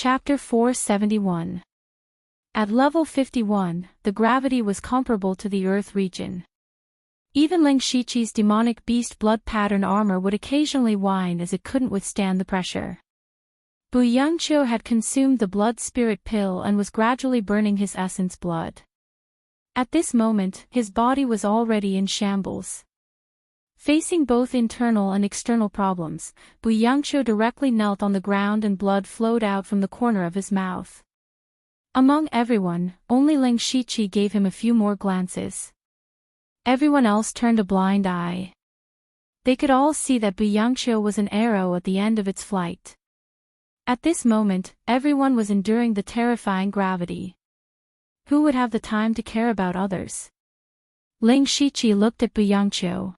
Chapter 471. At level 51, the gravity was comparable to the Earth region. Even Ling Shiqi's demonic beast blood pattern armor would occasionally whine as it couldn't withstand the pressure. Bu Yangqiu had consumed the blood spirit pill and was gradually burning his essence blood. At this moment, his body was already in shambles. Facing both internal and external problems, Bu Yangqiu directly knelt on the ground and blood flowed out from the corner of his mouth. Among everyone, only Ling Shiqi gave him a few more glances. Everyone else turned a blind eye. They could all see that Bu Yangqiu was an arrow at the end of its flight. At this moment, everyone was enduring the terrifying gravity. Who would have the time to care about others? Ling Shiqi looked at Bu Yangqiu.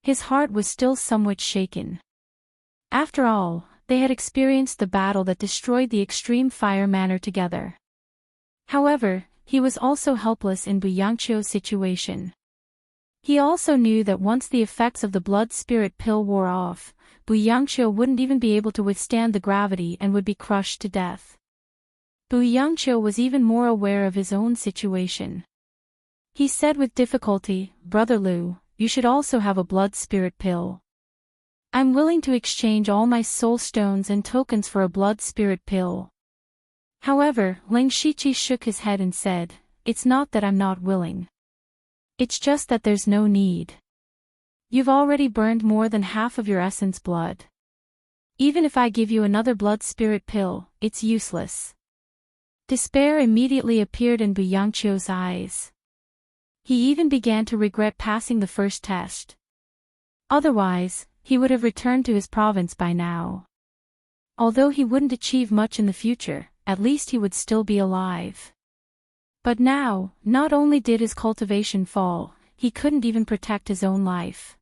His heart was still somewhat shaken. After all, they had experienced the battle that destroyed the extreme fire manor together. However, he was also helpless in Bu Yangqiu's situation. He also knew that once the effects of the blood spirit pill wore off, Bu Yangqiu wouldn't even be able to withstand the gravity and would be crushed to death. Bu Yangqiu was even more aware of his own situation. He said with difficulty, "Brother Liu, you should also have a blood spirit pill. I'm willing to exchange all my soul stones and tokens for a blood spirit pill." However, Ling Shiqi shook his head and said, "It's not that I'm not willing. It's just that there's no need. You've already burned more than half of your essence blood. Even if I give you another blood spirit pill, it's useless." Despair immediately appeared in Bu Yangqiu's eyes. He even began to regret passing the first test. Otherwise, he would have returned to his province by now. Although he wouldn't achieve much in the future, at least he would still be alive. But now, not only did his cultivation fall, he couldn't even protect his own life.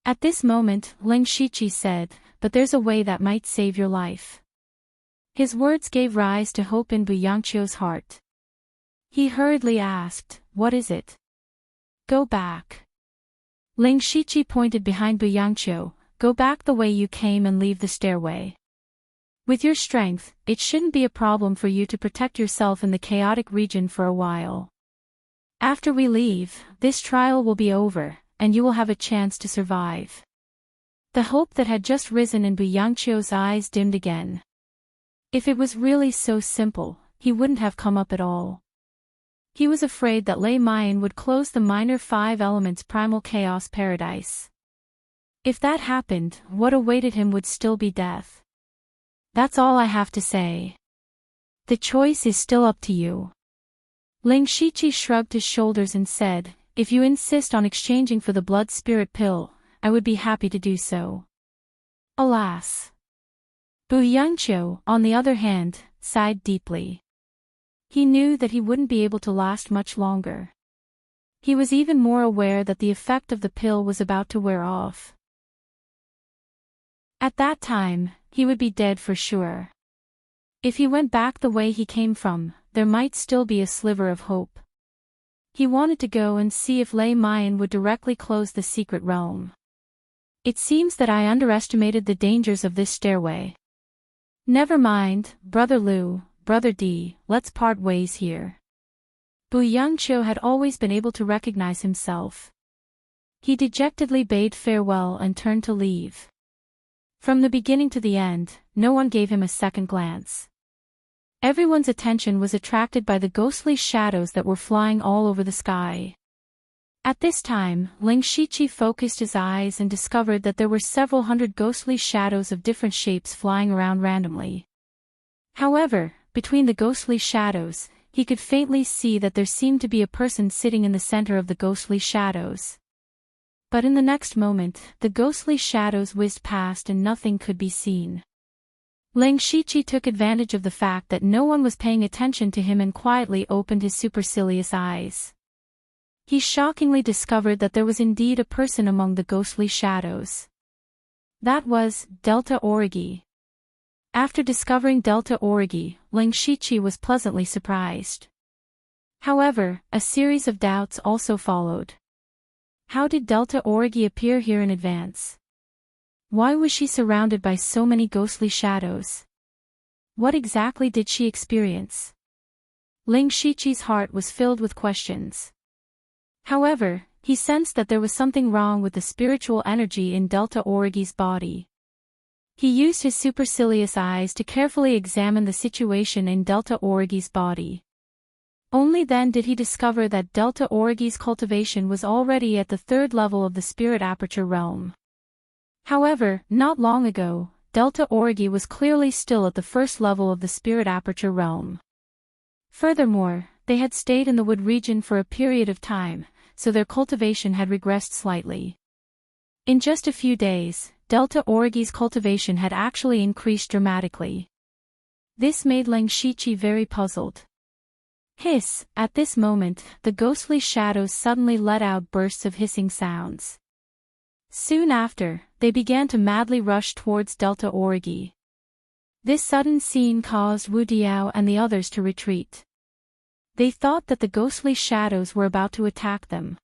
At this moment, Ling Shiqi said, "But there's a way that might save your life." His words gave rise to hope in Bu Yangqiu's heart. He hurriedly asked, "What is it?" "Go back." Ling Shiqi pointed behind Bu Yangqiu, "Go back the way you came and leave the stairway. With your strength, it shouldn't be a problem for you to protect yourself in the chaotic region for a while. After we leave, this trial will be over, and you will have a chance to survive." The hope that had just risen in Bu Yangqiu's eyes dimmed again. If it was really so simple, he wouldn't have come up at all. He was afraid that Lei Mayan would close the minor 5 elements primal chaos paradise. If that happened, what awaited him would still be death. That's all I have to say. The choice is still up to you. Ling Shiqi shrugged his shoulders and said, "If you insist on exchanging for the blood spirit pill, I would be happy to do so." Alas! Bu Yangqiu, on the other hand, sighed deeply. He knew that he wouldn't be able to last much longer. He was even more aware that the effect of the pill was about to wear off. At that time, he would be dead for sure. If he went back the way he came from, there might still be a sliver of hope. He wanted to go and see if Lei Mayan would directly close the secret realm. "It seems that I underestimated the dangers of this stairway. Never mind, Brother Liu, Brother Di, let's part ways here." Bu Yangqiu had always been able to recognize himself. He dejectedly bade farewell and turned to leave. From the beginning to the end, no one gave him a second glance. Everyone's attention was attracted by the ghostly shadows that were flying all over the sky. At this time, Ling Shiqi focused his eyes and discovered that there were several hundred ghostly shadows of different shapes flying around randomly. However, between the ghostly shadows, he could faintly see that there seemed to be a person sitting in the center of the ghostly shadows. But in the next moment, the ghostly shadows whizzed past and nothing could be seen. Ling Shiqi took advantage of the fact that no one was paying attention to him and quietly opened his supercilious eyes. He shockingly discovered that there was indeed a person among the ghostly shadows. That was Delta Origi. After discovering Delta Origi, Ling Shiqi was pleasantly surprised. However, a series of doubts also followed. How did Delta Origi appear here in advance? Why was she surrounded by so many ghostly shadows? What exactly did she experience? Ling Shiqi's heart was filled with questions. However, he sensed that there was something wrong with the spiritual energy in Delta Origi's body. He used his supercilious eyes to carefully examine the situation in Delta Origi's body. Only then did he discover that Delta Origi's cultivation was already at the third level of the spirit aperture realm. However, not long ago, Delta Origi was clearly still at the first level of the spirit aperture realm. Furthermore, they had stayed in the wood region for a period of time, so their cultivation had regressed slightly. In just a few days, Delta Origi's cultivation had actually increased dramatically. This made Ling Shiqi very puzzled. Hiss! At this moment, the ghostly shadows suddenly let out bursts of hissing sounds. Soon after, they began to madly rush towards Delta Origi. This sudden scene caused Wu Diao and the others to retreat. They thought that the ghostly shadows were about to attack them.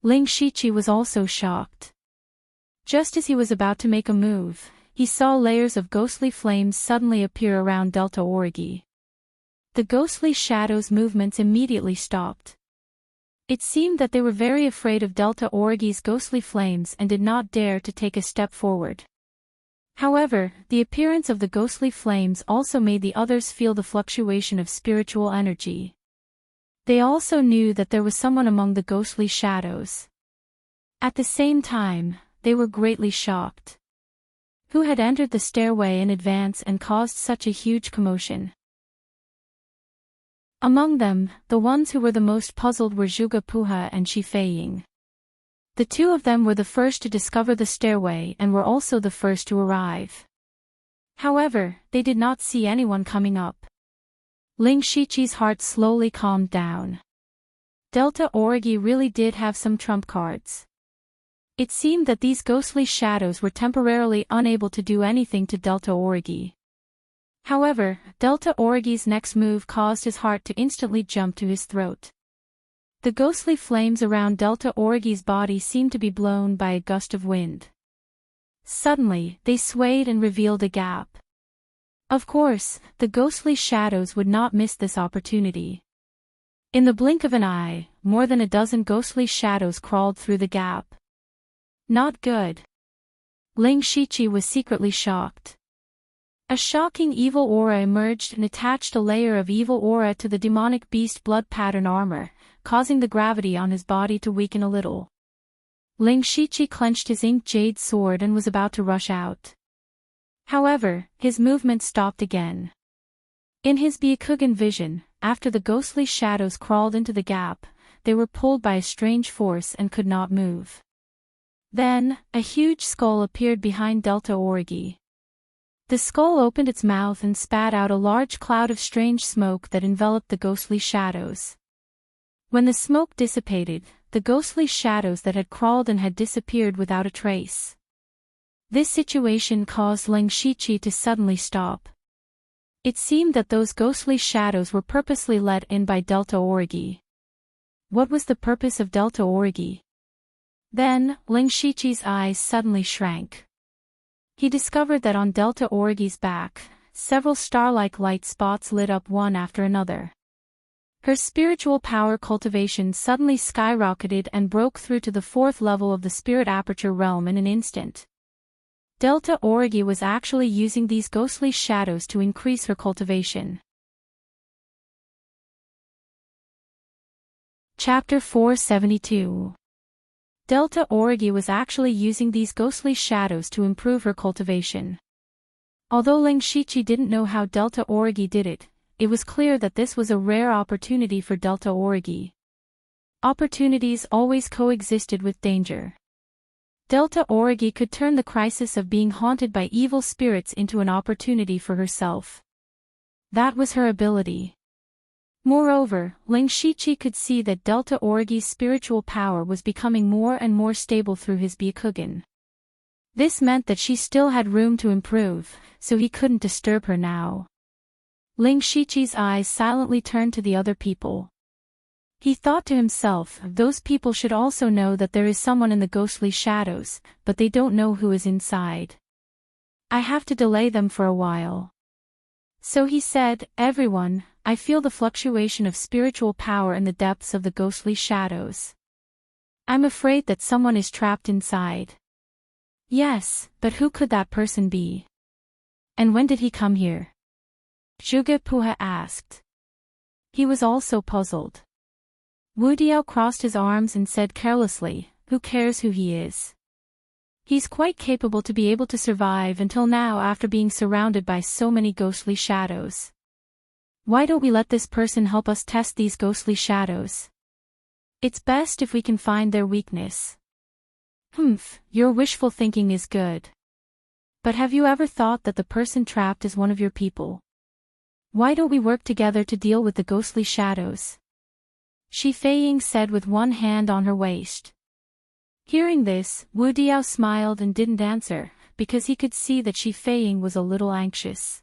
Ling Shiqi was also shocked. Just as he was about to make a move, he saw layers of ghostly flames suddenly appear around Delta Origi. The ghostly shadows' movements immediately stopped. It seemed that they were very afraid of Delta Origi's ghostly flames and did not dare to take a step forward. However, the appearance of the ghostly flames also made the others feel the fluctuation of spiritual energy. They also knew that there was someone among the ghostly shadows. At the same time, they were greatly shocked. Who had entered the stairway in advance and caused such a huge commotion? Among them, the ones who were the most puzzled were Zhuge Puha and Shi Feiying. The two of them were the first to discover the stairway and were also the first to arrive. However, they did not see anyone coming up. Ling Shiqi's heart slowly calmed down. Delta Origi really did have some trump cards. It seemed that these ghostly shadows were temporarily unable to do anything to Delta Origi. However, Delta Origi's next move caused his heart to instantly jump to his throat. The ghostly flames around Delta Origi's body seemed to be blown by a gust of wind. Suddenly, they swayed and revealed a gap. Of course, the ghostly shadows would not miss this opportunity. In the blink of an eye, more than a dozen ghostly shadows crawled through the gap. Not good. Ling Shiqi was secretly shocked. A shocking evil aura emerged and attached a layer of evil aura to the demonic beast blood pattern armor, causing the gravity on his body to weaken a little. Ling Shiqi clenched his inked jade sword and was about to rush out. However, his movement stopped again. In his Byakugan vision, after the ghostly shadows crawled into the gap, they were pulled by a strange force and could not move. Then, a huge skull appeared behind Delta Origi. The skull opened its mouth and spat out a large cloud of strange smoke that enveloped the ghostly shadows. When the smoke dissipated, the ghostly shadows that had crawled and had disappeared without a trace. This situation caused Ling Shiqi to suddenly stop. It seemed that those ghostly shadows were purposely let in by Delta Origi. What was the purpose of Delta Origi? Then, Ling Shiqi's eyes suddenly shrank. He discovered that on Delta Origi's back, several star-like light spots lit up one after another. Her spiritual power cultivation suddenly skyrocketed and broke through to the fourth level of the spirit aperture realm in an instant. Delta Origi was actually using these ghostly shadows to increase her cultivation. Chapter 472. Delta Origi was actually using these ghostly shadows to improve her cultivation. Although Ling Shiqi didn't know how Delta Origi did it, it was clear that this was a rare opportunity for Delta Origi. Opportunities always coexisted with danger. Delta Origi could turn the crisis of being haunted by evil spirits into an opportunity for herself. That was her ability. Moreover, Ling Shiqi could see that Delta Origi's spiritual power was becoming more and more stable through his Byakugan. This meant that she still had room to improve, so he couldn't disturb her now. Ling Shiqi's eyes silently turned to the other people. He thought to himself, those people should also know that there is someone in the ghostly shadows, but they don't know who is inside. I have to delay them for a while. So he said, "Everyone, I feel the fluctuation of spiritual power in the depths of the ghostly shadows. I'm afraid that someone is trapped inside." "Yes, but who could that person be? And when did he come here?" Zhuge Puha asked. He was also puzzled. Wu Diao crossed his arms and said carelessly, "Who cares who he is? He's quite capable to be able to survive until now after being surrounded by so many ghostly shadows. Why don't we let this person help us test these ghostly shadows? It's best if we can find their weakness." Your wishful thinking is good. But have you ever thought that the person trapped is one of your people? Why don't we work together to deal with the ghostly shadows?" Shi Feiying said with one hand on her waist. Hearing this, Wu Diao smiled and didn't answer, because he could see that Shi Feiying was a little anxious.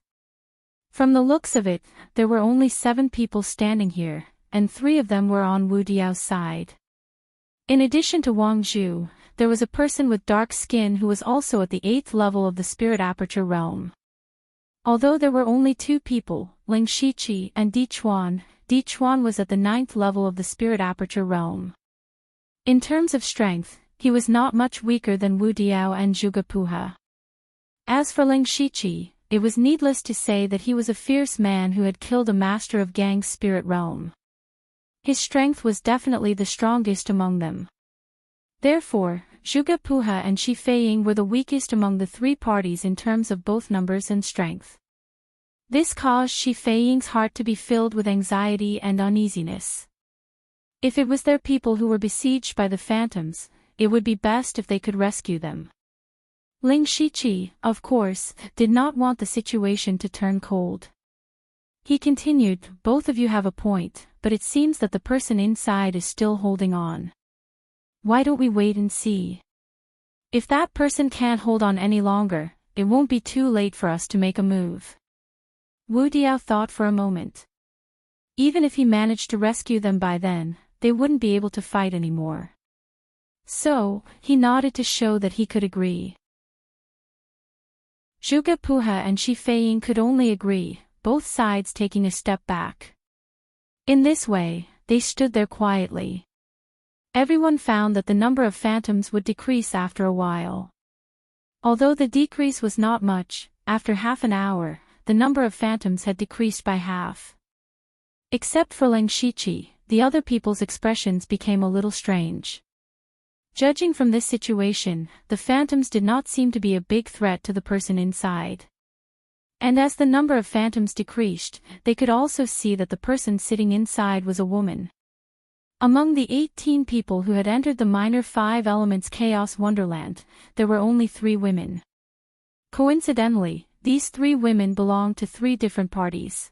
From the looks of it, there were only 7 people standing here, and 3 of them were on Wu Diao's side. In addition to Wang Zhu, there was a person with dark skin who was also at the 8th level of the Spirit Aperture realm. Although there were only 2 people, Ling Shiqi and Di Chuan was at the 9th level of the Spirit Aperture realm. In terms of strength, he was not much weaker than Wu Diao and Zhuge Puha. As for Ling Shiqi, it was needless to say that he was a fierce man who had killed a master of Gang's spirit realm. His strength was definitely the strongest among them. Therefore, Zhuge Puha and Shi Feiying were the weakest among the 3 parties in terms of both numbers and strength. This caused Shi Feiying's heart to be filled with anxiety and uneasiness. If it was their people who were besieged by the phantoms, it would be best if they could rescue them. Ling Shiqi, of course, did not want the situation to turn cold. He continued, "Both of you have a point, but it seems that the person inside is still holding on. Why don't we wait and see? If that person can't hold on any longer, it won't be too late for us to make a move." Wu Diao thought for a moment. Even if he managed to rescue them by then, they wouldn't be able to fight anymore. So, he nodded to show that he could agree. Zhuge Puha and Shi Feiying could only agree, both sides taking a step back. In this way, they stood there quietly. Everyone found that the number of phantoms would decrease after a while. Although the decrease was not much, after half an hour, the number of phantoms had decreased by half. Except for Ling Shiqi, the other people's expressions became a little strange. Judging from this situation, the phantoms did not seem to be a big threat to the person inside. And as the number of phantoms decreased, they could also see that the person sitting inside was a woman. Among the 18 people who had entered the minor 5 elements Chaos Wonderland, there were only 3 women. Coincidentally, these 3 women belonged to 3 different parties.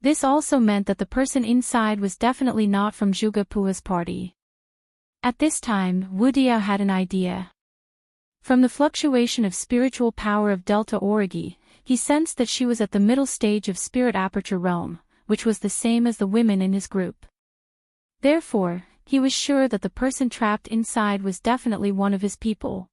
This also meant that the person inside was definitely not from Zhuge Puha's party. At this time, Wu Diao had an idea. From the fluctuation of spiritual power of Delta Origi, he sensed that she was at the middle stage of Spirit Aperture realm, which was the same as the women in his group. Therefore, he was sure that the person trapped inside was definitely one of his people.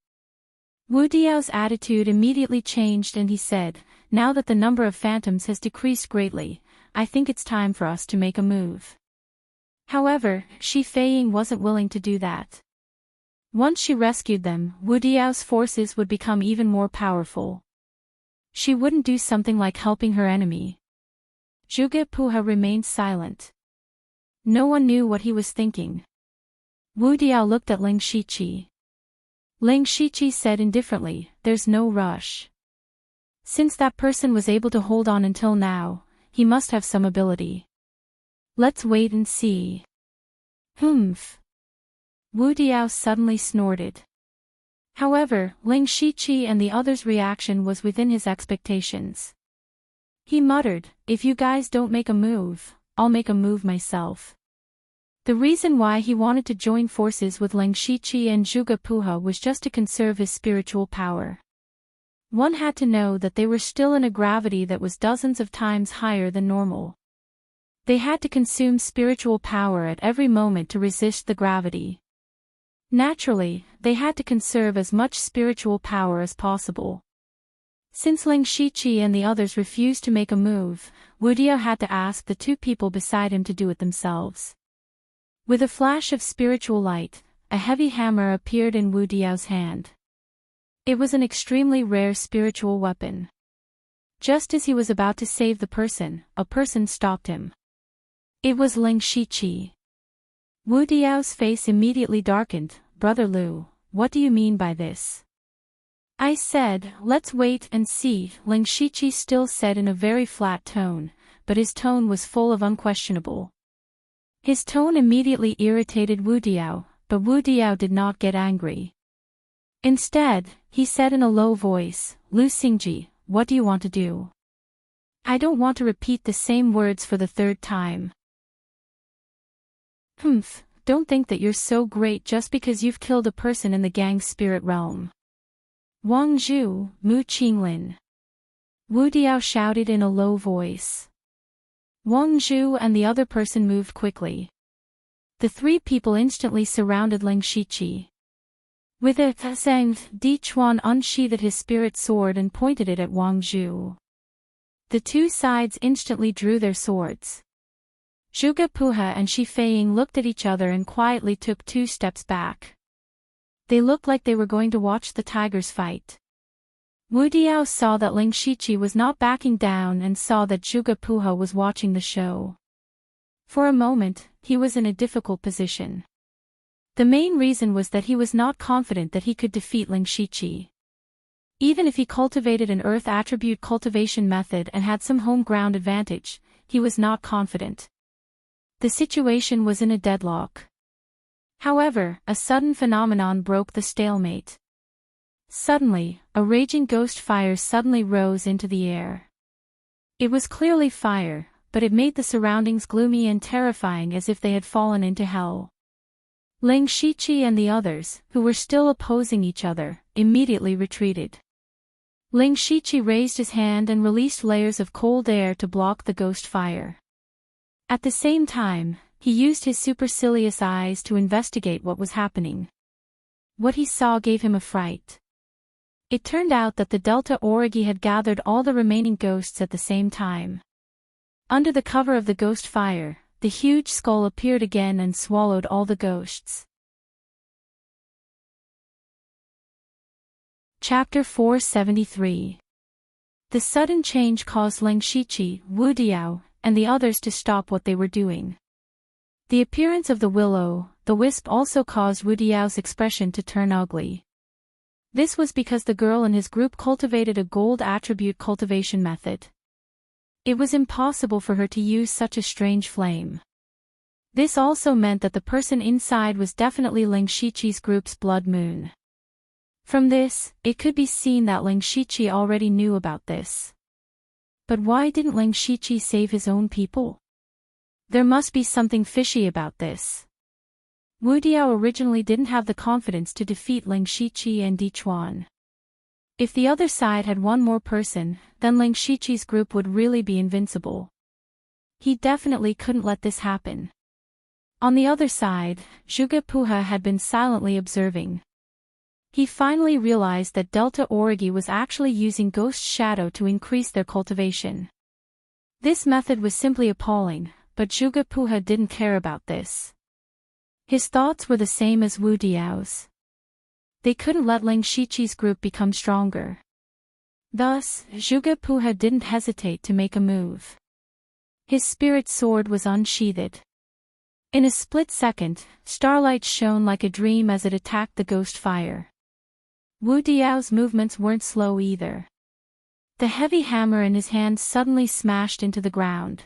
Wu Diao's attitude immediately changed and he said, "Now that the number of phantoms has decreased greatly, I think it's time for us to make a move." However, Shi Feiying wasn't willing to do that. Once she rescued them, Wu Diao's forces would become even more powerful. She wouldn't do something like helping her enemy. Zhuge Puha remained silent. No one knew what he was thinking. Wu Diao looked at Ling Shiqi. Ling Shiqi said indifferently, "There's no rush. Since that person was able to hold on until now, he must have some ability. Let's wait and see." Humph. Wu Diao suddenly snorted. However, Ling Shiqi and the others' reaction was within his expectations. He muttered, "If you guys don't make a move, I'll make a move myself." The reason why he wanted to join forces with Ling Shiqi and Zhuge Puha was just to conserve his spiritual power. One had to know that they were still in a gravity that was dozens of times higher than normal. They had to consume spiritual power at every moment to resist the gravity. Naturally, they had to conserve as much spiritual power as possible. Since Ling Shiqi and the others refused to make a move, Wu Diao had to ask the two people beside him to do it themselves. With a flash of spiritual light, a heavy hammer appeared in Wu Diao's hand. It was an extremely rare spiritual weapon. Just as he was about to save the person, a person stopped him. It was Ling Shiqi. Wu Diao's face immediately darkened. "Brother Lu, what do you mean by this?" "I said, let's wait and see," Ling Shiqi still said in a very flat tone, but his tone was full of unquestionable. His tone immediately irritated Wu Diao, but Wu Diao did not get angry. Instead, he said in a low voice, "Lu Xingji, what do you want to do?" "I don't want to repeat the same words for the third time." "Humph, don't think that you're so great just because you've killed a person in the gang's spirit realm." "Wang Zhu, Mu Qinglin," Wu Diao shouted in a low voice. Wang Zhu and the other person moved quickly. The three people instantly surrounded Ling Shiqi. With a sound, Di Chuan unsheathed his spirit sword and pointed it at Wang Zhu. The two sides instantly drew their swords. Zhuge Puha and Shi Feiying looked at each other and quietly took 2 steps back. They looked like they were going to watch the tigers fight. Wu Diao saw that Ling Shiqi was not backing down and saw that Zhuge Puha was watching the show. For a moment, he was in a difficult position. The main reason was that he was not confident that he could defeat Ling Shiqi. Even if he cultivated an earth attribute cultivation method and had some home ground advantage, he was not confident. The situation was in a deadlock. However, a sudden phenomenon broke the stalemate. Suddenly, a raging ghost fire suddenly rose into the air. It was clearly fire, but it made the surroundings gloomy and terrifying as if they had fallen into hell. Ling Shiqi and the others, who were still opposing each other, immediately retreated. Ling Shiqi raised his hand and released layers of cold air to block the ghost fire. At the same time, he used his supercilious eyes to investigate what was happening. What he saw gave him a fright. It turned out that the Delta Origi had gathered all the remaining ghosts at the same time. Under the cover of the ghost fire, the huge skull appeared again and swallowed all the ghosts. Chapter 473. The sudden change caused Ling Shiqi, Wu Diao, and the others to stop what they were doing. The appearance of the will-o'-the-wisp also caused Wu Diao's expression to turn ugly. This was because the girl in his group cultivated a gold attribute cultivation method. It was impossible for her to use such a strange flame. This also meant that the person inside was definitely Ling Shiqi's group's blood moon. From this, it could be seen that Ling Shiqi already knew about this. But why didn't Ling Shiqi save his own people? There must be something fishy about this. Wu Diao originally didn't have the confidence to defeat Ling Shiqi and Di Chuan. If the other side had one more person, then Ling Shiqi's group would really be invincible. He definitely couldn't let this happen. On the other side, Zhuge Puha had been silently observing. He finally realized that Delta Origi was actually using Ghost Shadow to increase their cultivation. This method was simply appalling, but Zhuge Puha didn't care about this. His thoughts were the same as Wu Diao's. They couldn't let Ling Shiqi's group become stronger. Thus, Zhuge Puha didn't hesitate to make a move. His spirit sword was unsheathed. In a split second, starlight shone like a dream as it attacked the ghost fire. Wu Diao's movements weren't slow either. The heavy hammer in his hand suddenly smashed into the ground.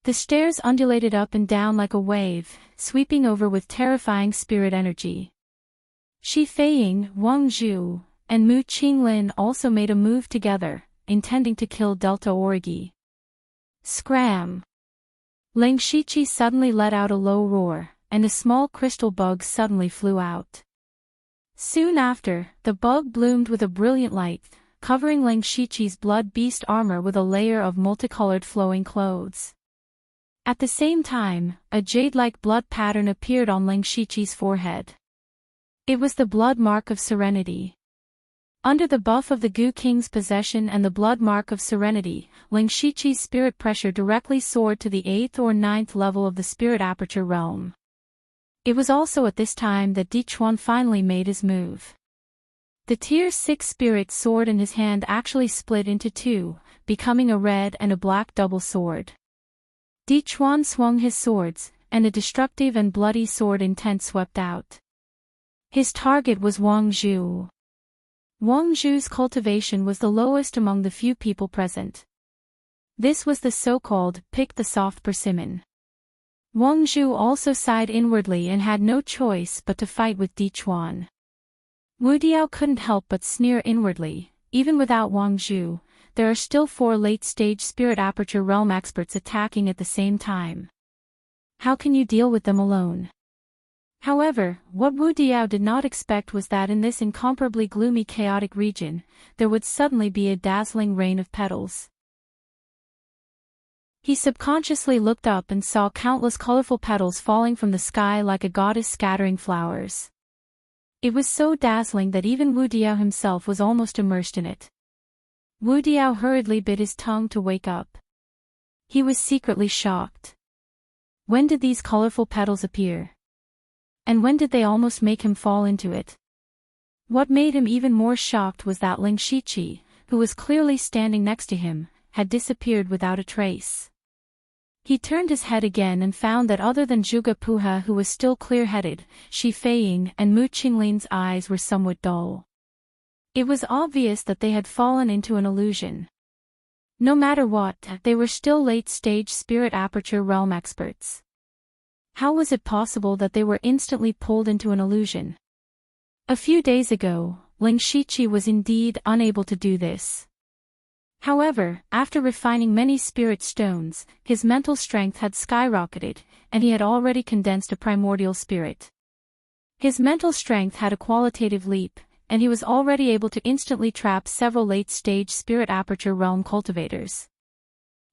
The stairs undulated up and down like a wave, sweeping over with terrifying spirit energy. Shi Feiying, Wang Zhu, and Mu Qinglin also made a move together, intending to kill Delta Origi. Scram! Ling Shiqi suddenly let out a low roar, and a small crystal bug suddenly flew out. Soon after, the bug bloomed with a brilliant light, covering Ling Shiqi's blood beast armor with a layer of multicolored flowing clothes. At the same time, a jade-like blood pattern appeared on Ling Shiqi's forehead. It was the blood mark of serenity. Under the buff of the Gu King's possession and the blood mark of serenity, Ling Shiqi's spirit pressure directly soared to the 8th or 9th level of the spirit aperture realm. It was also at this time that Di Chuan finally made his move. The Tier 6 spirit sword in his hand actually split into two, becoming a red and a black double sword. Di Chuan swung his swords, and a destructive and bloody sword intent swept out. His target was Wang Zhu. Wang Zhu's cultivation was the lowest among the few people present. This was the so-called pick the soft persimmon. Wang Zhu also sighed inwardly and had no choice but to fight with Di Chuan. Wu Diao couldn't help but sneer inwardly. Even without Wang Zhu, there are still 4 late-stage spirit aperture realm experts attacking at the same time. How can you deal with them alone? However, what Wu Diao did not expect was that in this incomparably gloomy chaotic region, there would suddenly be a dazzling rain of petals. He subconsciously looked up and saw countless colorful petals falling from the sky like a goddess scattering flowers. It was so dazzling that even Wu Diao himself was almost immersed in it. Wu Diao hurriedly bit his tongue to wake up. He was secretly shocked. When did these colorful petals appear? And when did they almost make him fall into it? What made him even more shocked was that Ling Shiqi, who was clearly standing next to him, had disappeared without a trace. He turned his head again and found that other than Zhuge Puha, who was still clear-headed, Shi Feiying and Mu Qinglin's eyes were somewhat dull. It was obvious that they had fallen into an illusion. No matter what, they were still late-stage spirit aperture realm experts. How was it possible that they were instantly pulled into an illusion? A few days ago, Ling Shiqi was indeed unable to do this. However, after refining many spirit stones, his mental strength had skyrocketed, and he had already condensed a primordial spirit. His mental strength had a qualitative leap, and he was already able to instantly trap several late-stage spirit aperture realm cultivators.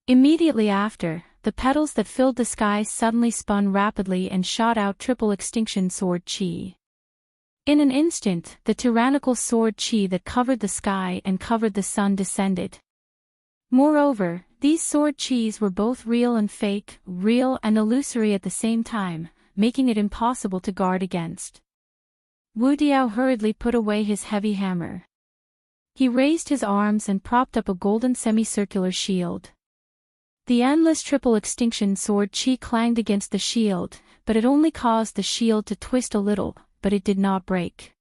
Immediately after, the petals that filled the sky suddenly spun rapidly and shot out triple extinction sword chi. In an instant, the tyrannical sword chi that covered the sky and covered the sun descended. Moreover, these sword chis were both real and fake, real and illusory at the same time, making it impossible to guard against. Wu Diao hurriedly put away his heavy hammer. He raised his arms and propped up a golden semicircular shield. The endless triple extinction sword chi clanged against the shield, but it only caused the shield to twist a little, but it did not break.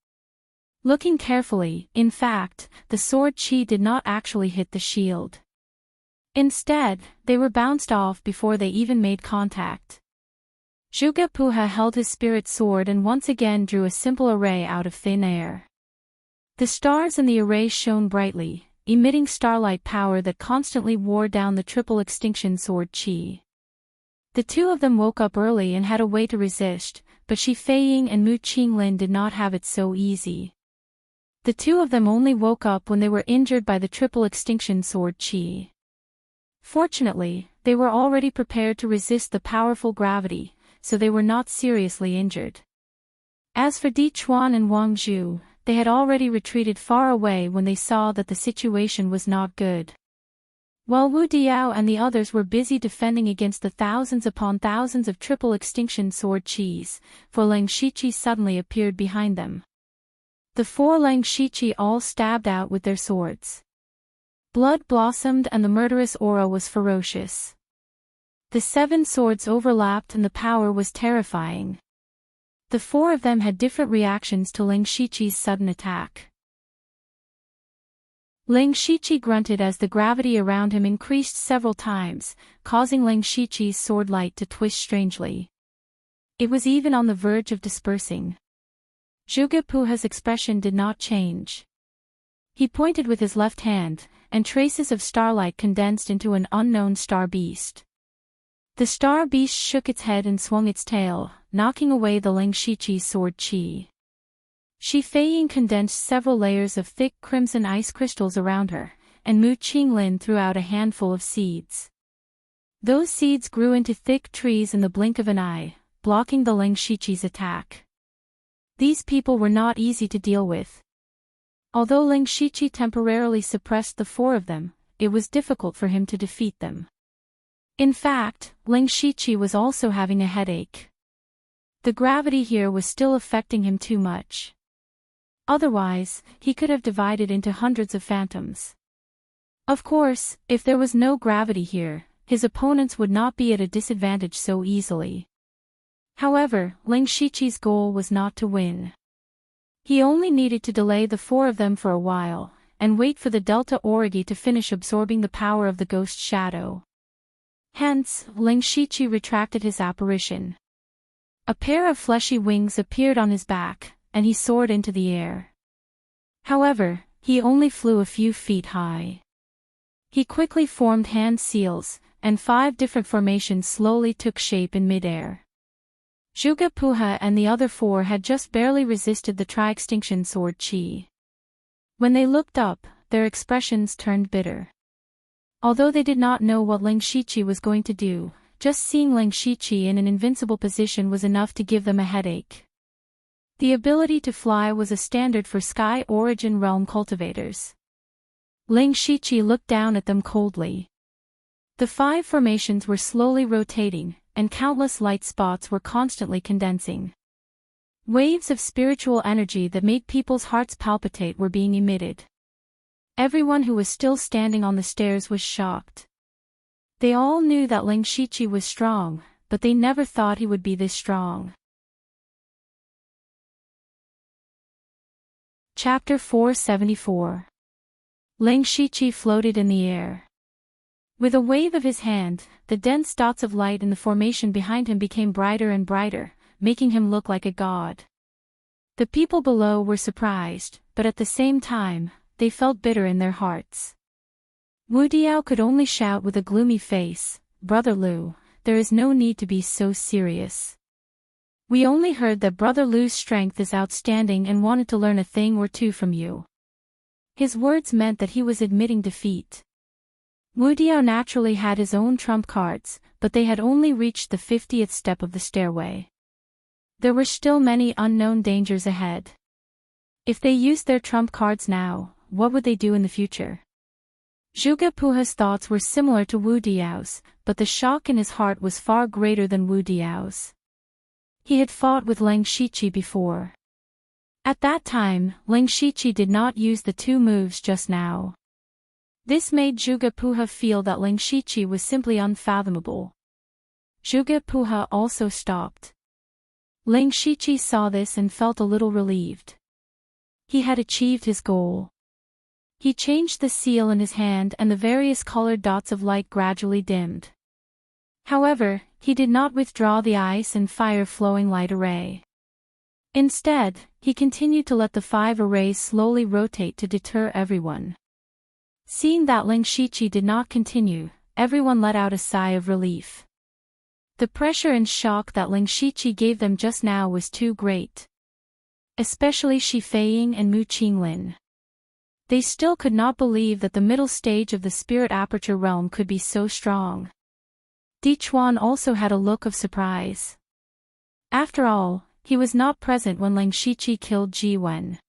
Looking carefully, in fact, the sword chi did not actually hit the shield. Instead, they were bounced off before they even made contact. Zhuge Puha held his spirit sword and once again drew a simple array out of thin air. The stars in the array shone brightly, emitting starlight power that constantly wore down the triple extinction sword chi. The two of them woke up early and had a way to resist, but Shi Feiying and Mu Qinglin did not have it so easy. The two of them only woke up when they were injured by the triple extinction sword chi. Fortunately, they were already prepared to resist the powerful gravity, so they were not seriously injured. As for Di Chuan and Wang Zhu, they had already retreated far away when they saw that the situation was not good. While Wu Diao and the others were busy defending against the thousands upon thousands of triple extinction sword chis, for Ling Shiqi suddenly appeared behind them. The 4 Ling Shiqi all stabbed out with their swords. Blood blossomed and the murderous aura was ferocious. The 7 swords overlapped and the power was terrifying. The 4 of them had different reactions to Ling Shiqi's sudden attack. Ling Shiqi grunted as the gravity around him increased several times, causing Ling Shiqi's sword light to twist strangely. It was even on the verge of dispersing. Zhuge Puha's expression did not change. He pointed with his left hand, and traces of starlight condensed into an unknown star beast. The star beast shook its head and swung its tail, knocking away the Ling Shiqi's sword chi. Shi Feiying condensed several layers of thick crimson ice crystals around her, and Mu Qinglin threw out a handful of seeds. Those seeds grew into thick trees in the blink of an eye, blocking the Ling Shiqi's attack. These people were not easy to deal with. Although Ling Shiqi temporarily suppressed the four of them, it was difficult for him to defeat them. In fact, Ling Shiqi was also having a headache. The gravity here was still affecting him too much. Otherwise, he could have divided into hundreds of phantoms. Of course, if there was no gravity here, his opponents would not be at a disadvantage so easily. However, Ling Shiqi's goal was not to win. He only needed to delay the four of them for a while, and wait for the Delta Origi to finish absorbing the power of the ghost shadow. Hence, Ling Shiqi retracted his apparition. A pair of fleshy wings appeared on his back, and he soared into the air. However, he only flew a few feet high. He quickly formed hand seals, and 5 different formations slowly took shape in midair. Zhuge Puha and the other 4 had just barely resisted the tri-extinction sword chi. When they looked up, their expressions turned bitter. Although they did not know what Ling Shiqi was going to do, just seeing Ling Shiqi in an invincible position was enough to give them a headache. The ability to fly was a standard for Sky Origin Realm cultivators. Ling Shiqi looked down at them coldly. The 5 formations were slowly rotating, and countless light spots were constantly condensing. Waves of spiritual energy that made people's hearts palpitate were being emitted. Everyone who was still standing on the stairs was shocked. They all knew that Ling Shiqi was strong, but they never thought he would be this strong. Chapter 474. Ling Shiqi floated in the air. With a wave of his hand, the dense dots of light in the formation behind him became brighter and brighter, making him look like a god. The people below were surprised, but at the same time, they felt bitter in their hearts. Wu Diao could only shout with a gloomy face, "Brother Lu, there is no need to be so serious. We only heard that Brother Lu's strength is outstanding and wanted to learn a thing or two from you." His words meant that he was admitting defeat. Wu Diao naturally had his own trump cards, but they had only reached the 50th step of the stairway. There were still many unknown dangers ahead. If they used their trump cards now, what would they do in the future? Zhuge Puha's thoughts were similar to Wu Diao's, but the shock in his heart was far greater than Wu Diao's. He had fought with Ling Shiqi before. At that time, Ling Shiqi did not use the 2 moves just now. This made Zhuge Puha feel that Ling Shiqi was simply unfathomable. Zhuge Puha also stopped. Ling Shiqi saw this and felt a little relieved. He had achieved his goal. He changed the seal in his hand and the various colored dots of light gradually dimmed. However, he did not withdraw the ice and fire flowing light array. Instead, he continued to let the 5 arrays slowly rotate to deter everyone. Seeing that Ling Shiqi did not continue, everyone let out a sigh of relief. The pressure and shock that Ling Shiqi gave them just now was too great. Especially Shi Feiying and Mu Qinglin. They still could not believe that the middle stage of the spirit aperture realm could be so strong. Di Chuan also had a look of surprise. After all, he was not present when Ling Shiqi killed Ji Wen.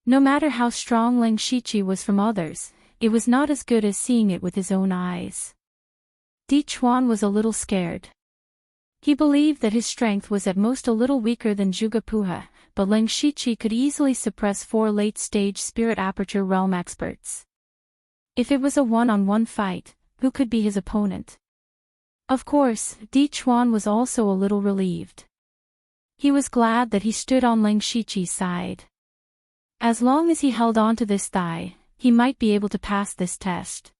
No matter how strong Ling Shiqi was from others, it was not as good as seeing it with his own eyes. Di Chuan was a little scared. He believed that his strength was at most a little weaker than Zhuge Puha, but Ling Shiqi could easily suppress 4 late-stage spirit aperture realm experts. If it was a one-on-one fight, who could be his opponent? Of course, Di Chuan was also a little relieved. He was glad that he stood on Ling Shiqi's side. As long as he held on to this thigh, he might be able to pass this test.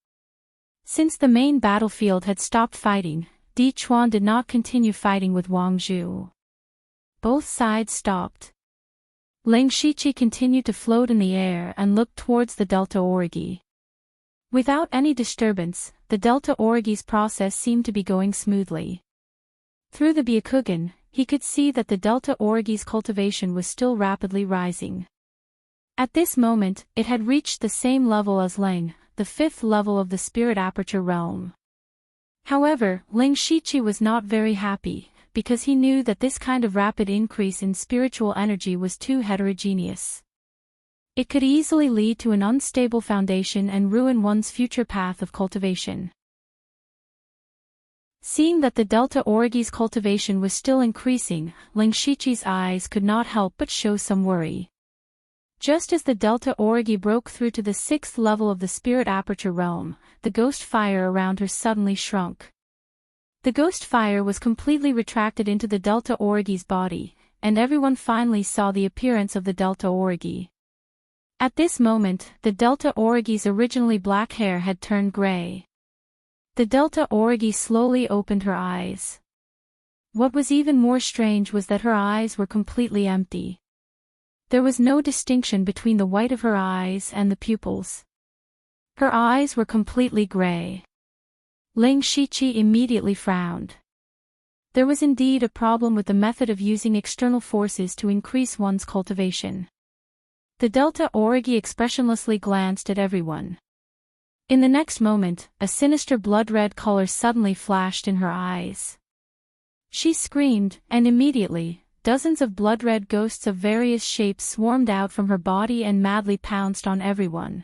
Since the main battlefield had stopped fighting, Di Chuan did not continue fighting with Wang Zhu. Both sides stopped. Ling Shiqi continued to float in the air and looked towards the Delta Origi. Without any disturbance, the Delta Origi's process seemed to be going smoothly. Through the Byakugan, he could see that the Delta Origi's cultivation was still rapidly rising. At this moment, it had reached the same level as Ling, the 5th level of the spirit aperture realm. However, Ling Shiqi was not very happy, because he knew that this kind of rapid increase in spiritual energy was too heterogeneous. It could easily lead to an unstable foundation and ruin one's future path of cultivation. Seeing that the Delta Origi's cultivation was still increasing, Ling Shichi's eyes could not help but show some worry. Just as the Delta Origi broke through to the 6th level of the spirit aperture realm, the ghost fire around her suddenly shrunk. The ghost fire was completely retracted into the Delta Origi's body, and everyone finally saw the appearance of the Delta Origi. At this moment, the Delta Origi's originally black hair had turned gray. The Delta Origi slowly opened her eyes. What was even more strange was that her eyes were completely empty. There was no distinction between the white of her eyes and the pupils. Her eyes were completely gray. Ling Shichi immediately frowned. There was indeed a problem with the method of using external forces to increase one's cultivation. The Delta Origi expressionlessly glanced at everyone. In the next moment, a sinister blood-red color suddenly flashed in her eyes. She screamed, and immediately, dozens of blood-red ghosts of various shapes swarmed out from her body and madly pounced on everyone.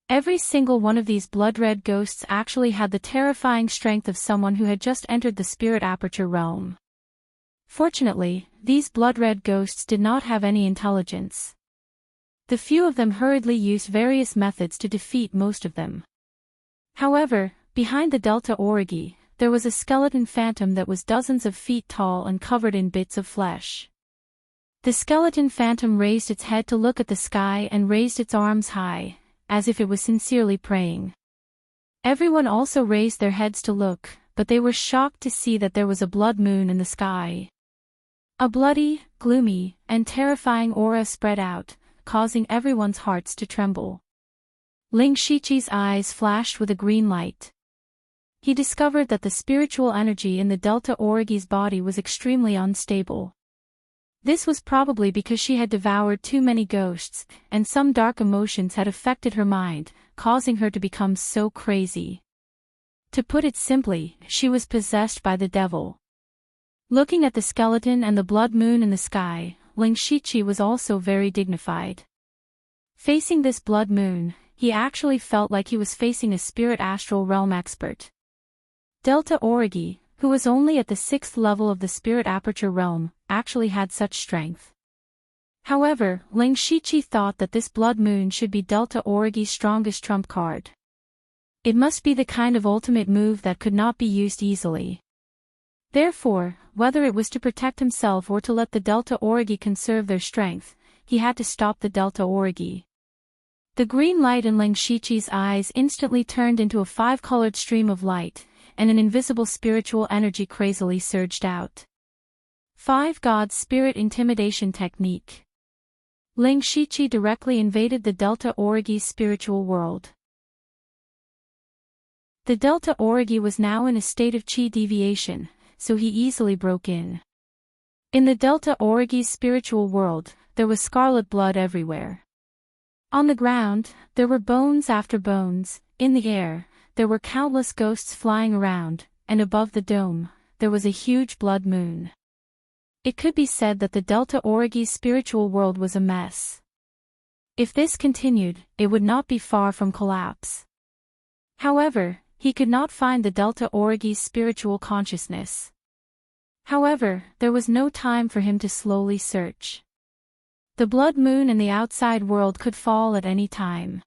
Every single one of these blood-red ghosts actually had the terrifying strength of someone who had just entered the spirit aperture realm. Fortunately, these blood-red ghosts did not have any intelligence. The few of them hurriedly used various methods to defeat most of them. However, behind the Delta Origi, there was a skeleton phantom that was dozens of feet tall and covered in bits of flesh. The skeleton phantom raised its head to look at the sky and raised its arms high, as if it was sincerely praying. Everyone also raised their heads to look, but they were shocked to see that there was a blood moon in the sky. A bloody, gloomy, and terrifying aura spread out, causing everyone's hearts to tremble. Ling Shichi's eyes flashed with a green light. He discovered that the spiritual energy in the Delta Origi's body was extremely unstable. This was probably because she had devoured too many ghosts, and some dark emotions had affected her mind, causing her to become so crazy. To put it simply, she was possessed by the devil. Looking at the skeleton and the blood moon in the sky, Ling Shichi was also very dignified. Facing this blood moon, he actually felt like he was facing a spirit astral realm expert. Delta Origi, who was only at the 6th level of the spirit aperture realm, actually had such strength. However, Ling Shichi thought that this blood moon should be Delta Origi's strongest trump card. It must be the kind of ultimate move that could not be used easily. Therefore, whether it was to protect himself or to let the Delta Origi conserve their strength, he had to stop the Delta Origi. The green light in Ling Shichi's eyes instantly turned into a 5-colored stream of light, and an invisible spiritual energy crazily surged out. 5 God Spirit Intimidation Technique. Ling Shichi directly invaded the Delta Origi's spiritual world. The Delta Origi was now in a state of chi deviation, so he easily broke in. In the Delta Origi's spiritual world, there was scarlet blood everywhere. On the ground, there were bones after bones. In the air, there were countless ghosts flying around, and above the dome, there was a huge blood moon. It could be said that the Delta Origi's spiritual world was a mess. If this continued, it would not be far from collapse. However, he could not find the Delta Origi's spiritual consciousness. However, there was no time for him to slowly search. The blood moon in the outside world could fall at any time.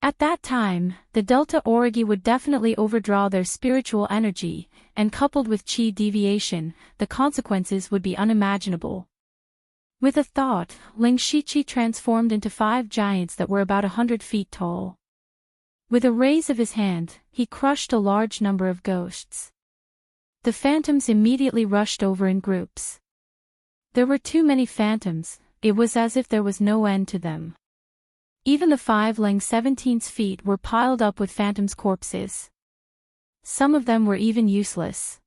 At that time, the Delta Origi would definitely overdraw their spiritual energy, and coupled with chi deviation, the consequences would be unimaginable. With a thought, Ling Shichi transformed into 5 giants that were about 100 feet tall. With a raise of his hand, he crushed a large number of ghosts. The phantoms immediately rushed over in groups. There were too many phantoms, it was as if there was no end to them. Even the 5 Ling 17's feet were piled up with phantoms' corpses. Some of them were even useless.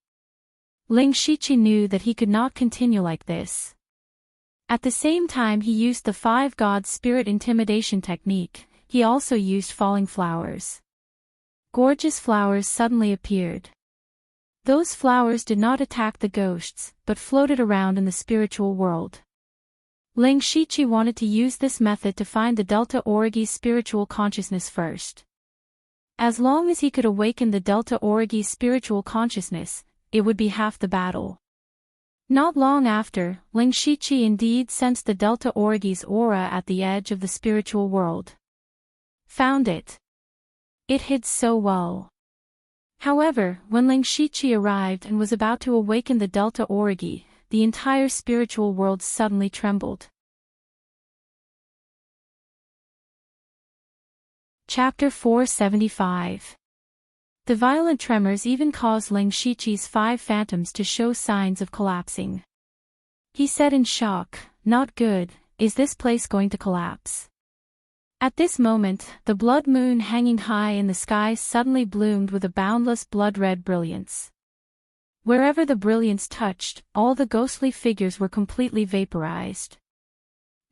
Ling Shichi knew that he could not continue like this. At the same time he used the 5 God Spirit Intimidation technique, he also used falling flowers. Gorgeous flowers suddenly appeared. Those flowers did not attack the ghosts, but floated around in the spiritual world. Ling Shichi wanted to use this method to find the Delta Origi's spiritual consciousness first. As long as he could awaken the Delta Origi's spiritual consciousness, it would be half the battle. Not long after, Ling Shichi indeed sensed the Delta Origi's aura at the edge of the spiritual world. Found it. It hid so well. However, when Ling Shichi arrived and was about to awaken the Delta Origi, the entire spiritual world suddenly trembled. Chapter 475. The violent tremors even caused Ling Shichi's 5 phantoms to show signs of collapsing. He said in shock, "Not good, is this place going to collapse?" At this moment, the blood moon hanging high in the sky suddenly bloomed with a boundless blood-red brilliance. Wherever the brilliance touched, all the ghostly figures were completely vaporized.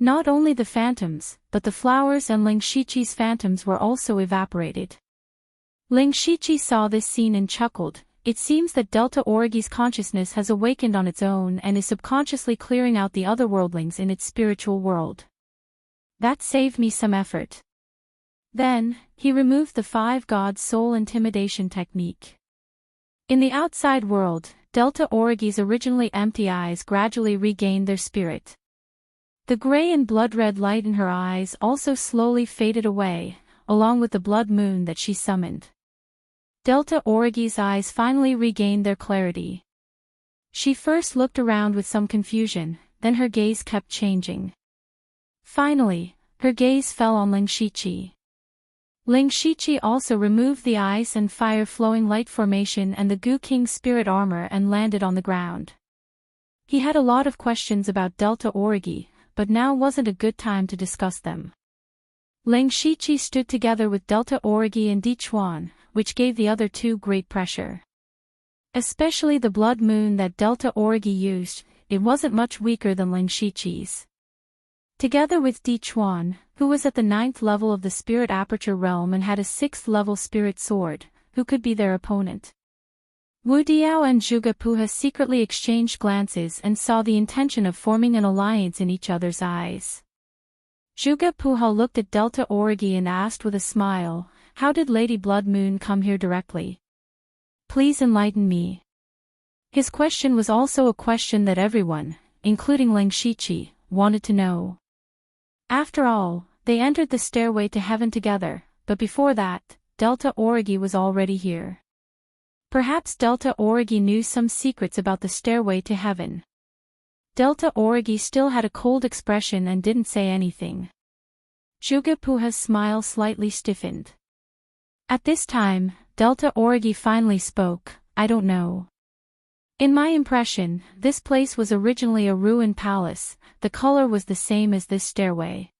Not only the phantoms, but the flowers and Ling Shichi's phantoms were also evaporated. Ling Shichi saw this scene and chuckled. It seems that Delta Origi's consciousness has awakened on its own and is subconsciously clearing out the otherworldlings in its spiritual world. That saved me some effort. Then, he removed the 5 gods' soul intimidation technique. In the outside world, Delta Origi's originally empty eyes gradually regained their spirit. The gray and blood-red light in her eyes also slowly faded away, along with the blood moon that she summoned. Delta Origi's eyes finally regained their clarity. She first looked around with some confusion, then her gaze kept changing. Finally, her gaze fell on Ling Shichi. Ling Shichi also removed the ice and fire-flowing light formation and the Gu King spirit armor and landed on the ground. He had a lot of questions about Delta Origi, but now wasn't a good time to discuss them. Ling Shichi stood together with Delta Origi and Dichuan, which gave the other 2 great pressure. Especially the blood moon that Delta Origi used, it wasn't much weaker than Ling Shichi's. Together with Dichuan, who was at the 9th level of the Spirit Aperture Realm and had a 6th level Spirit Sword, who could be their opponent. Wu Diao and Zhuge Puha secretly exchanged glances and saw the intention of forming an alliance in each other's eyes. Zhuge Puha looked at Delta Origi and asked with a smile, "How did Lady Blood Moon come here directly? Please enlighten me." His question was also a question that everyone, including Ling Shichi, wanted to know. After all, they entered the stairway to heaven together, but before that, Delta Origi was already here. Perhaps Delta Origi knew some secrets about the stairway to heaven. Delta Origi still had a cold expression and didn't say anything. Zhuge Puha's smile slightly stiffened. At this time, Delta Origi finally spoke, "I don't know. In my impression, this place was originally a ruined palace. The color was the same as this stairway.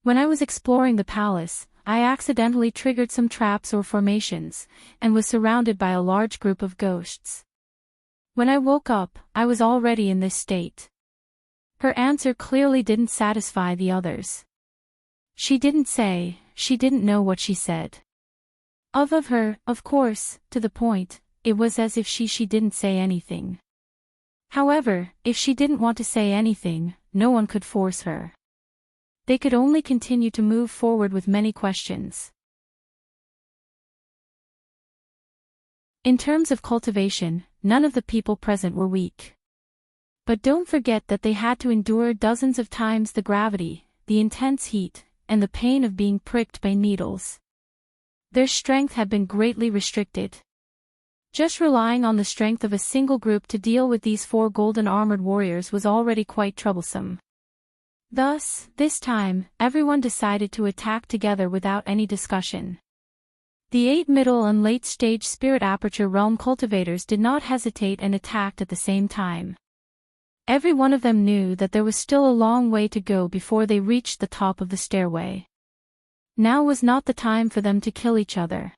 When I was exploring the palace, I accidentally triggered some traps or formations, and was surrounded by a large group of ghosts. When I woke up, I was already in this state." Her answer clearly didn't satisfy the others. She didn't say, she didn't know what she said. Of her, of course, to the point, it was as if she didn't say anything. However, if she didn't want to say anything, no one could force her. They could only continue to move forward with many questions. In terms of cultivation, none of the people present were weak. But don't forget that they had to endure dozens of times the gravity, the intense heat, and the pain of being pricked by needles. Their strength had been greatly restricted. Just relying on the strength of a single group to deal with these 4 golden armored warriors was already quite troublesome. Thus, this time, everyone decided to attack together without any discussion. The 8 middle and late-stage Spirit Aperture Realm cultivators did not hesitate and attacked at the same time. Every one of them knew that there was still a long way to go before they reached the top of the stairway. Now was not the time for them to kill each other.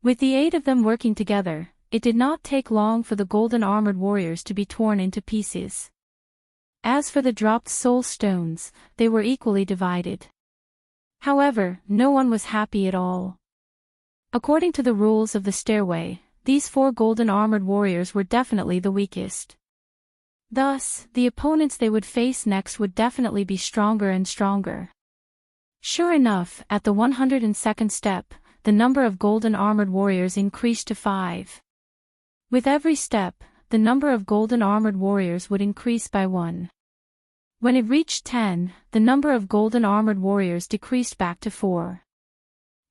With the 8 of them working together, it did not take long for the golden armored warriors to be torn into pieces. As for the dropped soul stones, they were equally divided. However, no one was happy at all. According to the rules of the stairway, these 4 golden armored warriors were definitely the weakest. Thus, the opponents they would face next would definitely be stronger and stronger. Sure enough, at the 102nd step, the number of golden armored warriors increased to 5. With every step, the number of golden armored warriors would increase by 1. When it reached 10, the number of golden armored warriors decreased back to 4.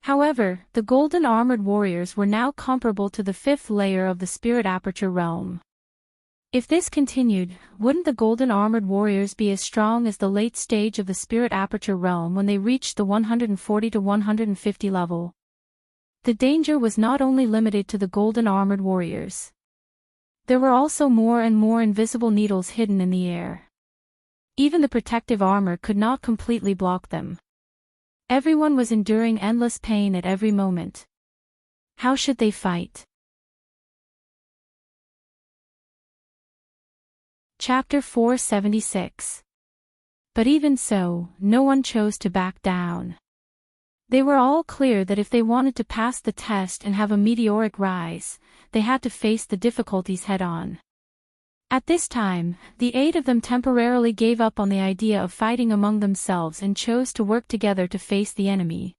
However, the golden armored warriors were now comparable to the 5th layer of the Spirit Aperture realm. If this continued, wouldn't the golden armored warriors be as strong as the late stage of the Spirit Aperture realm when they reached the 140 to 150 level? The danger was not only limited to the golden armored warriors. There were also more and more invisible needles hidden in the air. Even the protective armor could not completely block them. Everyone was enduring endless pain at every moment. How should they fight? Chapter 476. But even so, no one chose to back down. They were all clear that if they wanted to pass the test and have a meteoric rise, they had to face the difficulties head-on. At this time, the 8 of them temporarily gave up on the idea of fighting among themselves and chose to work together to face the enemy.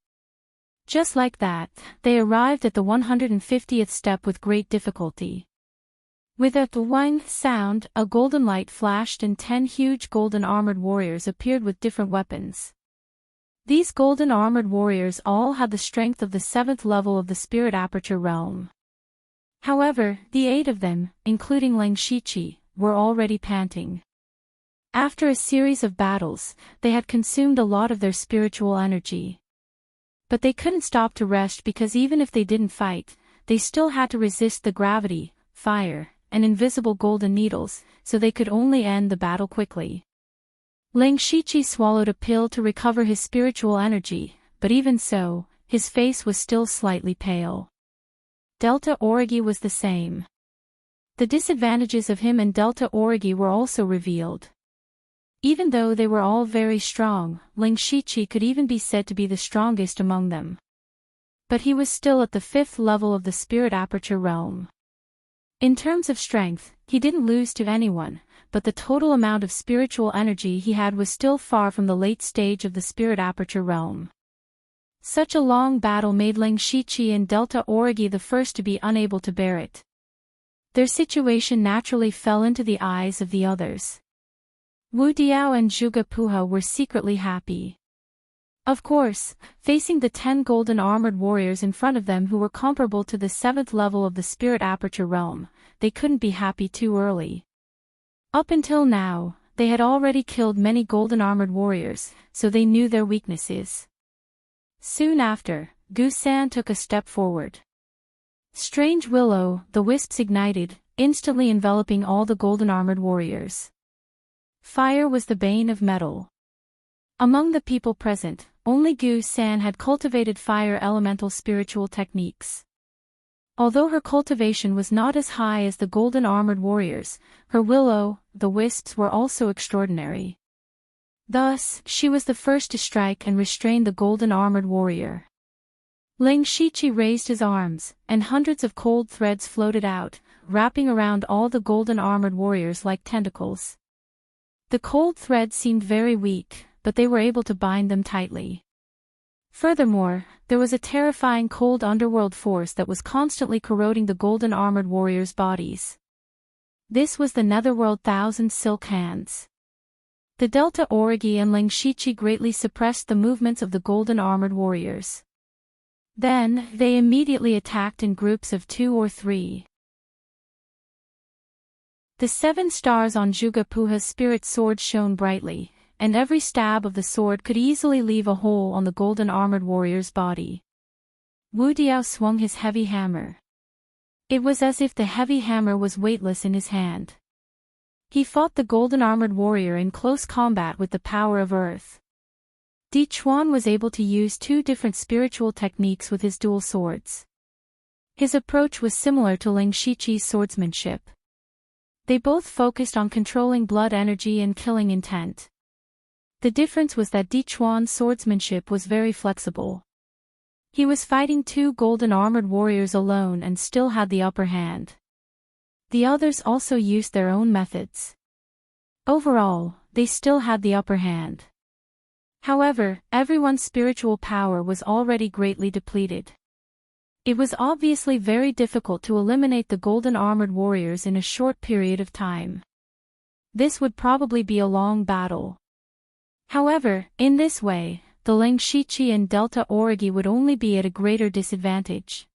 Just like that, they arrived at the 150th step with great difficulty. With a whing sound, a golden light flashed and 10 huge golden armored warriors appeared with different weapons. These golden armored warriors all had the strength of the 7th level of the Spirit Aperture realm. However, the 8 of them, including Lang Shiqi, were already panting. After a series of battles, they had consumed a lot of their spiritual energy. But they couldn't stop to rest because even if they didn't fight, they still had to resist the gravity, fire, and invisible golden needles, so they could only end the battle quickly. Lang Shiqi swallowed a pill to recover his spiritual energy, but even so, his face was still slightly pale. Delta Origi was the same. The disadvantages of him and Delta Origi were also revealed. Even though they were all very strong, Lang Shiqi could even be said to be the strongest among them. But he was still at the 5th level of the Spirit Aperture realm. In terms of strength, he didn't lose to anyone, but the total amount of spiritual energy he had was still far from the late stage of the Spirit Aperture realm. Such a long battle made Lang Shiqi and Delta Origi the first to be unable to bear it. Their situation naturally fell into the eyes of the others. Wu Diao and Zhuge Puha were secretly happy. Of course, facing the 10 golden armored warriors in front of them who were comparable to the 7th level of the Spirit Aperture realm, they couldn't be happy too early. Up until now, they had already killed many golden armored warriors, so they knew their weaknesses. Soon after, Gu San took a step forward. Strange Willow, the wisps ignited, instantly enveloping all the golden armored warriors. Fire was the bane of metal. Among the people present, only Gu San had cultivated fire elemental spiritual techniques. Although her cultivation was not as high as the golden armored warriors, her willow, the wisps were also extraordinary. Thus, she was the first to strike and restrain the golden armored warrior. Lang Shiqi raised his arms, and hundreds of cold threads floated out, wrapping around all the golden armored warriors like tentacles. The cold threads seemed very weak, but they were able to bind them tightly. Furthermore, there was a terrifying cold underworld force that was constantly corroding the golden armored warriors' bodies. This was the Netherworld Thousand Silk Hands. The Delta Origi and Lang Shiqi greatly suppressed the movements of the golden armored warriors. Then, they immediately attacked in groups of 2 or 3. The 7 stars on Zhuge Puha's spirit sword shone brightly, and every stab of the sword could easily leave a hole on the golden armored warrior's body. Wu Diao swung his heavy hammer. It was as if the heavy hammer was weightless in his hand. He fought the golden armored warrior in close combat with the power of earth. Di Chuan was able to use 2 different spiritual techniques with his dual swords. His approach was similar to Lang Shiqi's swordsmanship. They both focused on controlling blood energy and killing intent. The difference was that Di Chuan's swordsmanship was very flexible. He was fighting 2 golden armored warriors alone and still had the upper hand. The others also used their own methods. Overall, they still had the upper hand. However, everyone's spiritual power was already greatly depleted. It was obviously very difficult to eliminate the golden-armored warriors in a short period of time. This would probably be a long battle. However, in this way, the Lingshichi and Delta Origi would only be at a greater disadvantage.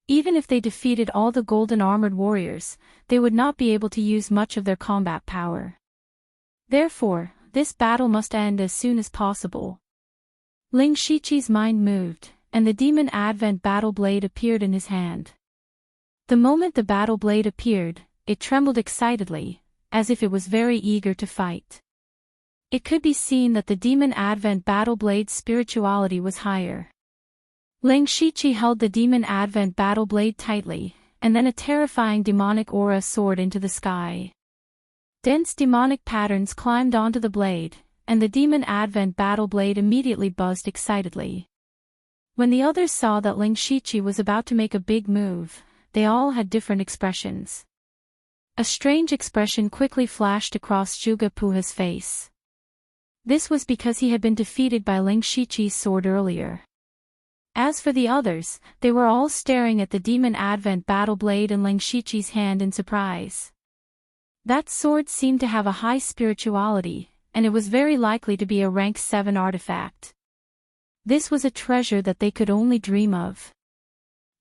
Even if they defeated all the golden-armored warriors, they would not be able to use much of their combat power. Therefore, this battle must end as soon as possible. Lingshichi's mind moved, and the Demon Advent Battle Blade appeared in his hand. The moment the battle blade appeared, it trembled excitedly, as if it was very eager to fight. It could be seen that the Demon Advent Battle Blade's spirituality was higher. Lingshichi held the Demon Advent Battle Blade tightly, and then a terrifying demonic aura soared into the sky. Dense demonic patterns climbed onto the blade, and the Demon Advent Battle Blade immediately buzzed excitedly. When the others saw that Lingshichi was about to make a big move, they all had different expressions. A strange expression quickly flashed across Juga Puha's face. This was because he had been defeated by Lingshichi's sword earlier. As for the others, they were all staring at the Demon Advent Battle Blade in Lingshichi's hand in surprise. That sword seemed to have a high spirituality, and it was very likely to be a rank 7 artifact. This was a treasure that they could only dream of.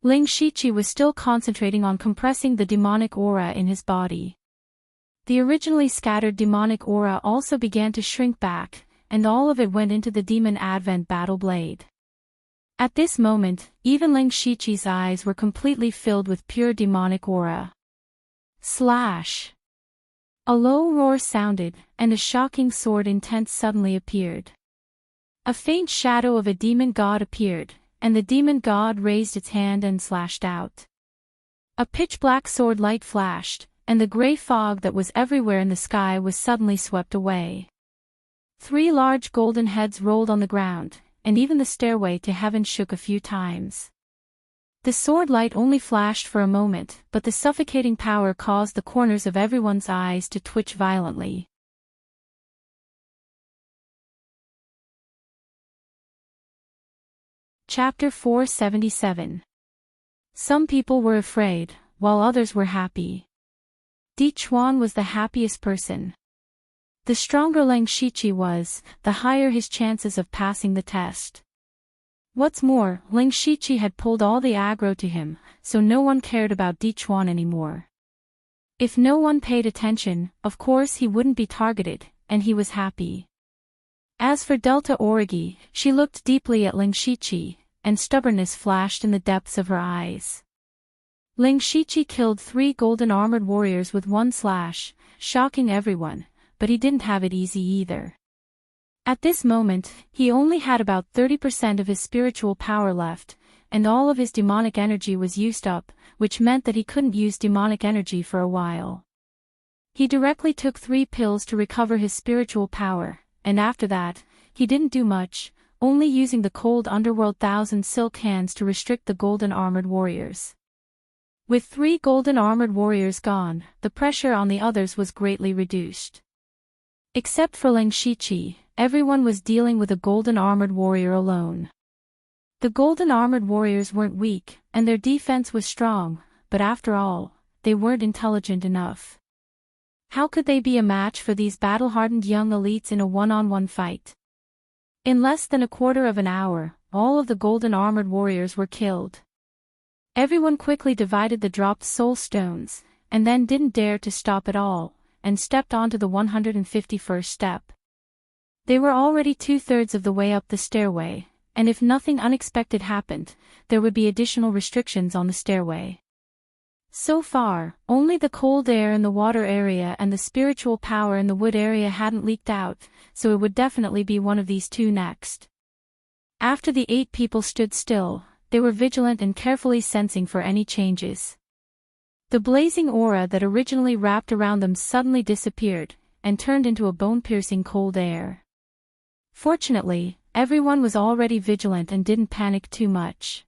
Lingshichi was still concentrating on compressing the demonic aura in his body. The originally scattered demonic aura also began to shrink back, and all of it went into the Demon Advent Battle Blade. At this moment, even Lingshichi's eyes were completely filled with pure demonic aura. Slash! A low roar sounded, and a shocking sword intent suddenly appeared. A faint shadow of a demon god appeared, and the demon god raised its hand and slashed out. A pitch-black sword light flashed, and the gray fog that was everywhere in the sky was suddenly swept away. 3 large golden heads rolled on the ground, and even the stairway to heaven shook a few times. The sword light only flashed for a moment, but the suffocating power caused the corners of everyone's eyes to twitch violently. Chapter 477. Some people were afraid, while others were happy. Di Chuan was the happiest person. The stronger Lingshichi was, the higher his chances of passing the test. What's more, Lingshichi had pulled all the aggro to him, so no one cared about Di Chuan anymore. If no one paid attention, of course he wouldn't be targeted, and he was happy. As for Delta Origi, she looked deeply at Lingshichi, and stubbornness flashed in the depths of her eyes. Lingshichi killed 3 golden-armored warriors with 1 slash, shocking everyone, but he didn't have it easy either. At this moment, he only had about 30% of his spiritual power left, and all of his demonic energy was used up, which meant that he couldn't use demonic energy for a while. He directly took 3 pills to recover his spiritual power, and after that, he didn't do much, only using the cold underworld thousand silk hands to restrict the golden-armored warriors. With 3 golden-armored warriors gone, the pressure on the others was greatly reduced. Except for Lingshichi, everyone was dealing with a golden-armored warrior alone. The golden-armored warriors weren't weak, and their defense was strong, but after all, they weren't intelligent enough. How could they be a match for these battle-hardened young elites in a one-on-one fight? In less than a quarter of an hour, all of the golden-armored warriors were killed. Everyone quickly divided the dropped soul stones, and then didn't dare to stop at all, and stepped onto the 151st step. They were already 2/3 of the way up the stairway, and if nothing unexpected happened, there would be additional restrictions on the stairway. So far, only the cold air in the water area and the spiritual power in the wood area hadn't leaked out, so it would definitely be one of these 2 next. After the 8 people stood still, they were vigilant and carefully sensing for any changes. The blazing aura that originally wrapped around them suddenly disappeared, and turned into a bone-piercing cold air. Fortunately, everyone was already vigilant and didn't panic too much.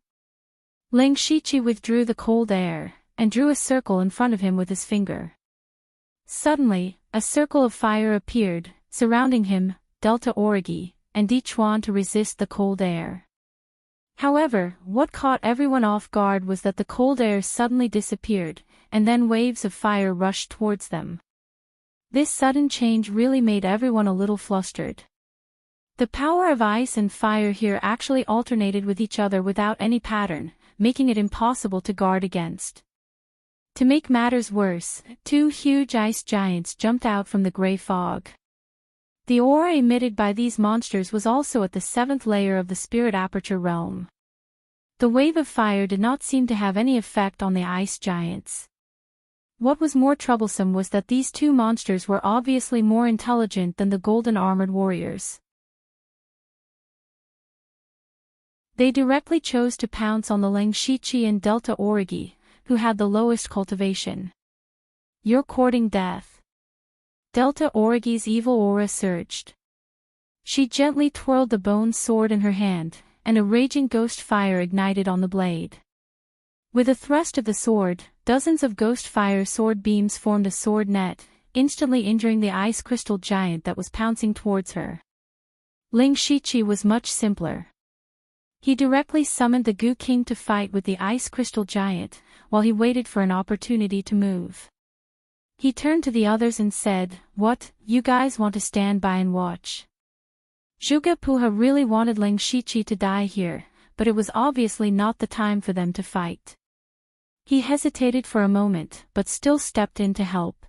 Lingshichi withdrew the cold air, and drew a circle in front of him with his finger. Suddenly, a circle of fire appeared, surrounding him, Delta Origi, and Dichuan to resist the cold air. However, what caught everyone off guard was that the cold air suddenly disappeared, and then waves of fire rushed towards them. This sudden change really made everyone a little flustered. The power of ice and fire here actually alternated with each other without any pattern, making it impossible to guard against. To make matters worse, two huge ice giants jumped out from the gray fog. The aura emitted by these monsters was also at the 7th layer of the spirit aperture realm. The wave of fire did not seem to have any effect on the ice giants. What was more troublesome was that these two monsters were obviously more intelligent than the golden armored warriors. They directly chose to pounce on the Lengshichi and Delta Origi, who had the lowest cultivation. "You're courting death." Delta Origi's evil aura surged. She gently twirled the bone sword in her hand, and a raging ghost fire ignited on the blade. With a thrust of the sword, dozens of ghost fire sword beams formed a sword net, instantly injuring the ice crystal giant that was pouncing towards her. Lengshichi was much simpler. He directly summoned the Goo King to fight with the ice crystal giant, while he waited for an opportunity to move. He turned to the others and said, "What, you guys want to stand by and watch?" Zhuge Puha really wanted Lengshichi to die here, but it was obviously not the time for them to fight. He hesitated for a moment, but still stepped in to help.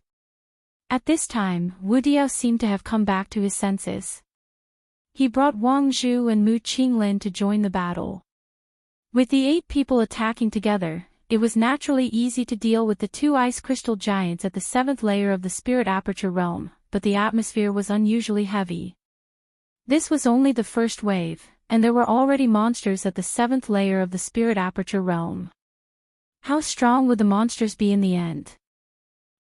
At this time, Wu Diao seemed to have come back to his senses. He brought Wang Zhu and Mu Qinglin to join the battle. With the 8 people attacking together, it was naturally easy to deal with the 2 ice crystal giants at the 7th layer of the spirit aperture realm, but the atmosphere was unusually heavy. This was only the first wave, and there were already monsters at the 7th layer of the spirit aperture realm. How strong would the monsters be in the end?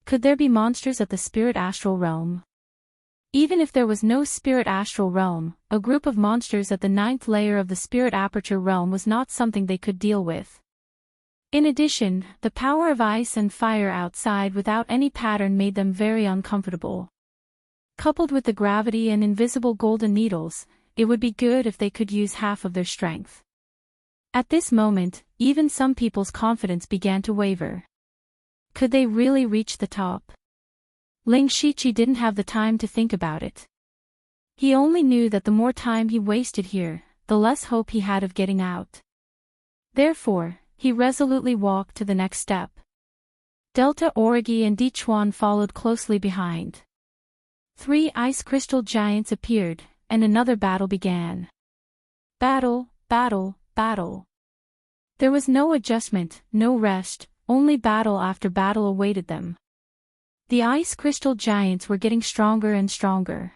Could there be monsters at the spirit astral realm? Even if there was no spirit astral realm, a group of monsters at the 9th layer of the spirit aperture realm was not something they could deal with. In addition, the power of ice and fire outside without any pattern made them very uncomfortable. Coupled with the gravity and invisible golden needles, it would be good if they could use half of their strength. At this moment, even some people's confidence began to waver. Could they really reach the top? Lengshichi didn't have the time to think about it. He only knew that the more time he wasted here, the less hope he had of getting out. Therefore, he resolutely walked to the next step. Delta Origi and Dichuan followed closely behind. 3 ice crystal giants appeared, and another battle began. Battle, battle, battle. There was no adjustment, no rest, only battle after battle awaited them. The ice crystal giants were getting stronger and stronger.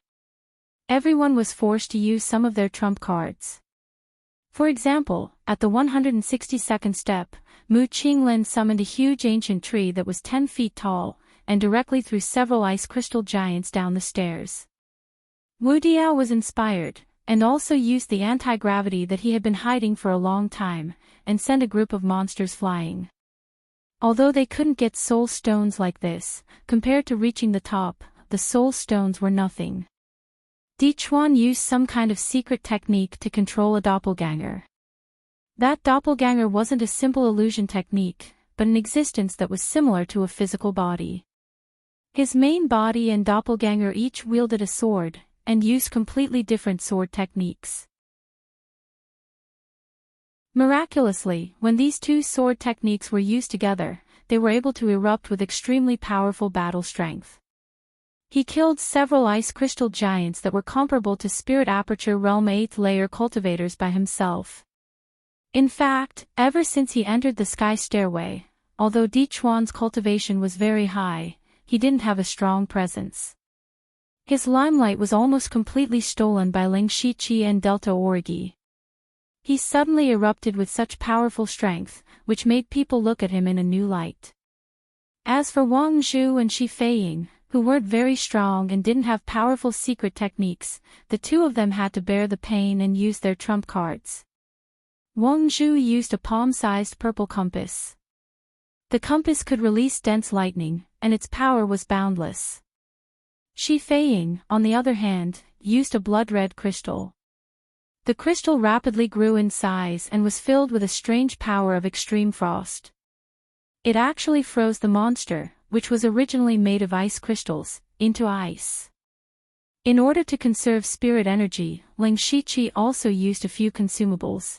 Everyone was forced to use some of their trump cards. For example, at the 162nd step, Mu Qinglin summoned a huge ancient tree that was 10 feet tall, and directly threw several ice crystal giants down the stairs. Wu Diao was inspired, and also used the anti-gravity that he had been hiding for a long time, and sent a group of monsters flying. Although they couldn't get soul stones like this, compared to reaching the top, the soul stones were nothing. Dichuan used some kind of secret technique to control a doppelganger. That doppelganger wasn't a simple illusion technique, but an existence that was similar to a physical body. His main body and doppelganger each wielded a sword, and used completely different sword techniques. Miraculously, when these 2 sword techniques were used together, they were able to erupt with extremely powerful battle strength. He killed several ice crystal giants that were comparable to spirit aperture realm 8th layer cultivators by himself. In fact, ever since he entered the sky stairway, although Dichuan's cultivation was very high, he didn't have a strong presence. His limelight was almost completely stolen by Lengshichi and Delta Origi. He suddenly erupted with such powerful strength, which made people look at him in a new light. As for Wang Zhu and Shi Feiying, who weren't very strong and didn't have powerful secret techniques, the 2 of them had to bear the pain and use their trump cards. Wang Zhu used a palm-sized purple compass. The compass could release dense lightning, and its power was boundless. Shi Feiying, on the other hand, used a blood-red crystal. The crystal rapidly grew in size and was filled with a strange power of extreme frost. It actually froze the monster, which was originally made of ice crystals, into ice. In order to conserve spirit energy, Ling Shiqi also used a few consumables.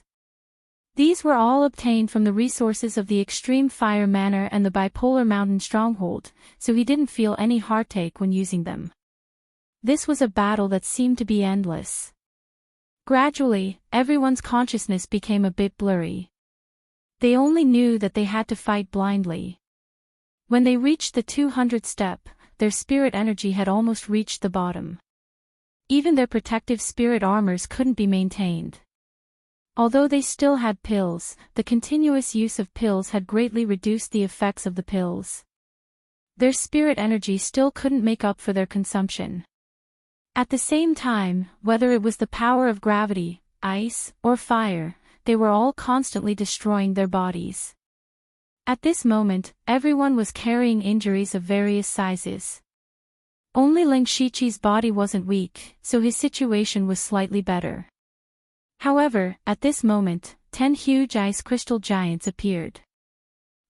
These were all obtained from the resources of the Extreme Fire Manor and the Bipolar Mountain Stronghold, so he didn't feel any heartache when using them. This was a battle that seemed to be endless. Gradually, everyone's consciousness became a bit blurry. They only knew that they had to fight blindly. When they reached the 200th step, their spirit energy had almost reached the bottom. Even their protective spirit armors couldn't be maintained. Although they still had pills, the continuous use of pills had greatly reduced the effects of the pills. Their spirit energy still couldn't make up for their consumption. At the same time, whether it was the power of gravity, ice, or fire, they were all constantly destroying their bodies. At this moment, everyone was carrying injuries of various sizes. Only Ling Shiqi's body wasn't weak, so his situation was slightly better. However, at this moment, 10 huge ice crystal giants appeared.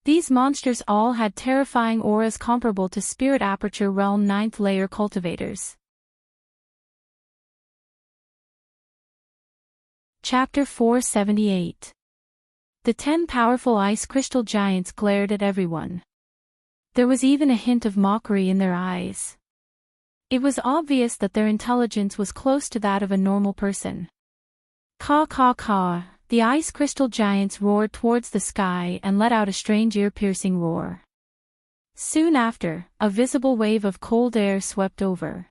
These monsters all had terrifying auras comparable to Spirit Aperture Realm 9th layer cultivators. Chapter 478. The 10 powerful ice crystal giants glared at everyone. There was even a hint of mockery in their eyes. It was obvious that their intelligence was close to that of a normal person. Caw caw caw, the ice crystal giants roared towards the sky and let out a strange ear-piercing roar. Soon after, a visible wave of cold air swept over.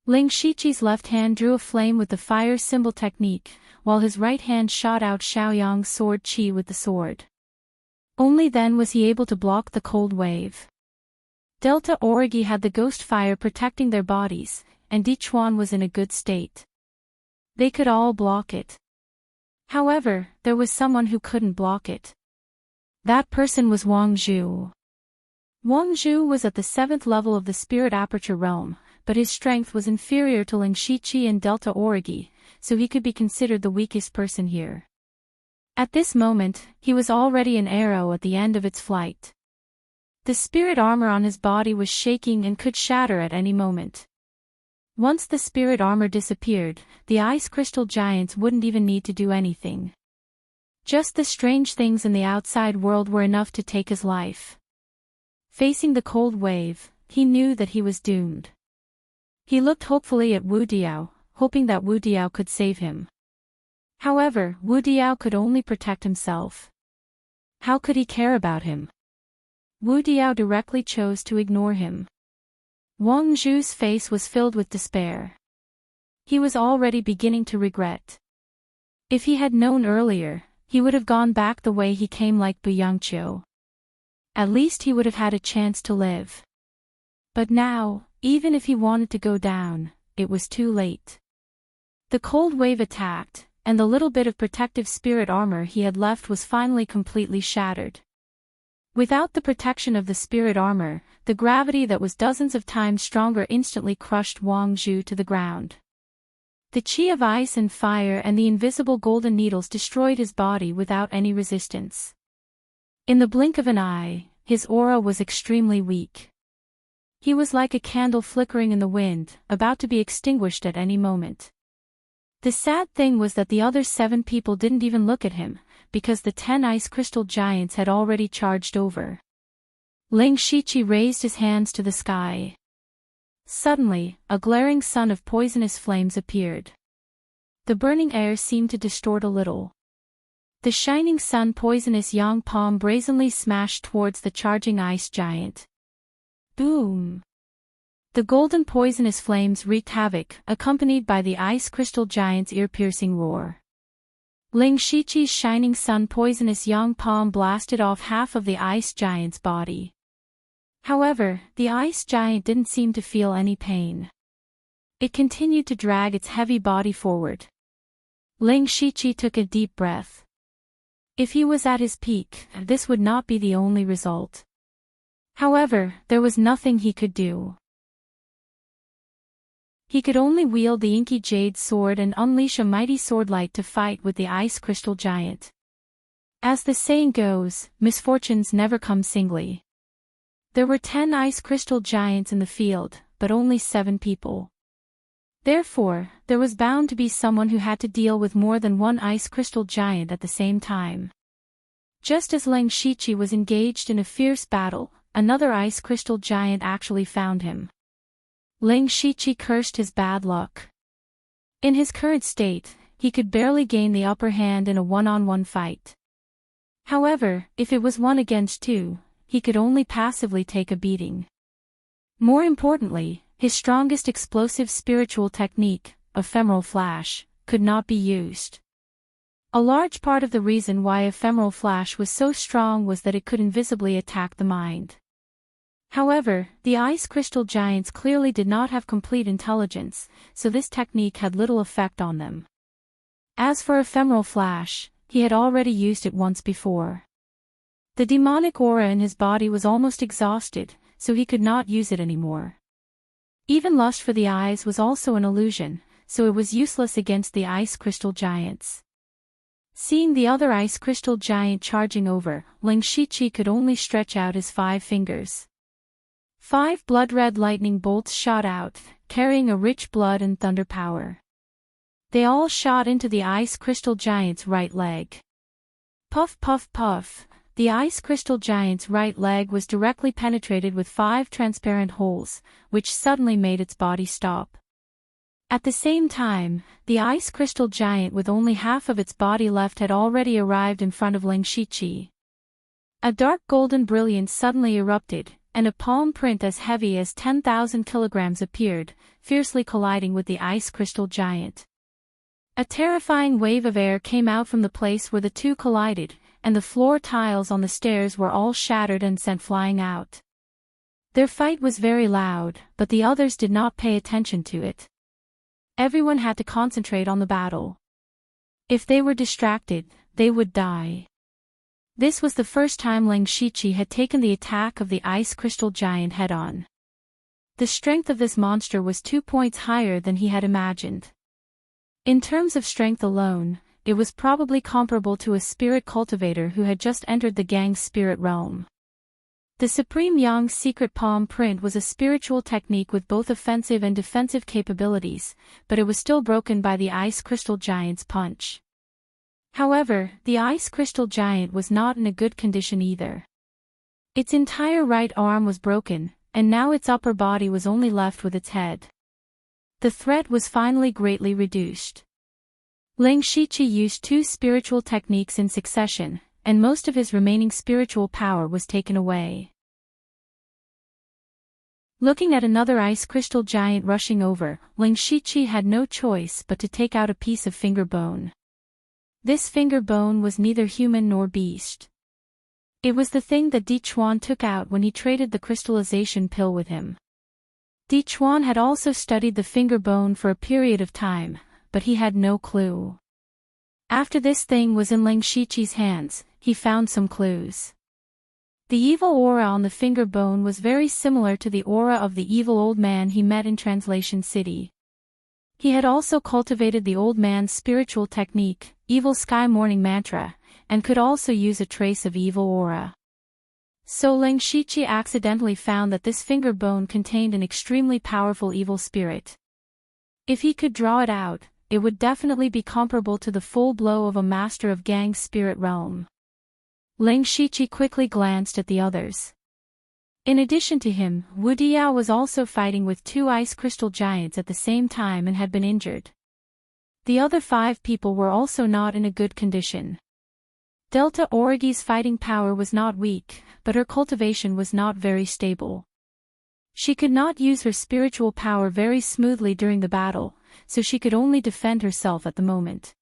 Ling Shiqi's left hand drew a flame with the fire symbol technique, while his right hand shot out Xiaoyang's sword qi with the sword. Only then was he able to block the cold wave. Delta Origi had the ghost fire protecting their bodies, and Dichuan was in a good state. They could all block it. However, there was someone who couldn't block it. That person was Wang Zhu. Wang Zhu was at the 7th level of the Spirit Aperture Realm, but his strength was inferior to Ling Shiqi and Delta Origi, so he could be considered the weakest person here. At this moment, he was already an arrow at the end of its flight. The spirit armor on his body was shaking and could shatter at any moment. Once the spirit armor disappeared, the ice crystal giants wouldn't even need to do anything. Just the strange things in the outside world were enough to take his life. Facing the cold wave, he knew that he was doomed. He looked hopefully at Wu Diao, hoping that Wu Diao could save him. However, Wu Diao could only protect himself. How could he care about him? Wu Diao directly chose to ignore him. Wang Zhu's face was filled with despair. He was already beginning to regret. If he had known earlier, he would have gone back the way he came like Bu Yangqiu. At least he would have had a chance to live. But now, even if he wanted to go down, it was too late. The cold wave attacked, and the little bit of protective spirit armor he had left was finally completely shattered. Without the protection of the spirit armor, the gravity that was dozens of times stronger instantly crushed Wang Zhu to the ground. The qi of ice and fire and the invisible golden needles destroyed his body without any resistance. In the blink of an eye, his aura was extremely weak. He was like a candle flickering in the wind, about to be extinguished at any moment. The sad thing was that the other 7 people didn't even look at him, because the 10 ice crystal giants had already charged over. Ling Shiqi raised his hands to the sky. Suddenly, a glaring sun of poisonous flames appeared. The burning air seemed to distort a little. The shining sun poisonous yang palm brazenly smashed towards the charging ice giant. Boom! The golden poisonous flames wreaked havoc, accompanied by the ice crystal giant's ear-piercing roar. Ling Shiqi's shining sun poisonous yang palm blasted off half of the ice giant's body. However, the ice giant didn't seem to feel any pain. It continued to drag its heavy body forward. Ling Shiqi took a deep breath. If he was at his peak, this would not be the only result. However, there was nothing he could do. He could only wield the inky jade sword and unleash a mighty swordlight to fight with the ice crystal giant. As the saying goes, misfortunes never come singly. There were 10 ice crystal giants in the field, but only 7 people. Therefore, there was bound to be someone who had to deal with more than one ice crystal giant at the same time. Just as Leng Shiqi was engaged in a fierce battle, another ice crystal giant actually found him. Leng Shiqi cursed his bad luck. In his current state, he could barely gain the upper hand in a one-on-one fight. However, if it was 1 against 2, he could only passively take a beating. More importantly, his strongest explosive spiritual technique, ephemeral flash, could not be used. A large part of the reason why ephemeral flash was so strong was that it could invisibly attack the mind. However, the ice crystal giants clearly did not have complete intelligence, so this technique had little effect on them. As for ephemeral flash, he had already used it once before. The demonic aura in his body was almost exhausted, so he could not use it anymore. Even lust for the eyes was also an illusion, so it was useless against the ice crystal giants. Seeing the other ice crystal giant charging over, Leng Shiqi could only stretch out his 5 fingers. 5 blood-red lightning bolts shot out, carrying a rich blood and thunder power. They all shot into the ice crystal giant's right leg. Puff puff puff, the ice crystal giant's right leg was directly penetrated with 5 transparent holes, which suddenly made its body stop. At the same time, the ice crystal giant with only half of its body left had already arrived in front of Leng Shiqi. A dark golden brilliance suddenly erupted, and a palm print as heavy as 10,000 kilograms appeared, fiercely colliding with the ice crystal giant. A terrifying wave of air came out from the place where the two collided, and the floor tiles on the stairs were all shattered and sent flying out. Their fight was very loud, but the others did not pay attention to it. Everyone had to concentrate on the battle. If they were distracted, they would die. This was the first time Leng Shiqi had taken the attack of the ice crystal giant head-on. The strength of this monster was 2 points higher than he had imagined. In terms of strength alone, it was probably comparable to a spirit cultivator who had just entered the gang's spirit realm. The Supreme Yang's secret palm print was a spiritual technique with both offensive and defensive capabilities, but it was still broken by the ice crystal giant's punch. However, the ice crystal giant was not in a good condition either. Its entire right arm was broken, and now its upper body was only left with its head. The threat was finally greatly reduced. Leng Shiqi used 2 spiritual techniques in succession, and most of his remaining spiritual power was taken away. Looking at another ice crystal giant rushing over, Leng Shiqi had no choice but to take out a piece of finger bone. This finger bone was neither human nor beast. It was the thing that Di Chuan took out when he traded the crystallization pill with him. Di Chuan had also studied the finger bone for a period of time, but he had no clue. After this thing was in Leng Shiqi's hands, he found some clues. The evil aura on the finger bone was very similar to the aura of the evil old man he met in Translation City. He had also cultivated the old man's spiritual technique, Evil Sky Morning Mantra, and could also use a trace of evil aura. So Leng Shiqi accidentally found that this finger bone contained an extremely powerful evil spirit. If he could draw it out, it would definitely be comparable to the full blow of a master of Gang's spirit realm. Leng Shiqi quickly glanced at the others. In addition to him, Wu Diao was also fighting with 2 ice crystal giants at the same time and had been injured. The other 5 people were also not in a good condition. Delta Origi's fighting power was not weak, but her cultivation was not very stable. She could not use her spiritual power very smoothly during the battle, so she could only defend herself at the moment.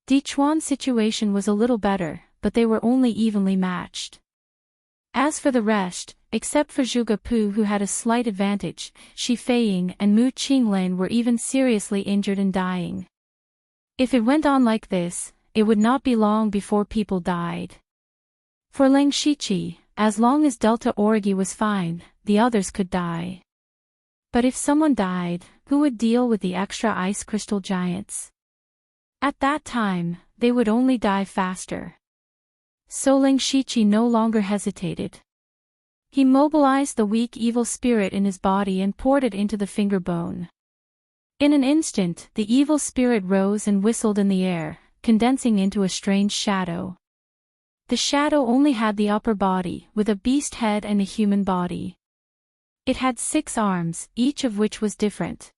Di Chuan's situation was a little better, but they were only evenly matched. As for the rest, except for Zhuge Pu who had a slight advantage, Shi Feiying and Mu Qinglin were even seriously injured and dying. If it went on like this, it would not be long before people died. For Ling Shiqi, as long as Delta Origi was fine, the others could die. But if someone died, who would deal with the extra ice crystal giants? At that time, they would only die faster. So Ling Shiqi no longer hesitated. He mobilized the weak evil spirit in his body and poured it into the finger bone. In an instant, the evil spirit rose and whistled in the air, condensing into a strange shadow. The shadow only had the upper body, with a beast head and a human body. It had 6 arms, each of which was different.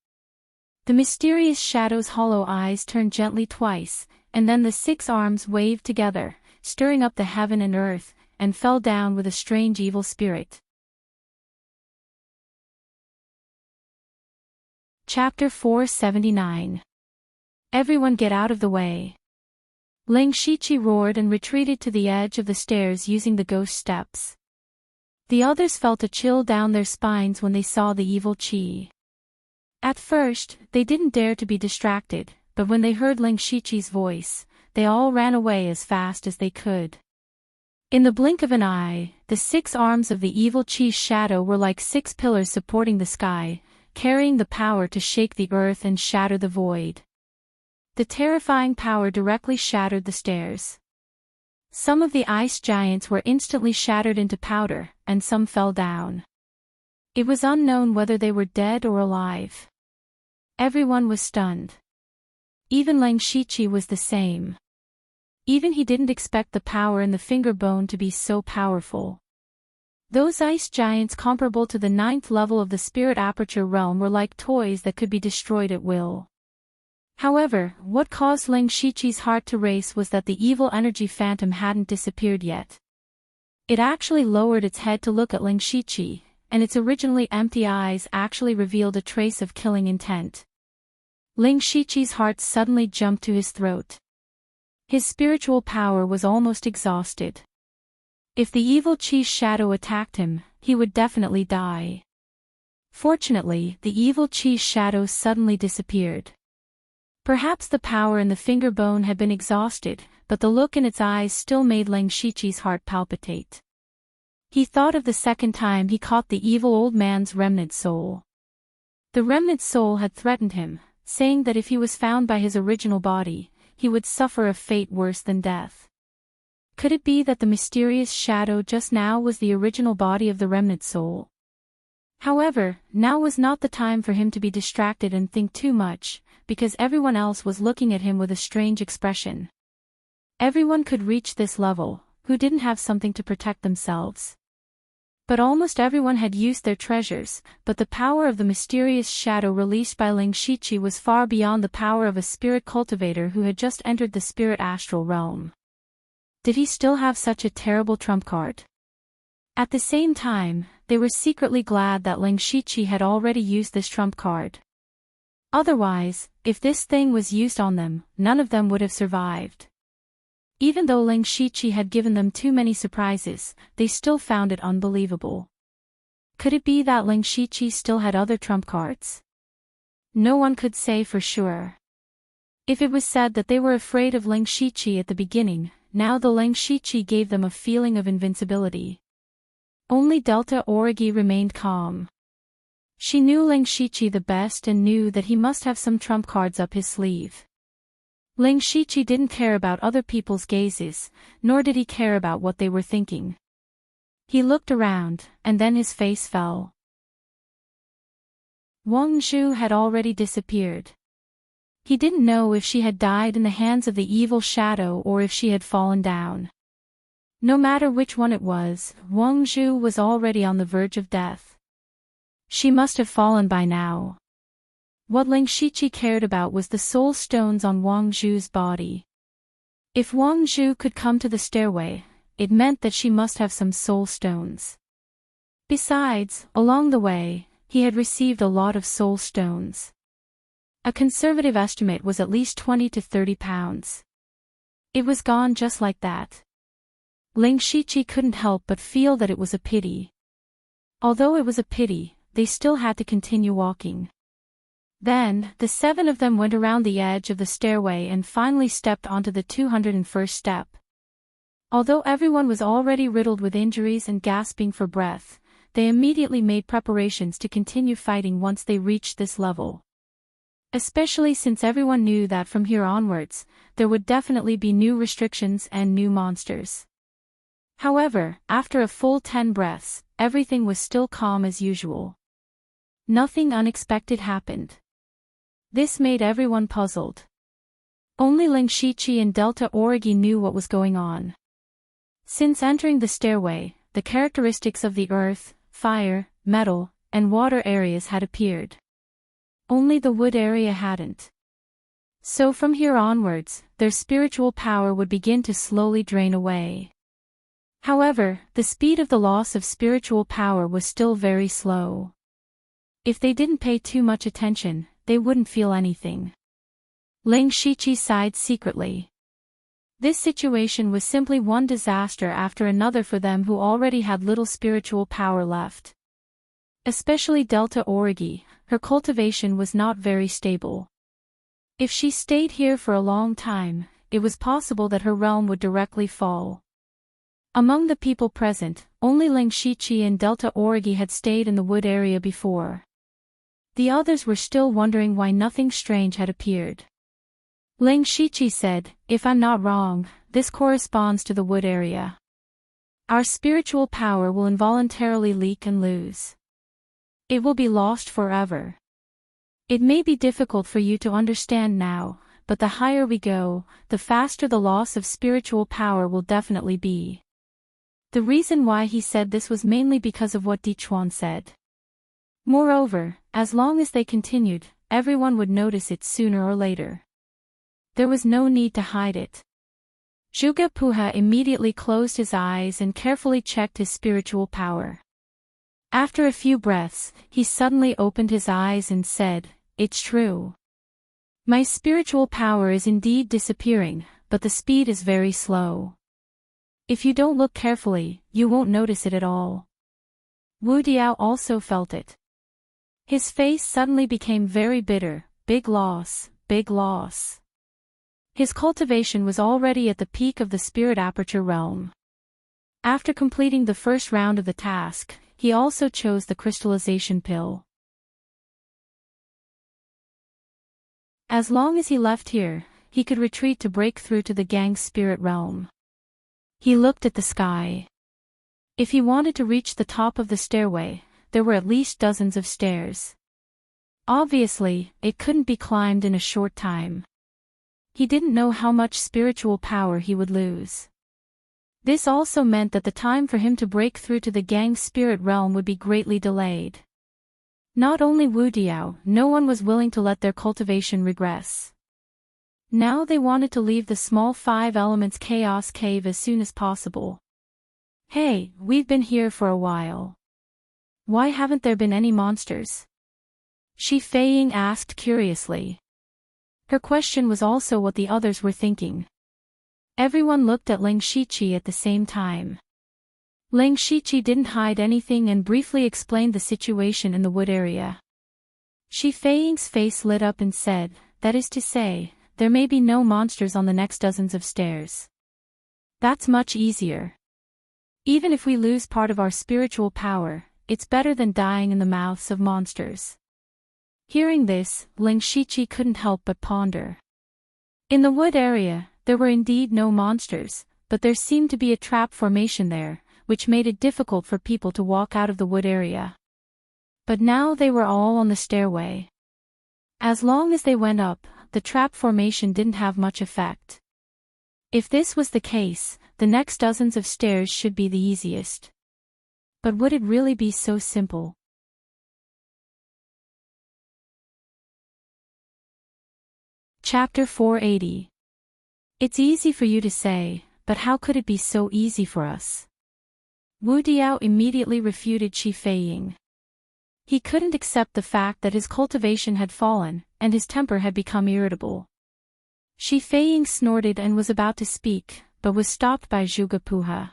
The mysterious shadow's hollow eyes turned gently twice, and then the 6 arms waved together, stirring up the heaven and earth, and fell down with a strange evil spirit. Chapter 479. Everyone get out of the way. Ling Shiqi roared and retreated to the edge of the stairs using the ghost steps. The others felt a chill down their spines when they saw the evil Qi. At first, they didn't dare to be distracted, but when they heard Ling Shiqi's voice, they all ran away as fast as they could. In the blink of an eye, the 6 arms of the evil Qi's shadow were like 6 pillars supporting the sky, carrying the power to shake the earth and shatter the void. The terrifying power directly shattered the stairs. Some of the ice giants were instantly shattered into powder, and some fell down. It was unknown whether they were dead or alive. Everyone was stunned. Even Ling Shiqi was the same. Even he didn't expect the power in the finger bone to be so powerful. Those ice giants comparable to the 9th level of the spirit aperture realm were like toys that could be destroyed at will. However, what caused Ling Shiqi's heart to race was that the evil energy phantom hadn't disappeared yet. It actually lowered its head to look at Ling Shiqi, and its originally empty eyes actually revealed a trace of killing intent. Ling Shiqi's heart suddenly jumped to his throat. His spiritual power was almost exhausted. If the evil Qi's shadow attacked him, he would definitely die. Fortunately, the evil Qi's shadow suddenly disappeared. Perhaps the power in the finger bone had been exhausted, but the look in its eyes still made Ling Shiqi's heart palpitate. He thought of the second time he caught the evil old man's remnant soul. The remnant soul had threatened him, saying that if he was found by his original body, he would suffer a fate worse than death. Could it be that the mysterious shadow just now was the original body of the remnant soul? However, now was not the time for him to be distracted and think too much, because everyone else was looking at him with a strange expression. Everyone could reach this level, who didn't have something to protect themselves. But almost everyone had used their treasures, but the power of the mysterious shadow released by Ling Shiqi was far beyond the power of a spirit cultivator who had just entered the spirit astral realm. Did he still have such a terrible trump card? At the same time, they were secretly glad that Ling Shiqi had already used this trump card. Otherwise, if this thing was used on them, none of them would have survived. Even though Ling Shiqi had given them too many surprises, they still found it unbelievable. Could it be that Ling Shiqi still had other trump cards? No one could say for sure. If it was said that they were afraid of Ling Shiqi at the beginning, now the Ling Shiqi gave them a feeling of invincibility. Only Delta Origi remained calm. She knew Ling Shiqi the best and knew that he must have some trump cards up his sleeve. Ling Shiqi didn't care about other people's gazes, nor did he care about what they were thinking. He looked around, and then his face fell. Wang Zhu had already disappeared. He didn't know if she had died in the hands of the evil shadow or if she had fallen down. No matter which one it was, Wang Zhu was already on the verge of death. She must have fallen by now. What Ling Shiqi cared about was the soul stones on Wang Zhu's body. If Wang Zhu could come to the stairway, it meant that she must have some soul stones. Besides, along the way, he had received a lot of soul stones. A conservative estimate was at least 20 to 30 pounds. It was gone just like that. Ling Shiqi couldn't help but feel that it was a pity. Although it was a pity, they still had to continue walking. Then, the 7 of them went around the edge of the stairway and finally stepped onto the 201st step. Although everyone was already riddled with injuries and gasping for breath, they immediately made preparations to continue fighting once they reached this level. Especially since everyone knew that from here onwards, there would definitely be new restrictions and new monsters. However, after a full 10 breaths, everything was still calm as usual. Nothing unexpected happened. This made everyone puzzled. Only Ling Shichi and Delta Origi knew what was going on. Since entering the stairway, the characteristics of the earth, fire, metal, and water areas had appeared. Only the wood area hadn't. So from here onwards, their spiritual power would begin to slowly drain away. However, the speed of the loss of spiritual power was still very slow. If they didn't pay too much attention, they wouldn't feel anything. Ling Shichi sighed secretly. This situation was simply one disaster after another for them who already had little spiritual power left. Especially Delta Origi, her cultivation was not very stable. If she stayed here for a long time, it was possible that her realm would directly fall. Among the people present, only Ling Shichi and Delta Origi had stayed in the wood area before. The others were still wondering why nothing strange had appeared. Ling Shichi said, "If I'm not wrong, this corresponds to the wood area. Our spiritual power will involuntarily leak and lose. It will be lost forever. It may be difficult for you to understand now, but the higher we go, the faster the loss of spiritual power will definitely be." The reason why he said this was mainly because of what Di Chuan said. Moreover, as long as they continued, everyone would notice it sooner or later. There was no need to hide it. Zhuge Puha immediately closed his eyes and carefully checked his spiritual power. After a few breaths, he suddenly opened his eyes and said, "It's true. My spiritual power is indeed disappearing, but the speed is very slow. If you don't look carefully, you won't notice it at all." Wu Diao also felt it. His face suddenly became very bitter. Big loss, big loss. His cultivation was already at the peak of the spirit aperture realm. After completing the first round of the task, he also chose the crystallization pill. As long as he left here, he could retreat to break through to the gang's spirit realm. He looked at the sky. If he wanted to reach the top of the stairway, there were at least dozens of stairs. Obviously, it couldn't be climbed in a short time. He didn't know how much spiritual power he would lose. This also meant that the time for him to break through to the gang's spirit realm would be greatly delayed. Not only Wu Diao, no one was willing to let their cultivation regress. Now they wanted to leave the small 5 elements chaos cave as soon as possible. "Hey, we've been here for a while. Why haven't there been any monsters?" Shi Feiying asked curiously. Her question was also what the others were thinking. Everyone looked at Ling Shichi at the same time. Ling Shichi didn't hide anything and briefly explained the situation in the wood area. Shi Feiying's face lit up and said, "That is to say, there may be no monsters on the next dozens of stairs. That's much easier. Even if we lose part of our spiritual power, it's better than dying in the mouths of monsters." Hearing this, Ling Shichi couldn't help but ponder. In the wood area, there were indeed no monsters, but there seemed to be a trap formation there, which made it difficult for people to walk out of the wood area. But now they were all on the stairway. As long as they went up, the trap formation didn't have much effect. If this was the case, the next dozens of stairs should be the easiest. But would it really be so simple? Chapter 480. It's easy for you to say, but how could it be so easy for us? Wu Diao immediately refuted Shi Feiying. He couldn't accept the fact that his cultivation had fallen, and his temper had become irritable. Shi Feiying snorted and was about to speak, but was stopped by Zhuge Puha.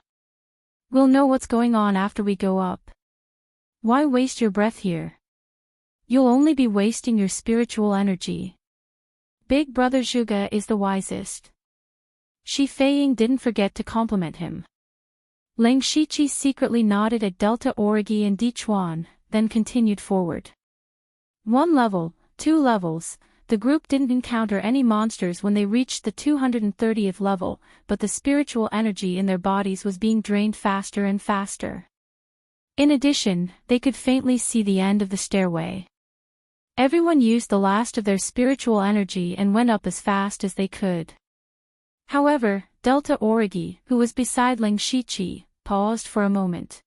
"We'll know what's going on after we go up. Why waste your breath here? You'll only be wasting your spiritual energy. Big brother Zhuge is the wisest. Shi Feiying didn't forget to compliment him. Ling Shiqi secretly nodded at Delta Origi and Di Chuan, then continued forward. 1 level, 2 levels. The group didn't encounter any monsters when they reached the 230th level, but the spiritual energy in their bodies was being drained faster and faster. In addition, they could faintly see the end of the stairway. Everyone used the last of their spiritual energy and went up as fast as they could. However, Delta Origi, who was beside Ling Shiqi, paused for a moment.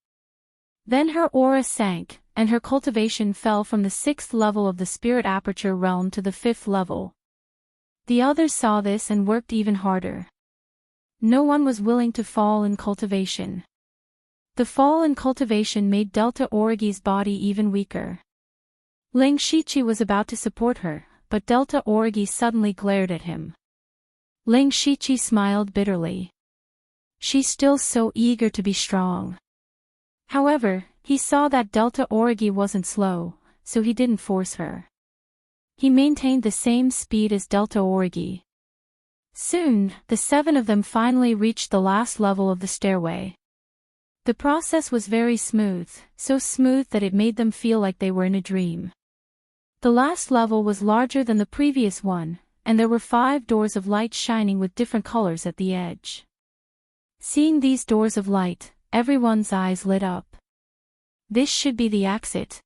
Then her aura sank, and her cultivation fell from the 6th level of the spirit aperture realm to the 5th level. The others saw this and worked even harder. No one was willing to fall in cultivation. The fall in cultivation made Delta Origi's body even weaker. Ling Shiqi was about to support her, but Delta Origi suddenly glared at him. Ling Shiqi smiled bitterly. She's still so eager to be strong. However, he saw that Delta Origi wasn't slow, so he didn't force her. He maintained the same speed as Delta Origi. Soon, the 7 of them finally reached the last level of the stairway. The process was very smooth, so smooth that it made them feel like they were in a dream. The last level was larger than the previous one, and there were 5 doors of light shining with different colors at the edge. Seeing these doors of light, everyone's eyes lit up. This should be the exit.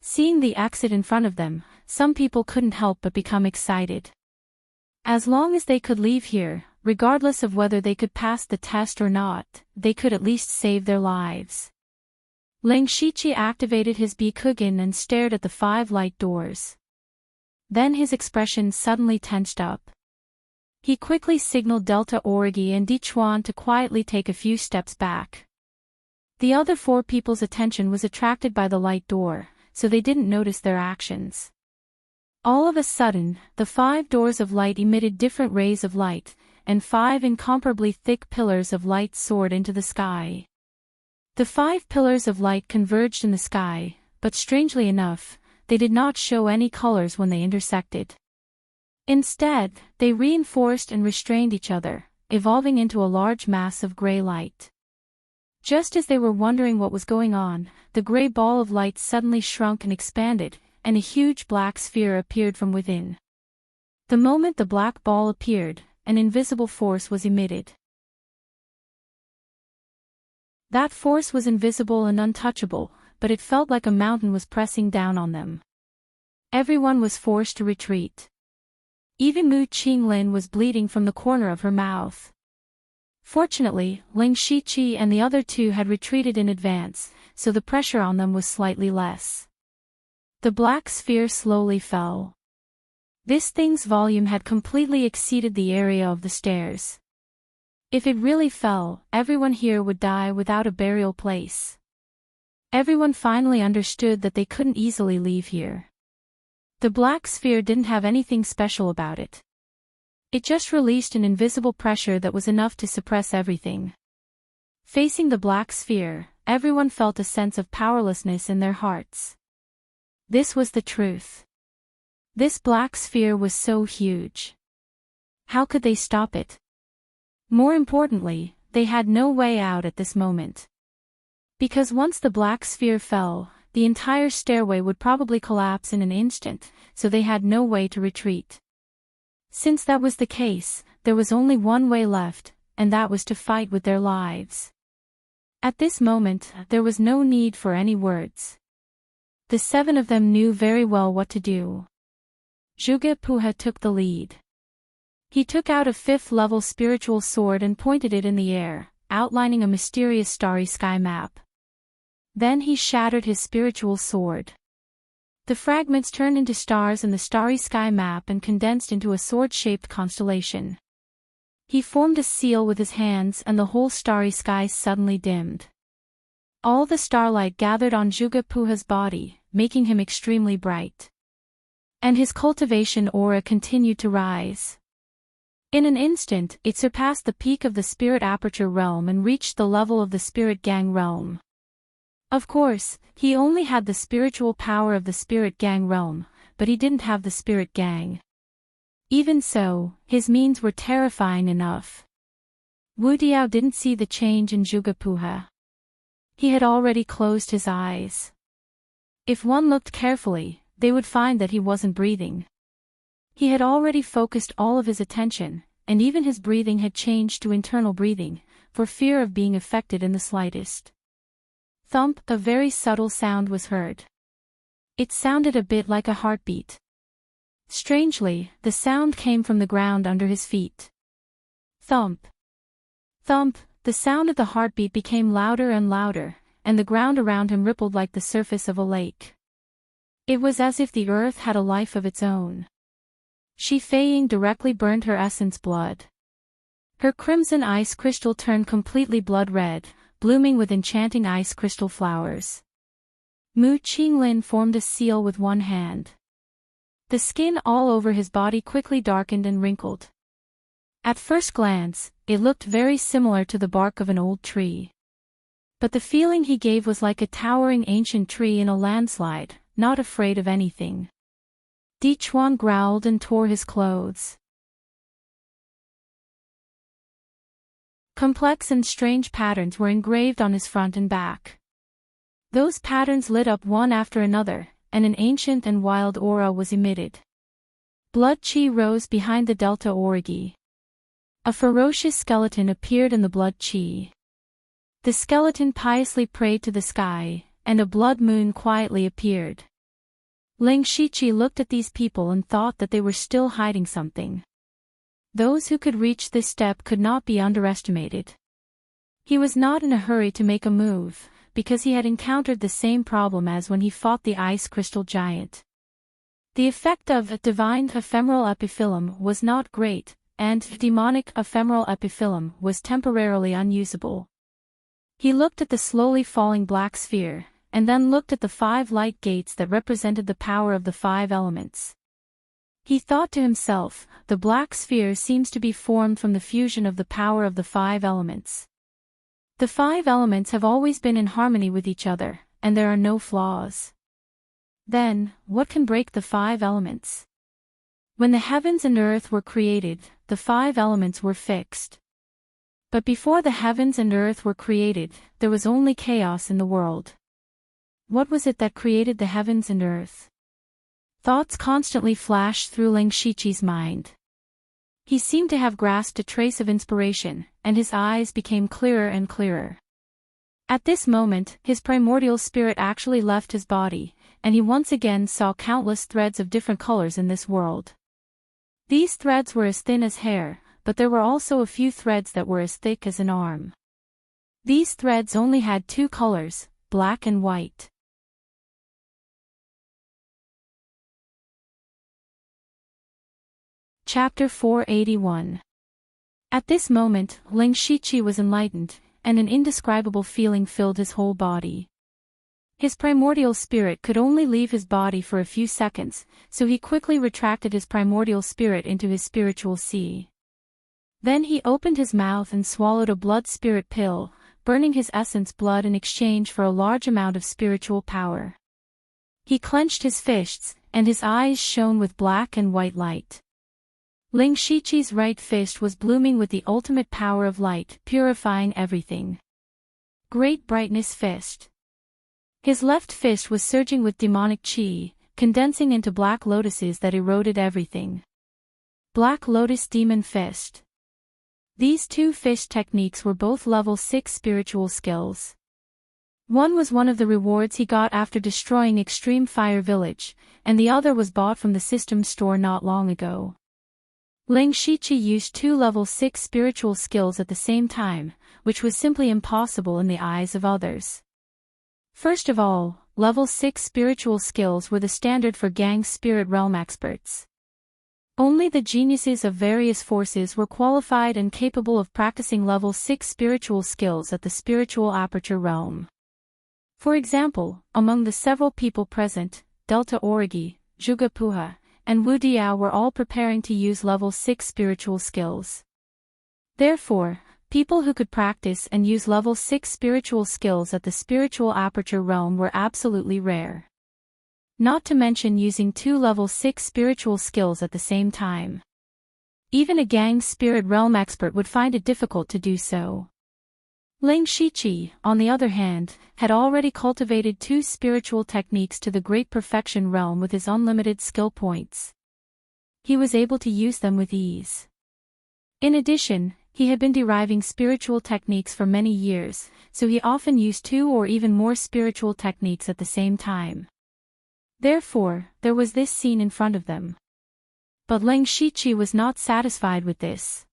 Seeing the exit in front of them, some people couldn't help but become excited. As long as they could leave here, regardless of whether they could pass the test or not, they could at least save their lives. Ling Shiqi activated his Bikugan and stared at the 5 light doors. Then his expression suddenly tensed up. He quickly signaled Delta Origi and Di Chuan to quietly take a few steps back. The other 4 people's attention was attracted by the light door, so they didn't notice their actions. All of a sudden, the 5 doors of light emitted different rays of light, and 5 incomparably thick pillars of light soared into the sky. The 5 pillars of light converged in the sky, but strangely enough, they did not show any colors when they intersected. Instead, they reinforced and restrained each other, evolving into a large mass of gray light. Just as they were wondering what was going on, the gray ball of light suddenly shrunk and expanded, and a huge black sphere appeared from within. The moment the black ball appeared, an invisible force was emitted. That force was invisible and untouchable, but it felt like a mountain was pressing down on them. Everyone was forced to retreat. Even Mu Qinglin was bleeding from the corner of her mouth. Fortunately, Ling Shiqi and the other 2 had retreated in advance, so the pressure on them was slightly less. The black sphere slowly fell. This thing's volume had completely exceeded the area of the stairs. If it really fell, everyone here would die without a burial place. Everyone finally understood that they couldn't easily leave here. The black sphere didn't have anything special about it. It just released an invisible pressure that was enough to suppress everything. Facing the black sphere, everyone felt a sense of powerlessness in their hearts. This was the truth. This black sphere was so huge. How could they stop it? More importantly, they had no way out at this moment. Because once the black sphere fell, the entire stairway would probably collapse in an instant, so they had no way to retreat. Since that was the case, there was only one way left, and that was to fight with their lives. At this moment, there was no need for any words. The 7 of them knew very well what to do. Zhuge Puha took the lead. He took out a 5th-level spiritual sword and pointed it in the air, outlining a mysterious starry sky map. Then he shattered his spiritual sword. The fragments turned into stars in the starry sky map and condensed into a sword-shaped constellation. He formed a seal with his hands and the whole starry sky suddenly dimmed. All the starlight gathered on Zhuge Puha's body, making him extremely bright. And his cultivation aura continued to rise. In an instant, it surpassed the peak of the spirit aperture realm and reached the level of the spirit gang realm. Of course, he only had the spiritual power of the spirit gang realm, but he didn't have the spirit gang. Even so, his means were terrifying enough. Wu Diao didn't see the change in Jugapuha. He had already closed his eyes. If one looked carefully, they would find that he wasn't breathing. He had already focused all of his attention, and even his breathing had changed to internal breathing, for fear of being affected in the slightest. Thump, a very subtle sound was heard. It sounded a bit like a heartbeat. Strangely, the sound came from the ground under his feet. Thump. Thump, the sound of the heartbeat became louder and louder, and the ground around him rippled like the surface of a lake. It was as if the earth had a life of its own. Shi Feiying directly burned her essence blood. Her crimson ice crystal turned completely blood red, blooming with enchanting ice crystal flowers. Mu Qinglin formed a seal with one hand. The skin all over his body quickly darkened and wrinkled. At first glance, it looked very similar to the bark of an old tree. But the feeling he gave was like a towering ancient tree in a landslide, not afraid of anything. Di Chuan growled and tore his clothes. Complex and strange patterns were engraved on his front and back. Those patterns lit up one after another, and an ancient and wild aura was emitted. Blood chi rose behind the delta origi. A ferocious skeleton appeared in the blood chi. The skeleton piously prayed to the sky, and a blood moon quietly appeared. Ling Shiqi looked at these people and thought that they were still hiding something. Those who could reach this step could not be underestimated. He was not in a hurry to make a move, because he had encountered the same problem as when he fought the ice crystal giant. The effect of a divine ephemeral epiphyllum was not great, and demonic ephemeral epiphyllum was temporarily unusable. He looked at the slowly falling black sphere, and then looked at the 5 light gates that represented the power of the 5 elements. He thought to himself, the black sphere seems to be formed from the fusion of the power of the 5 elements. The 5 elements have always been in harmony with each other, and there are no flaws. Then, what can break the 5 elements? When the heavens and earth were created, the 5 elements were fixed. But before the heavens and earth were created, there was only chaos in the world. What was it that created the heavens and earth? Thoughts constantly flashed through Ling Shiqi's mind. He seemed to have grasped a trace of inspiration, and his eyes became clearer and clearer. At this moment, his primordial spirit actually left his body, and he once again saw countless threads of different colors in this world. These threads were as thin as hair, but there were also a few threads that were as thick as an arm. These threads only had 2 colors, black and white. Chapter 481. At this moment, Ling Shiqi was enlightened, and an indescribable feeling filled his whole body. His primordial spirit could only leave his body for a few seconds, so he quickly retracted his primordial spirit into his spiritual sea. Then he opened his mouth and swallowed a blood spirit pill, burning his essence blood in exchange for a large amount of spiritual power. He clenched his fists, and his eyes shone with black and white light. Ling Shiqi's right fist was blooming with the ultimate power of light, purifying everything. Great brightness fist. His left fist was surging with demonic chi, condensing into black lotuses that eroded everything. Black Lotus Demon Fist. These 2 fist techniques were both level 6 spiritual skills. One was one of the rewards he got after destroying Extreme Fire Village, and the other was bought from the system store not long ago. Ling Shiqi used 2 level 6 spiritual skills at the same time, which was simply impossible in the eyes of others. First of all, level 6 spiritual skills were the standard for gang spirit realm experts. Only the geniuses of various forces were qualified and capable of practicing level 6 spiritual skills at the spiritual aperture realm. For example, among the several people present, Delta Origi, Jugapuha, and Wu Diao were all preparing to use level 6 spiritual skills. Therefore, People who could practice and use level 6 spiritual skills at the spiritual aperture realm were absolutely rare. Not to mention using 2 level 6 spiritual skills at the same time. Even a Gang spirit realm expert would find it difficult to do so. Ling Shiqi, on the other hand, had already cultivated 2 spiritual techniques to the great perfection realm with his unlimited skill points. He was able to use them with ease. In addition, he had been deriving spiritual techniques for many years, so he often used 2 or even more spiritual techniques at the same time. Therefore, there was this scene in front of them. But Ling Shiqi was not satisfied with this.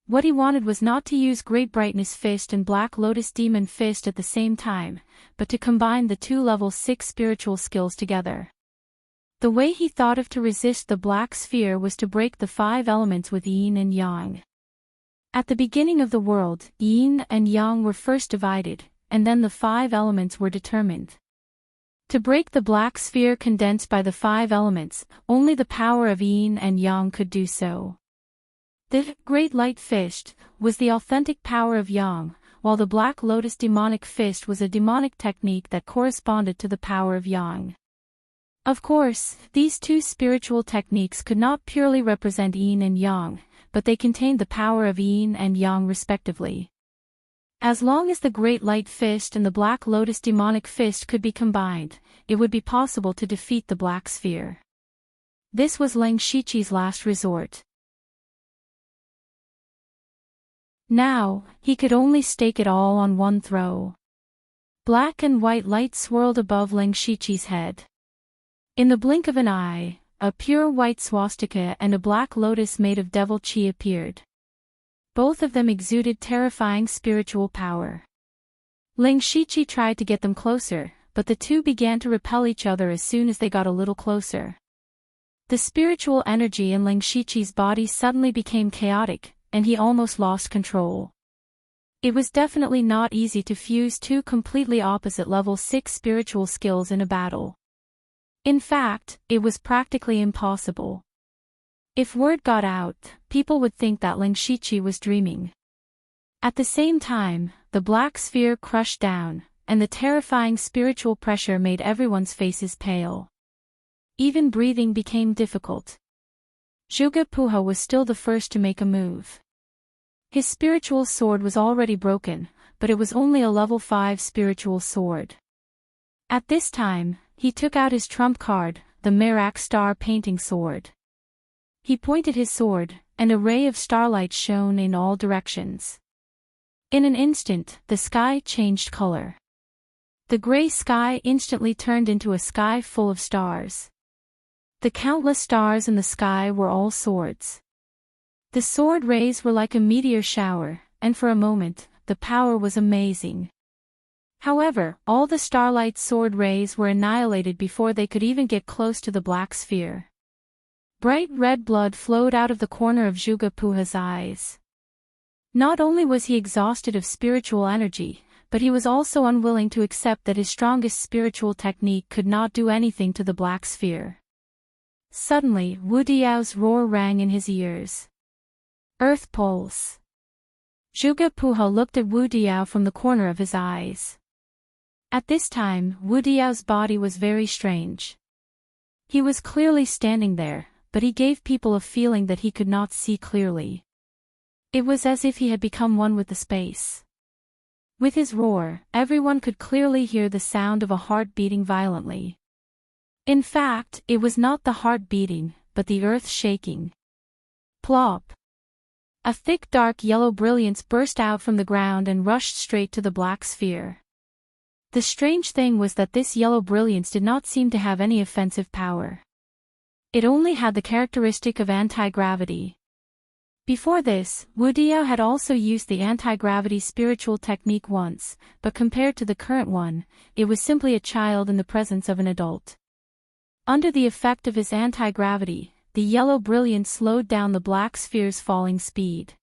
What he wanted was not to use Great Brightness Fist and Black Lotus Demon Fist at the same time, but to combine the 2 level 6 spiritual skills together. The way he thought of to resist the Black Sphere was to break the 5 elements with Yin and Yang. At the beginning of the world, Yin and Yang were first divided, and then the 5 elements were determined. To break the Black Sphere condensed by the 5 elements, only the power of Yin and Yang could do so. The Great Light Fist was the authentic power of Yang, while the Black Lotus Demonic Fist was a demonic technique that corresponded to the power of Yang. Of course, these 2 spiritual techniques could not purely represent Yin and Yang, but they contained the power of Yin and Yang respectively. As long as the Great Light Fist and the Black Lotus Demonic Fist could be combined, it would be possible to defeat the Black Sphere. This was Ling Shiqi's last resort. Now, he could only stake it all on one throw. Black and white light swirled above Ling Shiqi's head. In the blink of an eye, a pure white swastika and a black lotus made of devil chi appeared. Both of them exuded terrifying spiritual power. Ling Shiqi tried to get them closer, but the 2 began to repel each other as soon as they got a little closer. The spiritual energy in Ling Shiqi's body suddenly became chaotic, and he almost lost control. It was definitely not easy to fuse 2 completely opposite level 6 spiritual skills in a battle. In fact, it was practically impossible. If word got out, people would think that Ling Shiqi was dreaming. At the same time, the Black Sphere crushed down, and the terrifying spiritual pressure made everyone's faces pale. Even breathing became difficult. Zhuge Puha was still the first to make a move. His spiritual sword was already broken, but it was only a level 5 spiritual sword. At this time, he took out his trump card, the Merak Star Painting Sword. He pointed his sword, and a ray of starlight shone in all directions. In an instant, the sky changed color. The gray sky instantly turned into a sky full of stars. The countless stars in the sky were all swords. The sword rays were like a meteor shower, and for a moment, the power was amazing. However, all the starlight sword rays were annihilated before they could even get close to the Black Sphere. Bright red blood flowed out of the corner of Zhuge Puha's eyes. Not only was he exhausted of spiritual energy, but he was also unwilling to accept that his strongest spiritual technique could not do anything to the Black Sphere. Suddenly, Wu Diao's roar rang in his ears. Earth Pulse. Zhuge Puha looked at Wu Diao from the corner of his eyes. At this time, Wu Diao's body was very strange. He was clearly standing there, but he gave people a feeling that he could not see clearly. It was as if he had become one with the space. With his roar, everyone could clearly hear the sound of a heart beating violently. In fact, it was not the heart beating, but the earth shaking. Plop! A thick dark yellow brilliance burst out from the ground and rushed straight to the Black Sphere. The strange thing was that this yellow brilliance did not seem to have any offensive power. It only had the characteristic of anti-gravity. Before this, Wu Diao had also used the anti-gravity spiritual technique once, but compared to the current one, it was simply a child in the presence of an adult. Under the effect of his anti-gravity, the yellow brilliance slowed down the Black Sphere's falling speed.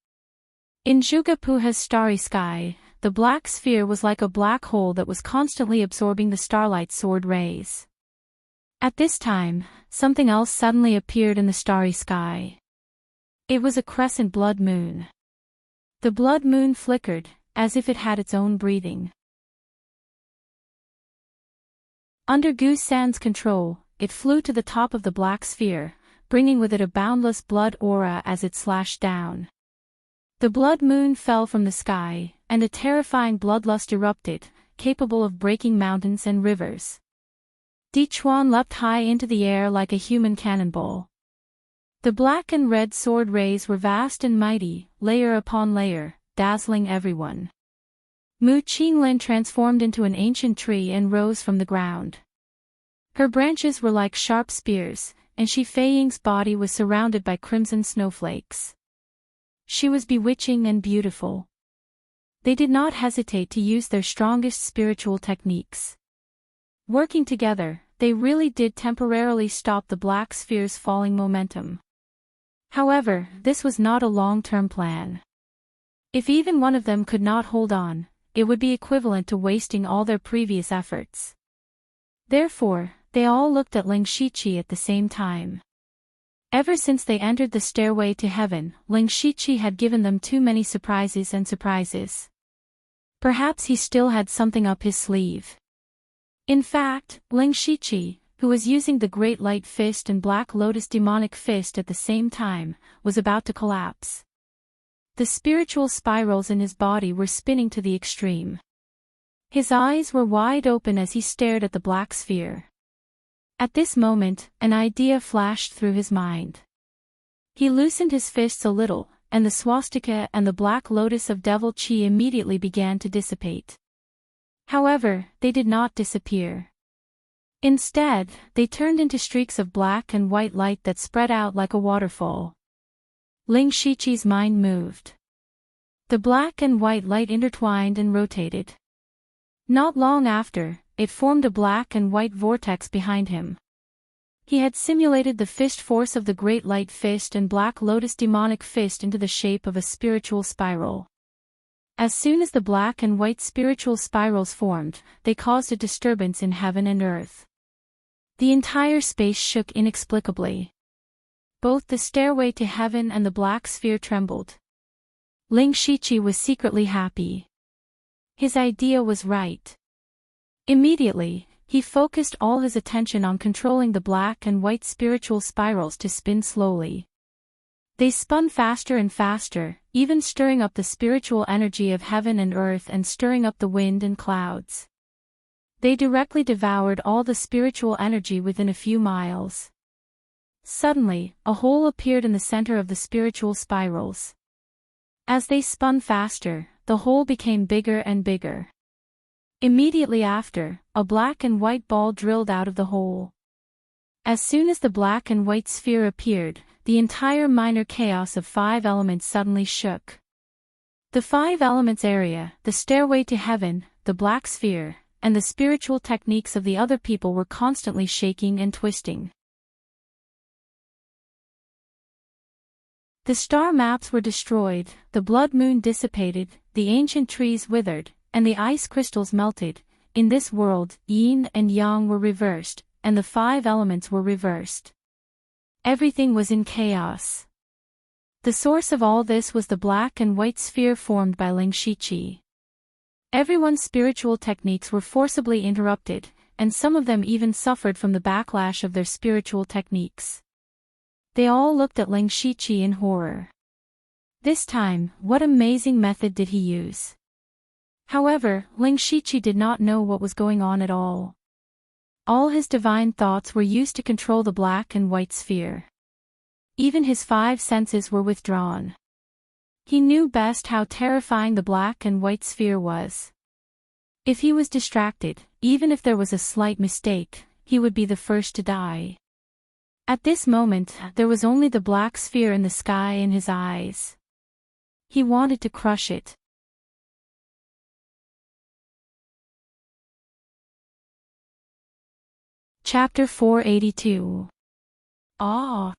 In Zhuge Puha's starry sky, the Black Sphere was like a black hole that was constantly absorbing the starlight sword rays. At this time, something else suddenly appeared in the starry sky. It was a crescent blood moon. The blood moon flickered, as if it had its own breathing. Under Goose Sand's control, it flew to the top of the black sphere, bringing with it a boundless blood aura as it slashed down. The blood moon fell from the sky, and a terrifying bloodlust erupted, capable of breaking mountains and rivers. Di Chuan leapt high into the air like a human cannonball. The black and red sword rays were vast and mighty, layer upon layer, dazzling everyone. Mu Qinglin transformed into an ancient tree and rose from the ground. Her branches were like sharp spears, and Shi Feiying's body was surrounded by crimson snowflakes. She was bewitching and beautiful. They did not hesitate to use their strongest spiritual techniques. Working together, they really did temporarily stop the black sphere's falling momentum. However, this was not a long-term plan. If even one of them could not hold on, it would be equivalent to wasting all their previous efforts. Therefore, they all looked at Ling Shiqi at the same time. Ever since they entered the stairway to heaven, Ling Shiqi had given them too many surprises. Perhaps he still had something up his sleeve. In fact, Ling Shiqi, who was using the Great Light Fist and Black Lotus Demonic Fist at the same time, was about to collapse. The spiritual spirals in his body were spinning to the extreme. His eyes were wide open as he stared at the black sphere. At this moment, an idea flashed through his mind. He loosened his fists a little, and the swastika and the black lotus of devil chi immediately began to dissipate. However, they did not disappear. Instead, they turned into streaks of black and white light that spread out like a waterfall. Ling Shiqi's mind moved. The black and white light intertwined and rotated. Not long after, it formed a black and white vortex behind him. He had simulated the fist force of the Great Light Fist and Black Lotus Demonic Fist into the shape of a spiritual spiral. As soon as the black and white spiritual spirals formed, they caused a disturbance in heaven and earth. The entire space shook inexplicably. Both the stairway to heaven and the black sphere trembled. Ling Shiqi was secretly happy. His idea was right. Immediately, he focused all his attention on controlling the black and white spiritual spirals to spin slowly. They spun faster and faster, even stirring up the spiritual energy of heaven and earth and stirring up the wind and clouds. They directly devoured all the spiritual energy within a few miles. Suddenly, a hole appeared in the center of the spiritual spirals. As they spun faster, the hole became bigger and bigger. Immediately after, a black and white ball drilled out of the hole. As soon as the black and white sphere appeared, the entire minor chaos of 5 elements suddenly shook. The 5 elements area, the stairway to heaven, the black sphere, and the spiritual techniques of the other people were constantly shaking and twisting. The star maps were destroyed, the blood moon dissipated, the ancient trees withered, and the ice crystals melted. In this world, yin and yang were reversed, and the 5 elements were reversed. Everything was in chaos. The source of all this was the black and white sphere formed by Ling Shiqi. Everyone's spiritual techniques were forcibly interrupted, and some of them even suffered from the backlash of their spiritual techniques. They all looked at Ling Shiqi in horror. This time, what amazing method did he use? However, Ling Shiqi did not know what was going on at all. All his divine thoughts were used to control the black and white sphere. Even his 5 senses were withdrawn. He knew best how terrifying the black and white sphere was. If he was distracted, even if there was a slight mistake, he would be the first to die. At this moment, there was only the black sphere in the sky in his eyes. He wanted to crush it. Chapter 482. Ah!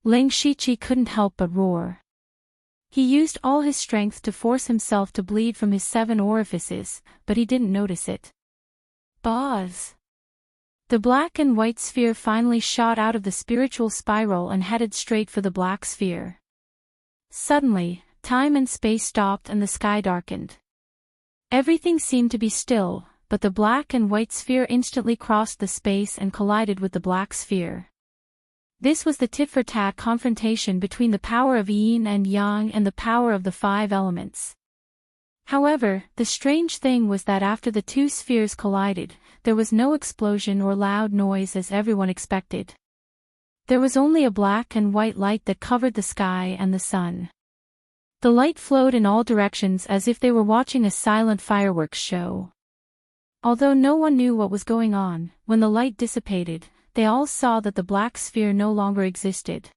Ling Shiqi couldn't help but roar. He used all his strength to force himself to bleed from his 7 orifices, but he didn't notice it. Buzz! The black and white sphere finally shot out of the spiritual spiral and headed straight for the black sphere. Suddenly, Time and space stopped and the sky darkened. Everything seemed to be still, but the black and white sphere instantly crossed the space and collided with the black sphere. This was the tit-for-tat confrontation between the power of yin and yang and the power of the five elements. However, the strange thing was that after the two spheres collided, there was no explosion or loud noise as everyone expected. There was only a black and white light that covered the sky and the sun. The light flowed in all directions as if they were watching a silent fireworks show. Although no one knew what was going on, when the light dissipated, they all saw that the black sphere no longer existed.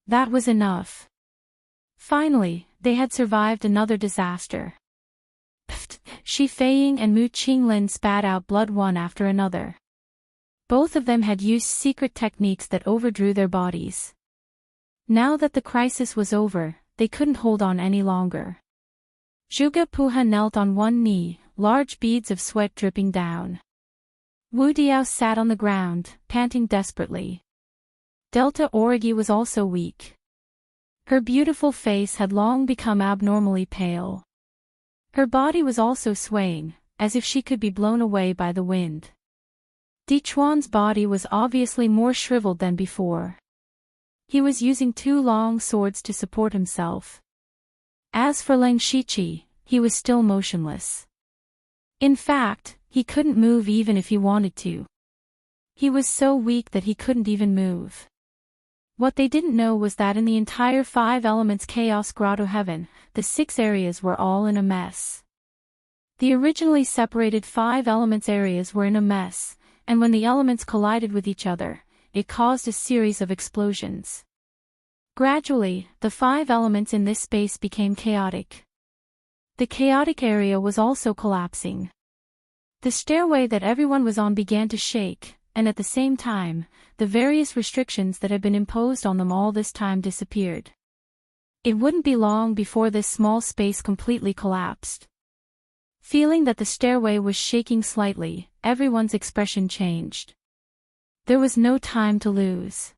That was enough. Finally, they had survived another disaster. Shi Feiying and Mu Qinglin spat out blood one after another. Both of them had used secret techniques that overdrew their bodies. Now that the crisis was over, they couldn't hold on any longer. Zhuge Puha knelt on one knee, large beads of sweat dripping down. Wu Diao sat on the ground, panting desperately. Delta Origi was also weak. Her beautiful face had long become abnormally pale. Her body was also swaying, as if she could be blown away by the wind. Di Chuan's body was obviously more shriveled than before. He was using two long swords to support himself. As for Leng Shiqi, he was still motionless. In fact, he couldn't move even if he wanted to. He was so weak that he couldn't even move. What they didn't know was that in the entire five elements Chaos Grotto Heaven, the 6 areas were all in a mess. The originally separated 5 elements areas were in a mess, and when the elements collided with each other, it caused a series of explosions. Gradually, the 5 elements in this space became chaotic. The chaotic area was also collapsing. The stairway that everyone was on began to shake, and at the same time, the various restrictions that had been imposed on them all this time disappeared. It wouldn't be long before this small space completely collapsed. Feeling that the stairway was shaking slightly, everyone's expression changed. There was no time to lose.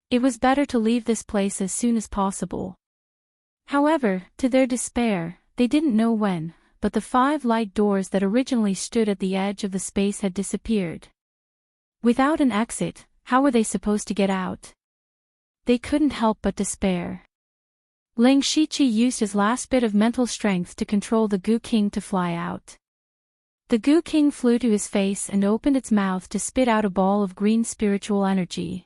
It was better to leave this place as soon as possible. However, to their despair, they didn't know when, but the 5 light doors that originally stood at the edge of the space had disappeared. Without an exit, how were they supposed to get out? They couldn't help but despair. Leng Shiqi used his last bit of mental strength to control the Gu King to fly out. The Gu King flew to his face and opened its mouth to spit out a ball of green spiritual energy.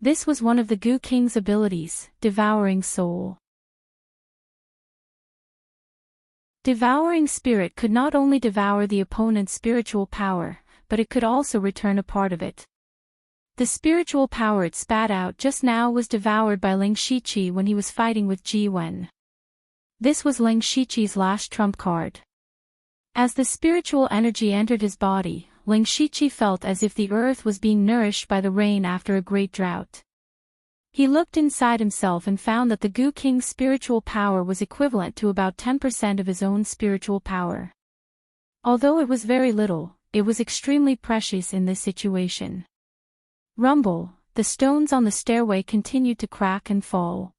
This was one of the Gu King's abilities, Devouring Soul. Devouring Spirit could not only devour the opponent's spiritual power, but it could also return a part of it. The spiritual power it spat out just now was devoured by Leng Shiqi when he was fighting with Ji Wen. This was Leng Shiqi's last trump card. As the spiritual energy entered his body, Leng Shiqi felt as if the earth was being nourished by the rain after a great drought. He looked inside himself and found that the Gu King's spiritual power was equivalent to about 10% of his own spiritual power. Although it was very little, it was extremely precious in this situation. Rumble, the stones on the stairway continued to crack and fall.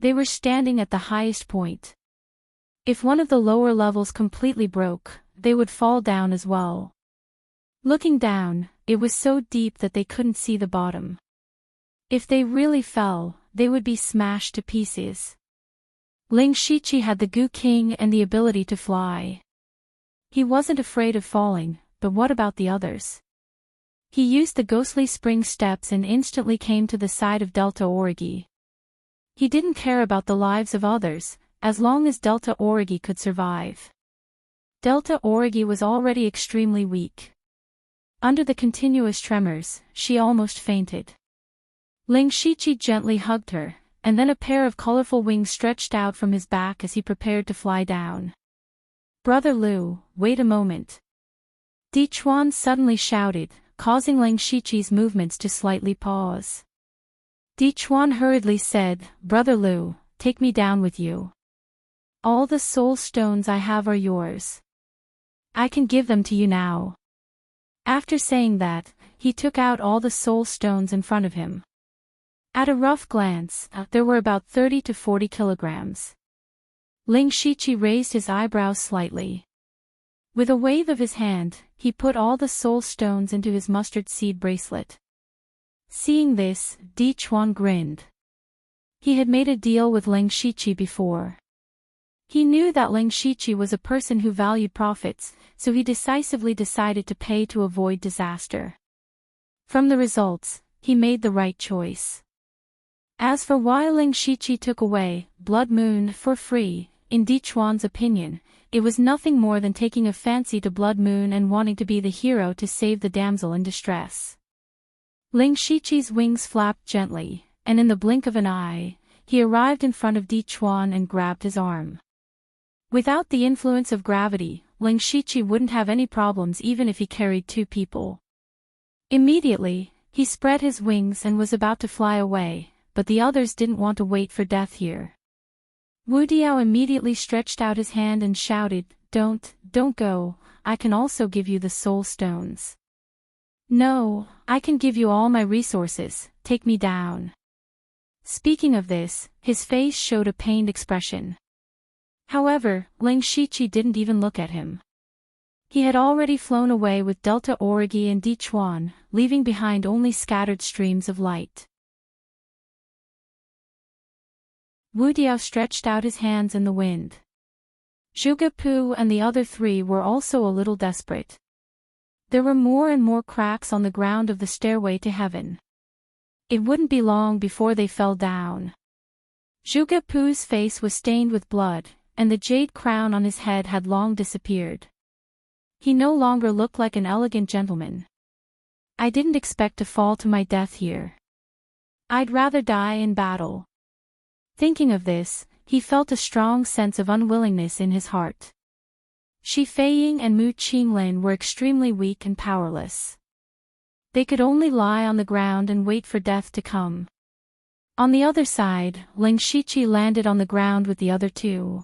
They were standing at the highest point. If one of the lower levels completely broke, they would fall down as well. Looking down, it was so deep that they couldn't see the bottom. If they really fell, they would be smashed to pieces. Leng Shiqi had the Gu King and the ability to fly. He wasn't afraid of falling, but what about the others? He used the ghostly spring steps and instantly came to the side of Delta Origi. He didn't care about the lives of others, as long as Delta Origi could survive. Delta Origi was already extremely weak. Under the continuous tremors, she almost fainted. Leng Shiqi gently hugged her, and then a pair of colorful wings stretched out from his back as he prepared to fly down. "Brother Liu, wait a moment." Di Chuan suddenly shouted, causing Leng Shiqi's movements to slightly pause. Di Chuan hurriedly said, "Brother Liu, take me down with you. All the soul stones I have are yours. I can give them to you now." After saying that, he took out all the soul stones in front of him. At a rough glance, there were about 30 to 40 kilograms. Ling Shiqi raised his eyebrows slightly. With a wave of his hand, he put all the soul stones into his mustard seed bracelet. Seeing this, Di Chuan grinned. He had made a deal with Ling Shiqi before. He knew that Ling Shiqi was a person who valued profits, so he decisively decided to pay to avoid disaster. From the results, he made the right choice. As for why Ling Shiqi took away Blood Moon for free, in Di Chuan's opinion, it was nothing more than taking a fancy to Blood Moon and wanting to be the hero to save the damsel in distress. Ling Shiqi's wings flapped gently, and in the blink of an eye, he arrived in front of Di Chuan and grabbed his arm. Without the influence of gravity, Ling Shiqi wouldn't have any problems even if he carried 2 people. Immediately, he spread his wings and was about to fly away, but the others didn't want to wait for death here. Wu Diao immediately stretched out his hand and shouted, Don't go, I can also give you the soul stones. No, I can give you all my resources, take me down. Speaking of this, his face showed a pained expression. However, Ling Shiqi didn't even look at him. He had already flown away with Delta Origi and Di Chuan, leaving behind only scattered streams of light. Wu Diao stretched out his hands in the wind. Zhuge Pu and the other 3 were also a little desperate. There were more and more cracks on the ground of the stairway to heaven. It wouldn't be long before they fell down. Zhuge Pu's face was stained with blood, and the jade crown on his head had long disappeared. He no longer looked like an elegant gentleman. I didn't expect to fall to my death here. I'd rather die in battle. Thinking of this, he felt a strong sense of unwillingness in his heart. Shi Feiying and Mu Qinglin were extremely weak and powerless. They could only lie on the ground and wait for death to come. On the other side, Ling Shiqi landed on the ground with the other 2.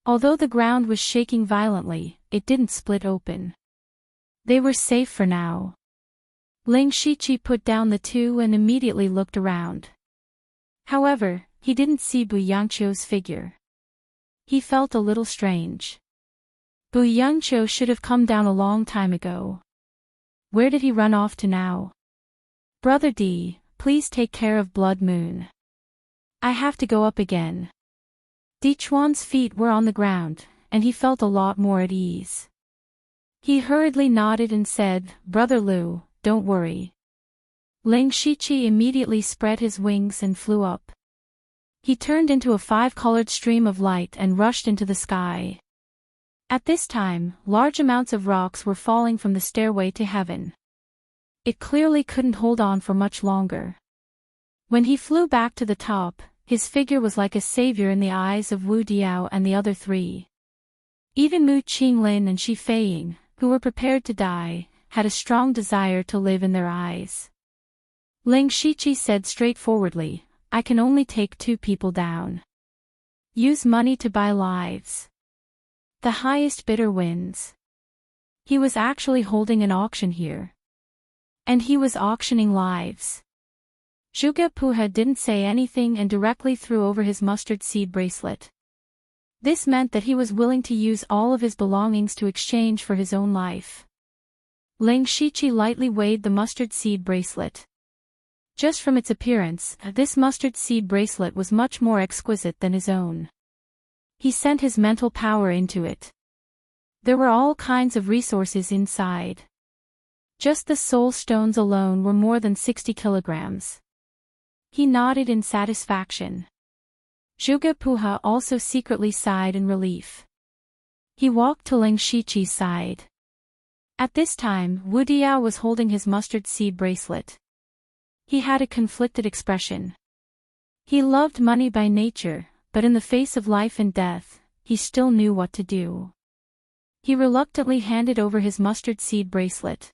Although the ground was shaking violently, it didn't split open. They were safe for now. Ling Shiqi put down the 2 and immediately looked around. However, he didn't see Bu Yangqiu's figure. He felt a little strange. Bu Yangqiu should have come down a long time ago. Where did he run off to now? Brother Di, please take care of Blood Moon. I have to go up again. Di Chuan's feet were on the ground, and he felt a lot more at ease. He hurriedly nodded and said, Brother Lu, don't worry. Ling Shiqi immediately spread his wings and flew up. He turned into a 5-colored stream of light and rushed into the sky. At this time, large amounts of rocks were falling from the stairway to heaven. It clearly couldn't hold on for much longer. When he flew back to the top, his figure was like a savior in the eyes of Wu Diao and the other 3. Even Mu Qinglin and Shi Feiying, who were prepared to die, had a strong desire to live in their eyes. Ling Shiqi said straightforwardly, I can only take 2 people down. Use money to buy lives. The highest bidder wins. He was actually holding an auction here. And he was auctioning lives. Zhuge Puha didn't say anything and directly threw over his mustard seed bracelet. This meant that he was willing to use all of his belongings to exchange for his own life. Ling Shiqi lightly weighed the mustard seed bracelet. Just from its appearance, this mustard seed bracelet was much more exquisite than his own. He sent his mental power into it. There were all kinds of resources inside. Just the soul stones alone were more than 60 kilograms. He nodded in satisfaction. Zhuge Puha also secretly sighed in relief. He walked to Ling Shiqi's side. At this time, Wu Diao was holding his mustard seed bracelet. He had a conflicted expression. He loved money by nature, but in the face of life and death, he still knew what to do. He reluctantly handed over his mustard seed bracelet.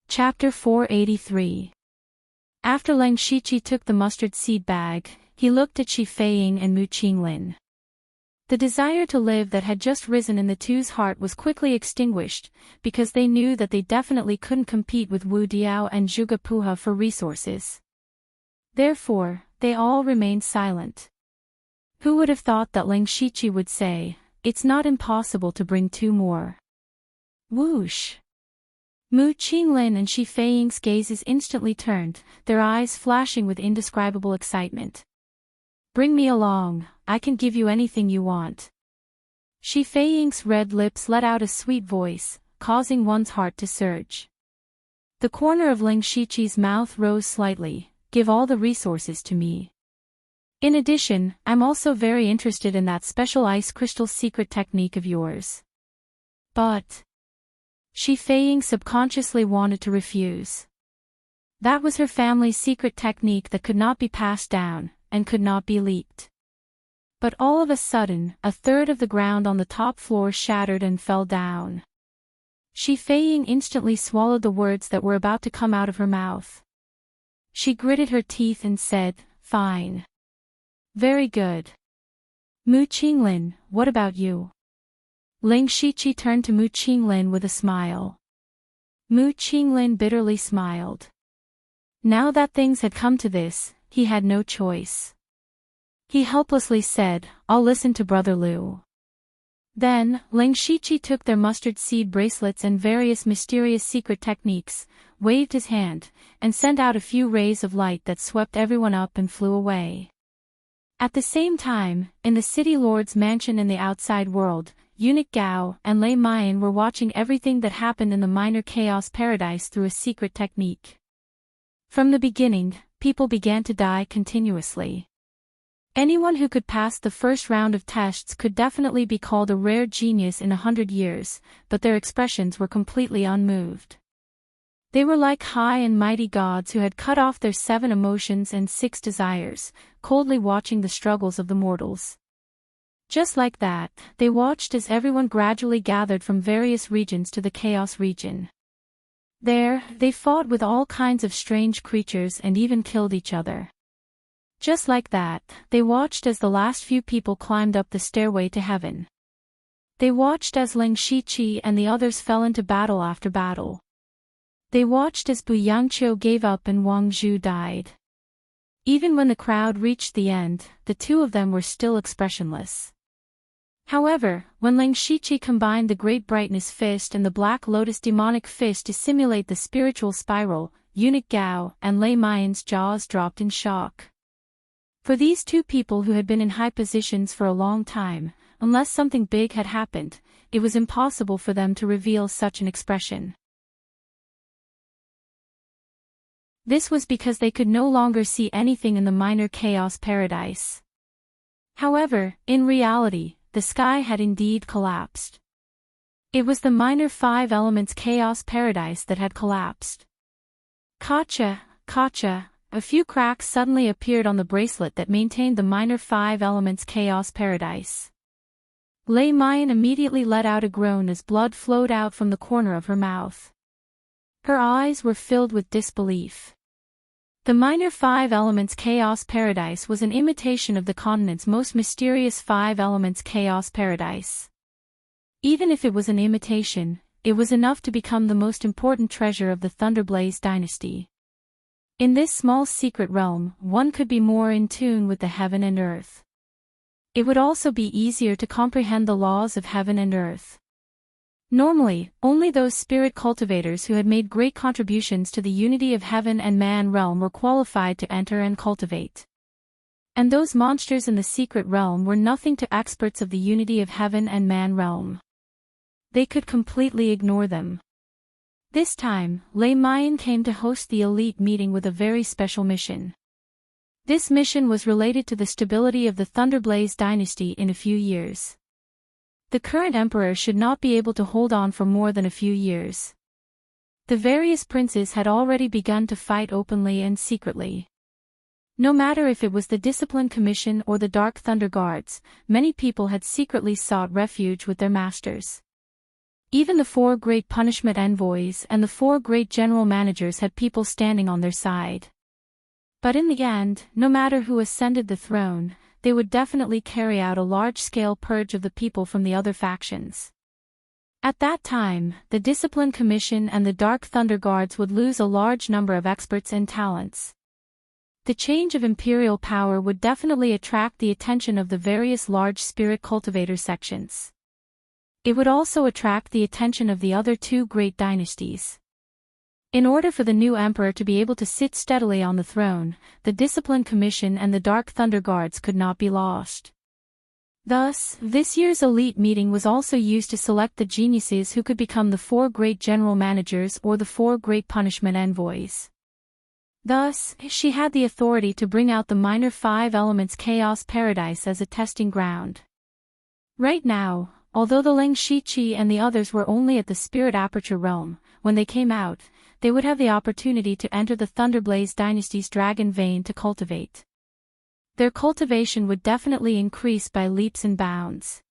Chapter 483. After Ling Shiqi took the mustard seed bag, he looked at Shi Feiying and Mu Qinglin. The desire to live that had just risen in the two's heart was quickly extinguished, because they knew that they definitely couldn't compete with Wu Diao and Zhuge Puha for resources. Therefore, they all remained silent. Who would have thought that Ling Shiqi would say, "It's not impossible to bring two more." Whoosh! Mu Qinglin and Shi Feiying's gazes instantly turned, their eyes flashing with indescribable excitement. "Bring me along, I can give you anything you want." Shi Feiying's red lips let out a sweet voice, causing one's heart to surge. The corner of Ling Shiqi's mouth rose slightly. "Give all the resources to me. In addition, I'm also very interested in that special ice crystal secret technique of yours." But Shi Feiying subconsciously wanted to refuse. That was her family's secret technique that could not be passed down, and could not be leaked. But all of a sudden, a third of the ground on the top floor shattered and fell down. Shi Feiying instantly swallowed the words that were about to come out of her mouth. She gritted her teeth and said, "Fine. Very good. Mu Qinglin, what about you?" Ling Shiqi turned to Mu Qinglin with a smile. Mu Qinglin bitterly smiled. Now that things had come to this, he had no choice. He helplessly said, "I'll listen to Brother Liu." Then, Ling Shiqi took their mustard seed bracelets and various mysterious secret techniques, waved his hand, and sent out a few rays of light that swept everyone up and flew away. At the same time, in the city lord's mansion in the outside world, Eunuch Gao and Lei Mayan were watching everything that happened in the minor chaos paradise through a secret technique. From the beginning, people began to die continuously. Anyone who could pass the first round of tests could definitely be called a rare genius in 100 years, but their expressions were completely unmoved. They were like high and mighty gods who had cut off their 7 emotions and 6 desires, coldly watching the struggles of the mortals. Just like that, they watched as everyone gradually gathered from various regions to the Chaos region. There, they fought with all kinds of strange creatures and even killed each other. Just like that, they watched as the last few people climbed up the stairway to heaven. They watched as Ling Shiqi and the others fell into battle after battle. They watched as Bu Yangqiu gave up and Wang Zhu died. Even when the crowd reached the end, the two of them were still expressionless. However, when Ling Shiqi combined the Great Brightness Fist and the Black Lotus Demonic Fist to simulate the spiritual spiral, Eunuch Gao and Lei Mayan's jaws dropped in shock. For these two people who had been in high positions for a long time, unless something big had happened, it was impossible for them to reveal such an expression. This was because they could no longer see anything in the minor chaos paradise. However, in reality, the sky had indeed collapsed. It was the minor 5 elements chaos paradise that had collapsed. Kacha, kacha, a few cracks suddenly appeared on the bracelet that maintained the minor 5 elements chaos paradise. Lei Mayan immediately let out a groan as blood flowed out from the corner of her mouth. Her eyes were filled with disbelief. The minor 5 elements chaos paradise was an imitation of the continent's most mysterious 5 elements chaos paradise. Even if it was an imitation, it was enough to become the most important treasure of the Thunderblaze dynasty. In this small secret realm, one could be more in tune with the heaven and earth. It would also be easier to comprehend the laws of heaven and earth. Normally, only those spirit cultivators who had made great contributions to the unity of heaven and man realm were qualified to enter and cultivate. And those monsters in the secret realm were nothing to experts of the unity of heaven and man realm. They could completely ignore them. This time, Lei Mayan came to host the elite meeting with a very special mission. This mission was related to the stability of the Thunderblaze dynasty in a few years. The current emperor should not be able to hold on for more than a few years. The various princes had already begun to fight openly and secretly. No matter if it was the Discipline Commission or the Dark Thunder Guards, many people had secretly sought refuge with their masters. Even the 4 great punishment envoys and the 4 great general managers had people standing on their side. But in the end, no matter who ascended the throne, they would definitely carry out a large-scale purge of the people from the other factions. At that time, the Discipline Commission and the Dark Thunder Guards would lose a large number of experts and talents. The change of imperial power would definitely attract the attention of the various large spirit cultivator sections. It would also attract the attention of the other two great dynasties. In order for the new emperor to be able to sit steadily on the throne, the Discipline Commission and the Dark Thunder Guards could not be lost. Thus, this year's elite meeting was also used to select the geniuses who could become the 4 great general managers or the 4 great punishment envoys. Thus, she had the authority to bring out the minor 5 elements chaos paradise as a testing ground. Right now, although the Ling Shiqi and the others were only at the Spirit Aperture realm, when they came out, they would have the opportunity to enter the Thunderblaze dynasty's dragon vein to cultivate. Their cultivation would definitely increase by leaps and bounds.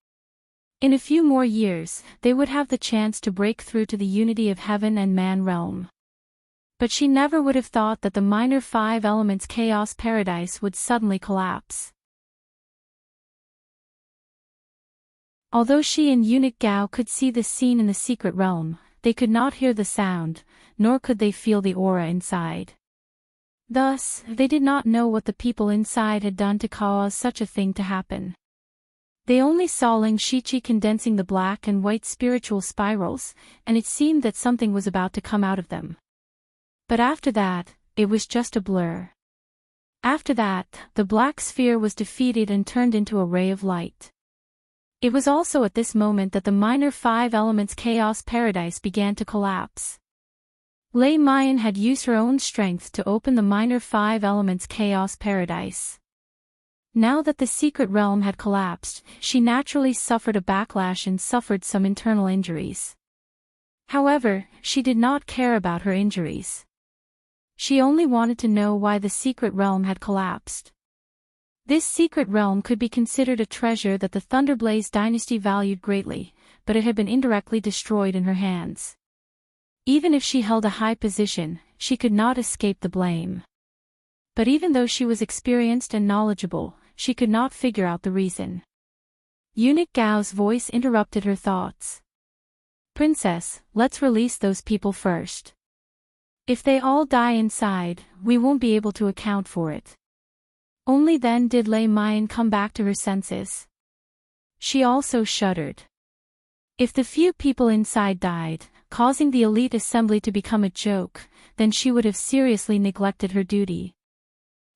In a few more years, they would have the chance to break through to the unity of heaven and man realm. But she never would have thought that the minor 5 elements chaos paradise would suddenly collapse. Although she and Eunuch Gao could see the scene in the secret realm, they could not hear the sound, nor could they feel the aura inside. Thus, they did not know what the people inside had done to cause such a thing to happen. They only saw Ling Shiqi condensing the black and white spiritual spirals, and it seemed that something was about to come out of them. But after that, it was just a blur. After that, the black sphere was defeated and turned into a ray of light. It was also at this moment that the minor 5 elements chaos paradise began to collapse. Lei Mayan had used her own strength to open the minor 5 elements chaos paradise. Now that the secret realm had collapsed, she naturally suffered a backlash and suffered some internal injuries. However, she did not care about her injuries. She only wanted to know why the secret realm had collapsed. This secret realm could be considered a treasure that the Thunderblaze dynasty valued greatly, but it had been indirectly destroyed in her hands. Even if she held a high position, she could not escape the blame. But even though she was experienced and knowledgeable, she could not figure out the reason. Eunuch Gao's voice interrupted her thoughts. "Princess, let's release those people first. If they all die inside, we won't be able to account for it." Only then did Lei Mayan come back to her senses. She also shuddered. If the few people inside died, causing the elite assembly to become a joke, then she would have seriously neglected her duty.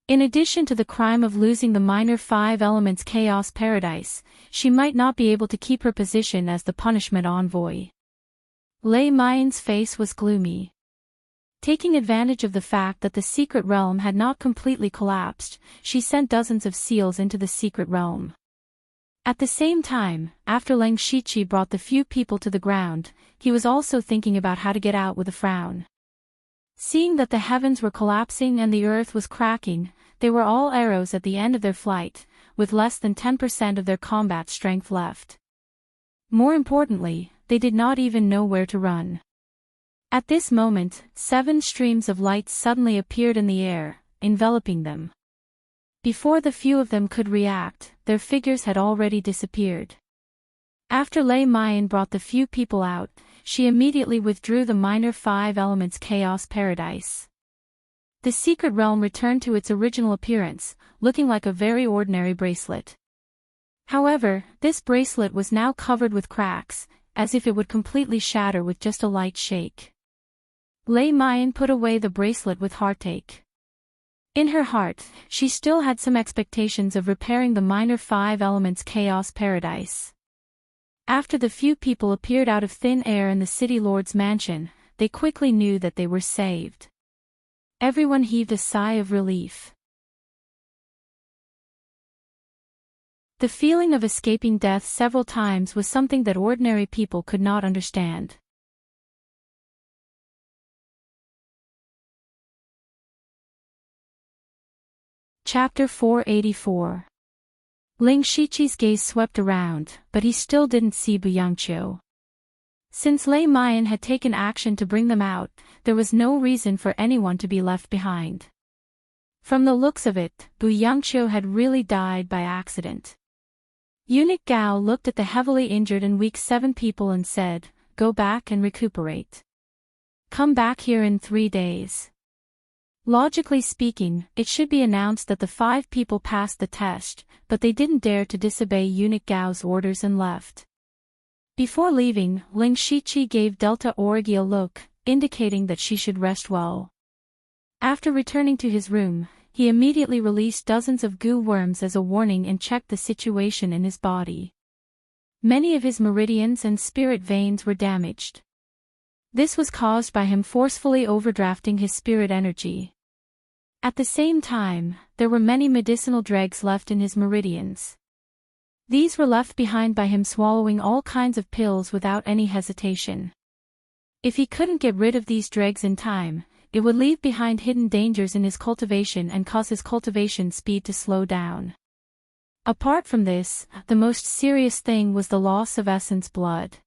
In addition to the crime of losing the minor 5 elements chaos paradise, she might not be able to keep her position as the punishment envoy. Lei Mayan's face was gloomy. Taking advantage of the fact that the secret realm had not completely collapsed, she sent dozens of seals into the secret realm. At the same time, after Ling Shiqi brought the few people to the ground, he was also thinking about how to get out with a frown. Seeing that the heavens were collapsing and the earth was cracking, they were all arrows at the end of their flight, with less than 10% of their combat strength left. More importantly, they did not even know where to run. At this moment, 7 streams of light suddenly appeared in the air, enveloping them. Before the few of them could react, their figures had already disappeared. After Lei Mayan brought the few people out, she immediately withdrew the minor 5 elements chaos paradise. The secret realm returned to its original appearance, looking like a very ordinary bracelet. However, this bracelet was now covered with cracks, as if it would completely shatter with just a light shake. Lei Mayan put away the bracelet with heartache. In her heart, she still had some expectations of repairing the minor 5 elements chaos paradise. After the few people appeared out of thin air in the city lord's mansion, they quickly knew that they were saved. Everyone heaved a sigh of relief. The feeling of escaping death several times was something that ordinary people could not understand. Chapter 484. Ling Shiqi's gaze swept around, but he still didn't see Bu Yangqiu. Since Lei Mayan had taken action to bring them out, there was no reason for anyone to be left behind. From the looks of it, Bu Yangqiu had really died by accident. Eunuch Gao looked at the heavily injured and weak 7 people and said, "Go back and recuperate. Come back here in 3 days." Logically speaking, it should be announced that the 5 people passed the test, but they didn't dare to disobey Eunuch Gao's orders and left. Before leaving, Ling Shiqi gave Delta Origi a look, indicating that she should rest well. After returning to his room, he immediately released dozens of goo worms as a warning and checked the situation in his body. Many of his meridians and spirit veins were damaged. This was caused by him forcefully overdrafting his spirit energy. At the same time, there were many medicinal dregs left in his meridians. These were left behind by him swallowing all kinds of pills without any hesitation. If he couldn't get rid of these dregs in time, it would leave behind hidden dangers in his cultivation and cause his cultivation speed to slow down. Apart from this, the most serious thing was the loss of essence blood.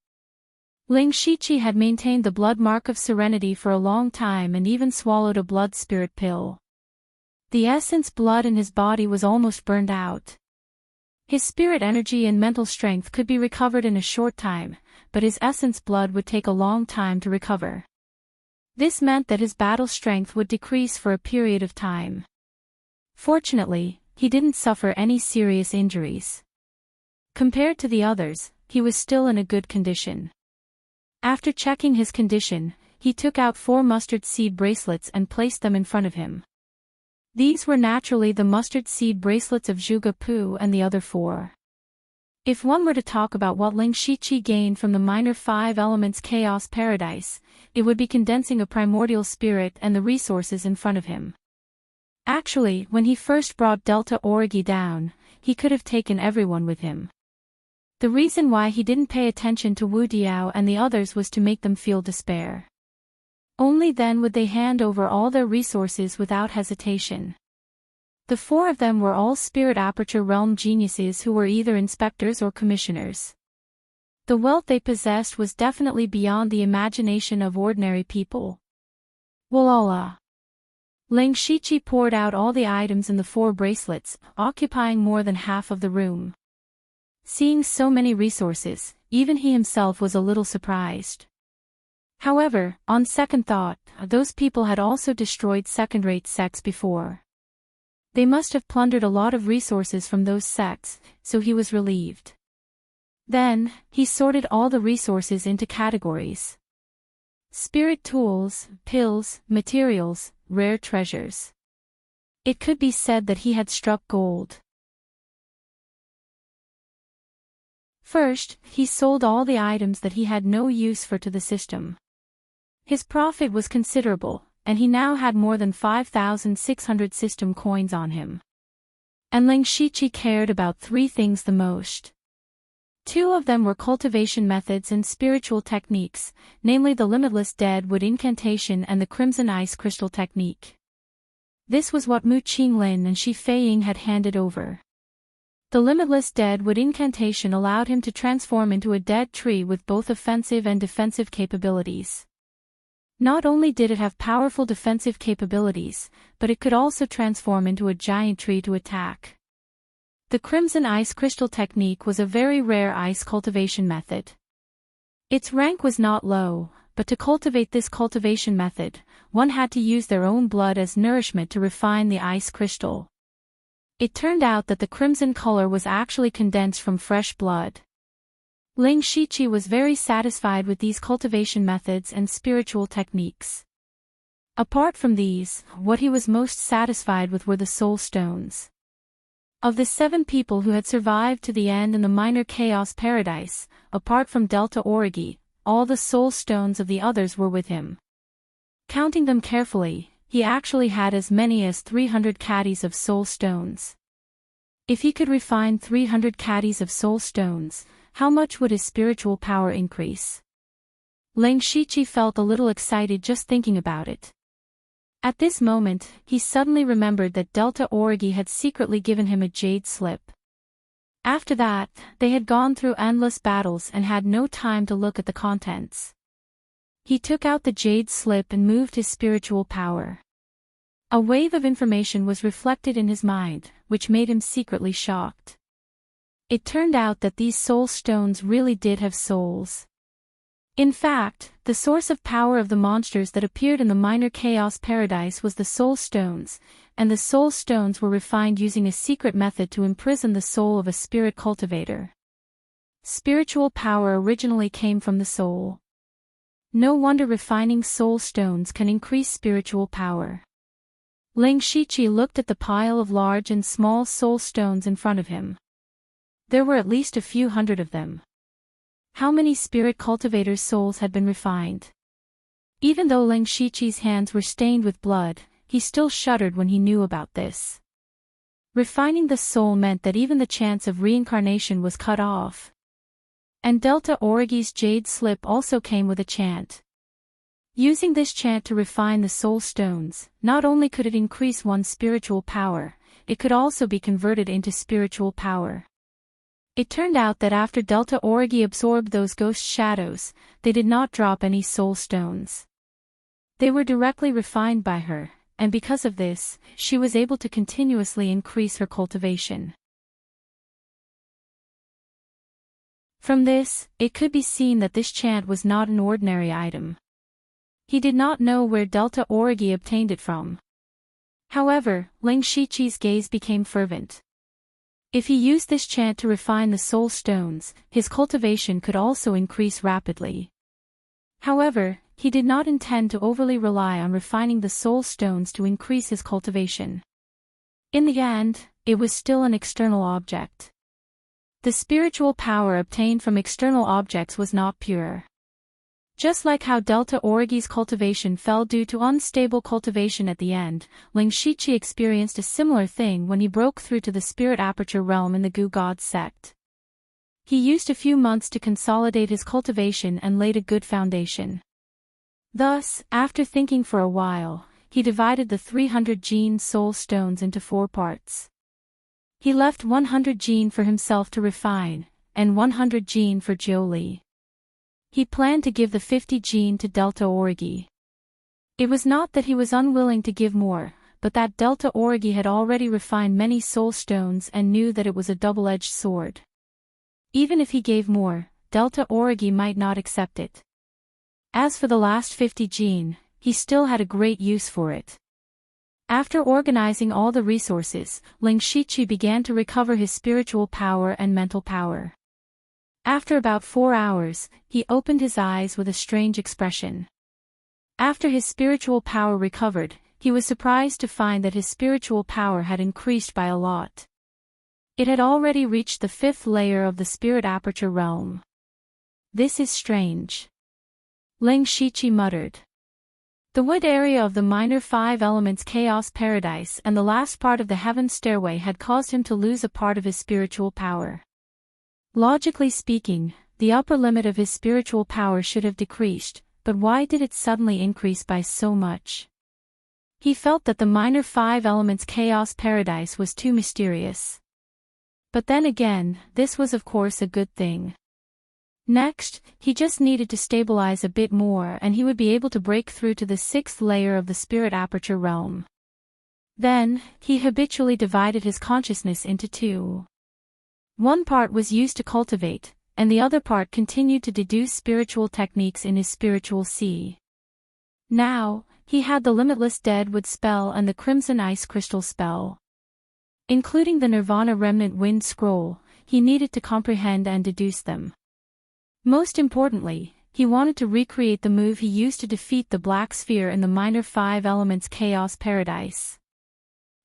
Ling Shiqi had maintained the blood mark of serenity for a long time and even swallowed a blood spirit pill. The essence blood in his body was almost burned out. His spirit energy and mental strength could be recovered in a short time, but his essence blood would take a long time to recover. This meant that his battle strength would decrease for a period of time. Fortunately, he didn't suffer any serious injuries. Compared to the others, he was still in a good condition. After checking his condition, he took out 4 mustard seed bracelets and placed them in front of him. These were naturally the mustard seed bracelets of Zhuge Pu and the other 4. If one were to talk about what Ling Shiqi gained from the minor 5 elements chaos paradise, it would be condensing a primordial spirit and the resources in front of him. Actually, when he first brought Delta Origi down, he could have taken everyone with him. The reason why he didn't pay attention to Wu Diao and the others was to make them feel despair. Only then would they hand over all their resources without hesitation. The 4 of them were all Spirit Aperture Realm geniuses who were either inspectors or commissioners. The wealth they possessed was definitely beyond the imagination of ordinary people. Walala. Ling Shiqi poured out all the items in the 4 bracelets, occupying more than half of the room. Seeing so many resources, even he himself was a little surprised. However, on second thought, those people had also destroyed second-rate sects before. They must have plundered a lot of resources from those sects, so he was relieved. Then, he sorted all the resources into categories. Spirit tools, pills, materials, rare treasures. It could be said that he had struck gold. First, he sold all the items that he had no use for to the system. His profit was considerable, and he now had more than 5,600 system coins on him. And Ling Shiqi cared about 3 things the most. 2 of them were cultivation methods and spiritual techniques, namely the Limitless Deadwood Incantation and the Crimson Ice Crystal Technique. This was what Mu Qinglin and Shi Feiying had handed over. The Limitless Deadwood Incantation allowed him to transform into a dead tree with both offensive and defensive capabilities. Not only did it have powerful defensive capabilities, but it could also transform into a giant tree to attack. The Crimson Ice Crystal Technique was a very rare ice cultivation method. Its rank was not low, but to cultivate this cultivation method, one had to use their own blood as nourishment to refine the ice crystal. It turned out that the crimson color was actually condensed from fresh blood. Ling Shiqi was very satisfied with these cultivation methods and spiritual techniques. Apart from these, what he was most satisfied with were the soul stones. Of the 7 people who had survived to the end in the minor chaos paradise, apart from Delta Origi, all the soul stones of the others were with him. Counting them carefully, he actually had as many as 300 caddies of soul stones. If he could refine 300 caddies of soul stones, how much would his spiritual power increase? Ling Shiqi felt a little excited just thinking about it. At this moment, he suddenly remembered that Delta Origi had secretly given him a jade slip. After that, they had gone through endless battles and had no time to look at the contents. He took out the jade slip and moved his spiritual power. A wave of information was reflected in his mind, which made him secretly shocked. It turned out that these soul stones really did have souls. In fact, the source of power of the monsters that appeared in the minor chaos paradise was the soul stones, and the soul stones were refined using a secret method to imprison the soul of a spirit cultivator. Spiritual power originally came from the soul. No wonder refining soul stones can increase spiritual power. Ling Shiqi looked at the pile of large and small soul stones in front of him. There were at least a few hundred of them. How many spirit cultivators' souls had been refined? Even though Ling Shiqi's hands were stained with blood, he still shuddered when he knew about this. Refining the soul meant that even the chance of reincarnation was cut off. And Delta Origi's jade slip also came with a chant. Using this chant to refine the soul stones, not only could it increase one's spiritual power, it could also be converted into spiritual power. It turned out that after Delta Origi absorbed those ghost shadows, they did not drop any soul stones. They were directly refined by her, and because of this, she was able to continuously increase her cultivation. From this, it could be seen that this chant was not an ordinary item. He did not know where Delta Origi obtained it from. However, Ling Shiqi's gaze became fervent. If he used this chant to refine the soul stones, his cultivation could also increase rapidly. However, he did not intend to overly rely on refining the soul stones to increase his cultivation. In the end, it was still an external object. The spiritual power obtained from external objects was not pure. Just like how Delta Origi's cultivation fell due to unstable cultivation at the end, Ling Shiqi experienced a similar thing when he broke through to the spirit aperture realm in the Gu God sect. He used a few months to consolidate his cultivation and laid a good foundation. Thus, after thinking for a while, he divided the 300 gene soul stones into 4 parts. He left 100 gene for himself to refine, and 100 gene for Jiuli. He planned to give the 50 gene to Delta Origi. It was not that he was unwilling to give more, but that Delta Origi had already refined many soul stones and knew that it was a double-edged sword. Even if he gave more, Delta Origi might not accept it. As for the last 50 gene, he still had a great use for it. After organizing all the resources, Ling Shiqi began to recover his spiritual power and mental power. After about 4 hours, he opened his eyes with a strange expression. After his spiritual power recovered, he was surprised to find that his spiritual power had increased by a lot. It had already reached the 5th layer of the spirit aperture realm. This is strange. Ling Shiqi muttered. The wood area of the minor 5 elements chaos paradise and the last part of the heaven stairway had caused him to lose a part of his spiritual power. Logically speaking, the upper limit of his spiritual power should have decreased, but why did it suddenly increase by so much? He felt that the minor 5 elements chaos paradise was too mysterious. But then again, this was of course a good thing. Next, he just needed to stabilize a bit more and he would be able to break through to the 6th layer of the spirit aperture realm. Then, he habitually divided his consciousness into 2. One part was used to cultivate, and the other part continued to deduce spiritual techniques in his spiritual sea. Now, he had the limitless Deadwood spell and the Crimson Ice Crystal spell. Including the Nirvana Remnant Wind Scroll, he needed to comprehend and deduce them. Most importantly, he wanted to recreate the move he used to defeat the Black Sphere in the minor 5 elements chaos paradise.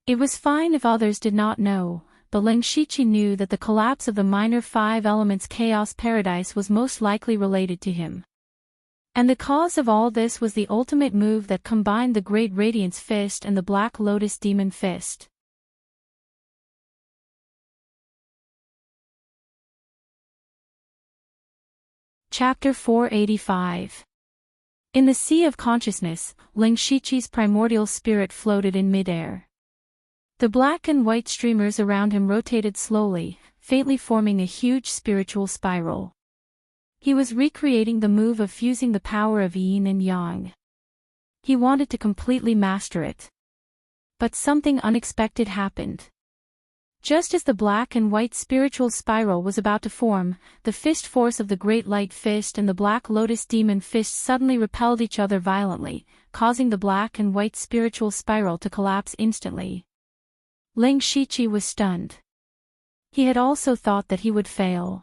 It was fine if others did not know, but Ling Shiqi knew that the collapse of the minor 5 elements chaos paradise was most likely related to him. And the cause of all this was the ultimate move that combined the Great Radiance Fist and the Black Lotus Demon Fist. Chapter 485. In the Sea of Consciousness, Ling Shiqi's primordial spirit floated in midair. The black and white streamers around him rotated slowly, faintly forming a huge spiritual spiral. He was recreating the move of fusing the power of yin and yang. He wanted to completely master it. But something unexpected happened. Just as the black and white spiritual spiral was about to form, the fist force of the Great Light Fist and the Black Lotus Demon Fist suddenly repelled each other violently, causing the black and white spiritual spiral to collapse instantly. Ling Shiqi was stunned. He had also thought that he would fail.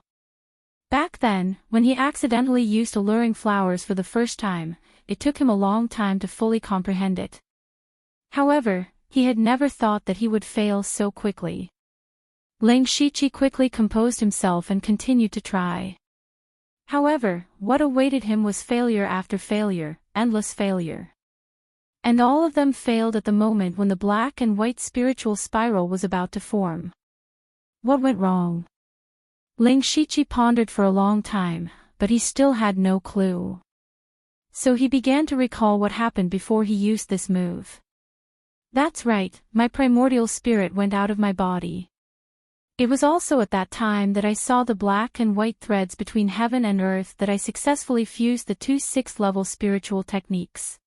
Back then, when he accidentally used alluring flowers for the first time, it took him a long time to fully comprehend it. However, he had never thought that he would fail so quickly. Ling Shiqi quickly composed himself and continued to try. However, what awaited him was failure after failure, endless failure. And all of them failed at the moment when the black and white spiritual spiral was about to form. What went wrong? Ling Shiqi pondered for a long time, but he still had no clue. So he began to recall what happened before he used this move. That's right, my primordial spirit went out of my body. It was also at that time that I saw the black and white threads between heaven and earth that I successfully fused the two 6th-level spiritual techniques.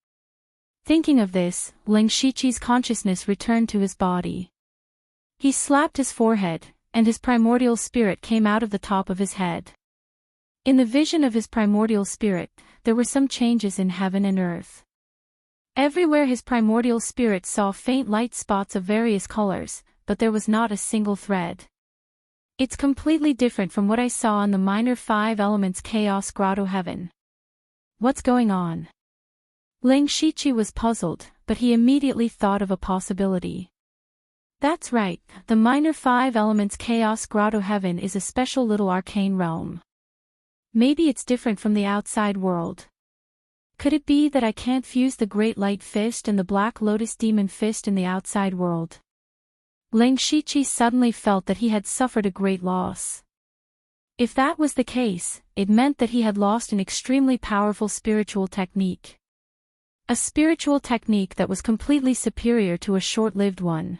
Thinking of this, Ling Shiqi's consciousness returned to his body. He slapped his forehead, and his primordial spirit came out of the top of his head. In the vision of his primordial spirit, there were some changes in heaven and earth. Everywhere his primordial spirit saw faint light spots of various colors, but there was not a single thread. It's completely different from what I saw in the minor 5 elements Chaos Grotto Heaven. What's going on? Ling Shiqi was puzzled, but he immediately thought of a possibility. That's right, the minor 5 elements Chaos Grotto Heaven is a special little arcane realm. Maybe it's different from the outside world. Could it be that I can't fuse the Great Light Fist and the Black Lotus Demon Fist in the outside world? Ling Shiqi suddenly felt that he had suffered a great loss. If that was the case, it meant that he had lost an extremely powerful spiritual technique. A spiritual technique that was completely superior to a short-lived one.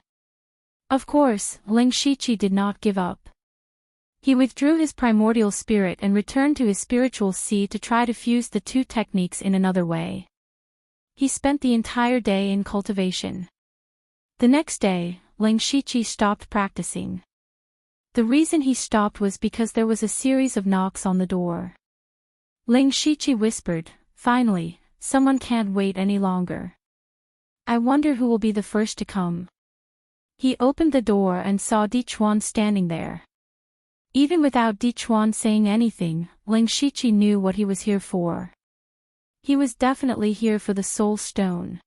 Of course, Ling Shiqi did not give up. He withdrew his primordial spirit and returned to his spiritual sea to try to fuse the two techniques in another way. He spent the entire day in cultivation. The next day, Ling Shiqi stopped practicing. The reason he stopped was because there was a series of knocks on the door. Ling Shiqi whispered, "Finally, someone can't wait any longer. I wonder who will be the first to come." He opened the door and saw Di Chuan standing there. Even without Di Chuan saying anything, Ling Shiqi knew what he was here for. He was definitely here for the Soul Stone.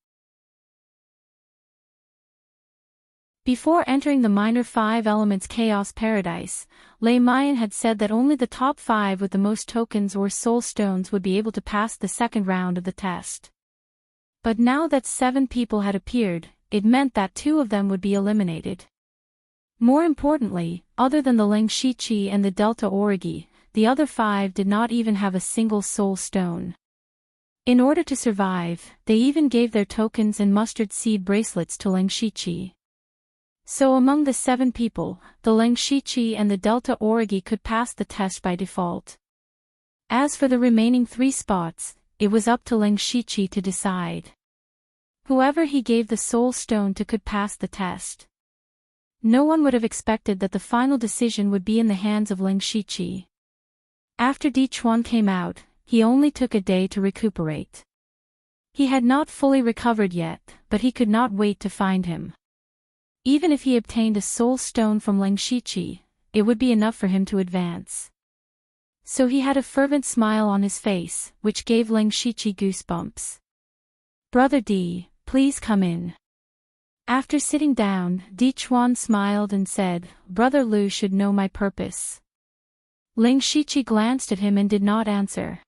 Before entering the minor 5 elements Chaos Paradise, Lei Mayan had said that only the top 5 with the most tokens or soul stones would be able to pass the second round of the test. But now that 7 people had appeared, it meant that 2 of them would be eliminated. More importantly, other than the Ling Shiqi and the Delta Origi, the other 5 did not even have a single soul stone. In order to survive, they even gave their tokens and mustard seed bracelets to Ling Shiqi. So among the 7 people, the Ling Shiqi and the Delta Origi could pass the test by default. As for the remaining 3 spots, it was up to Ling Shiqi to decide. Whoever he gave the soul stone to could pass the test. No one would have expected that the final decision would be in the hands of Ling Shiqi. After Di Chuan came out, he only took a day to recuperate. He had not fully recovered yet, but he could not wait to find him. Even if he obtained a soul stone from Ling Shiqi, it would be enough for him to advance. So he had a fervent smile on his face, which gave Ling Shiqi goosebumps. "Brother Di, please come in." After sitting down, Di Chuan smiled and said, "Brother Lu should know my purpose." Ling Shiqi glanced at him and did not answer.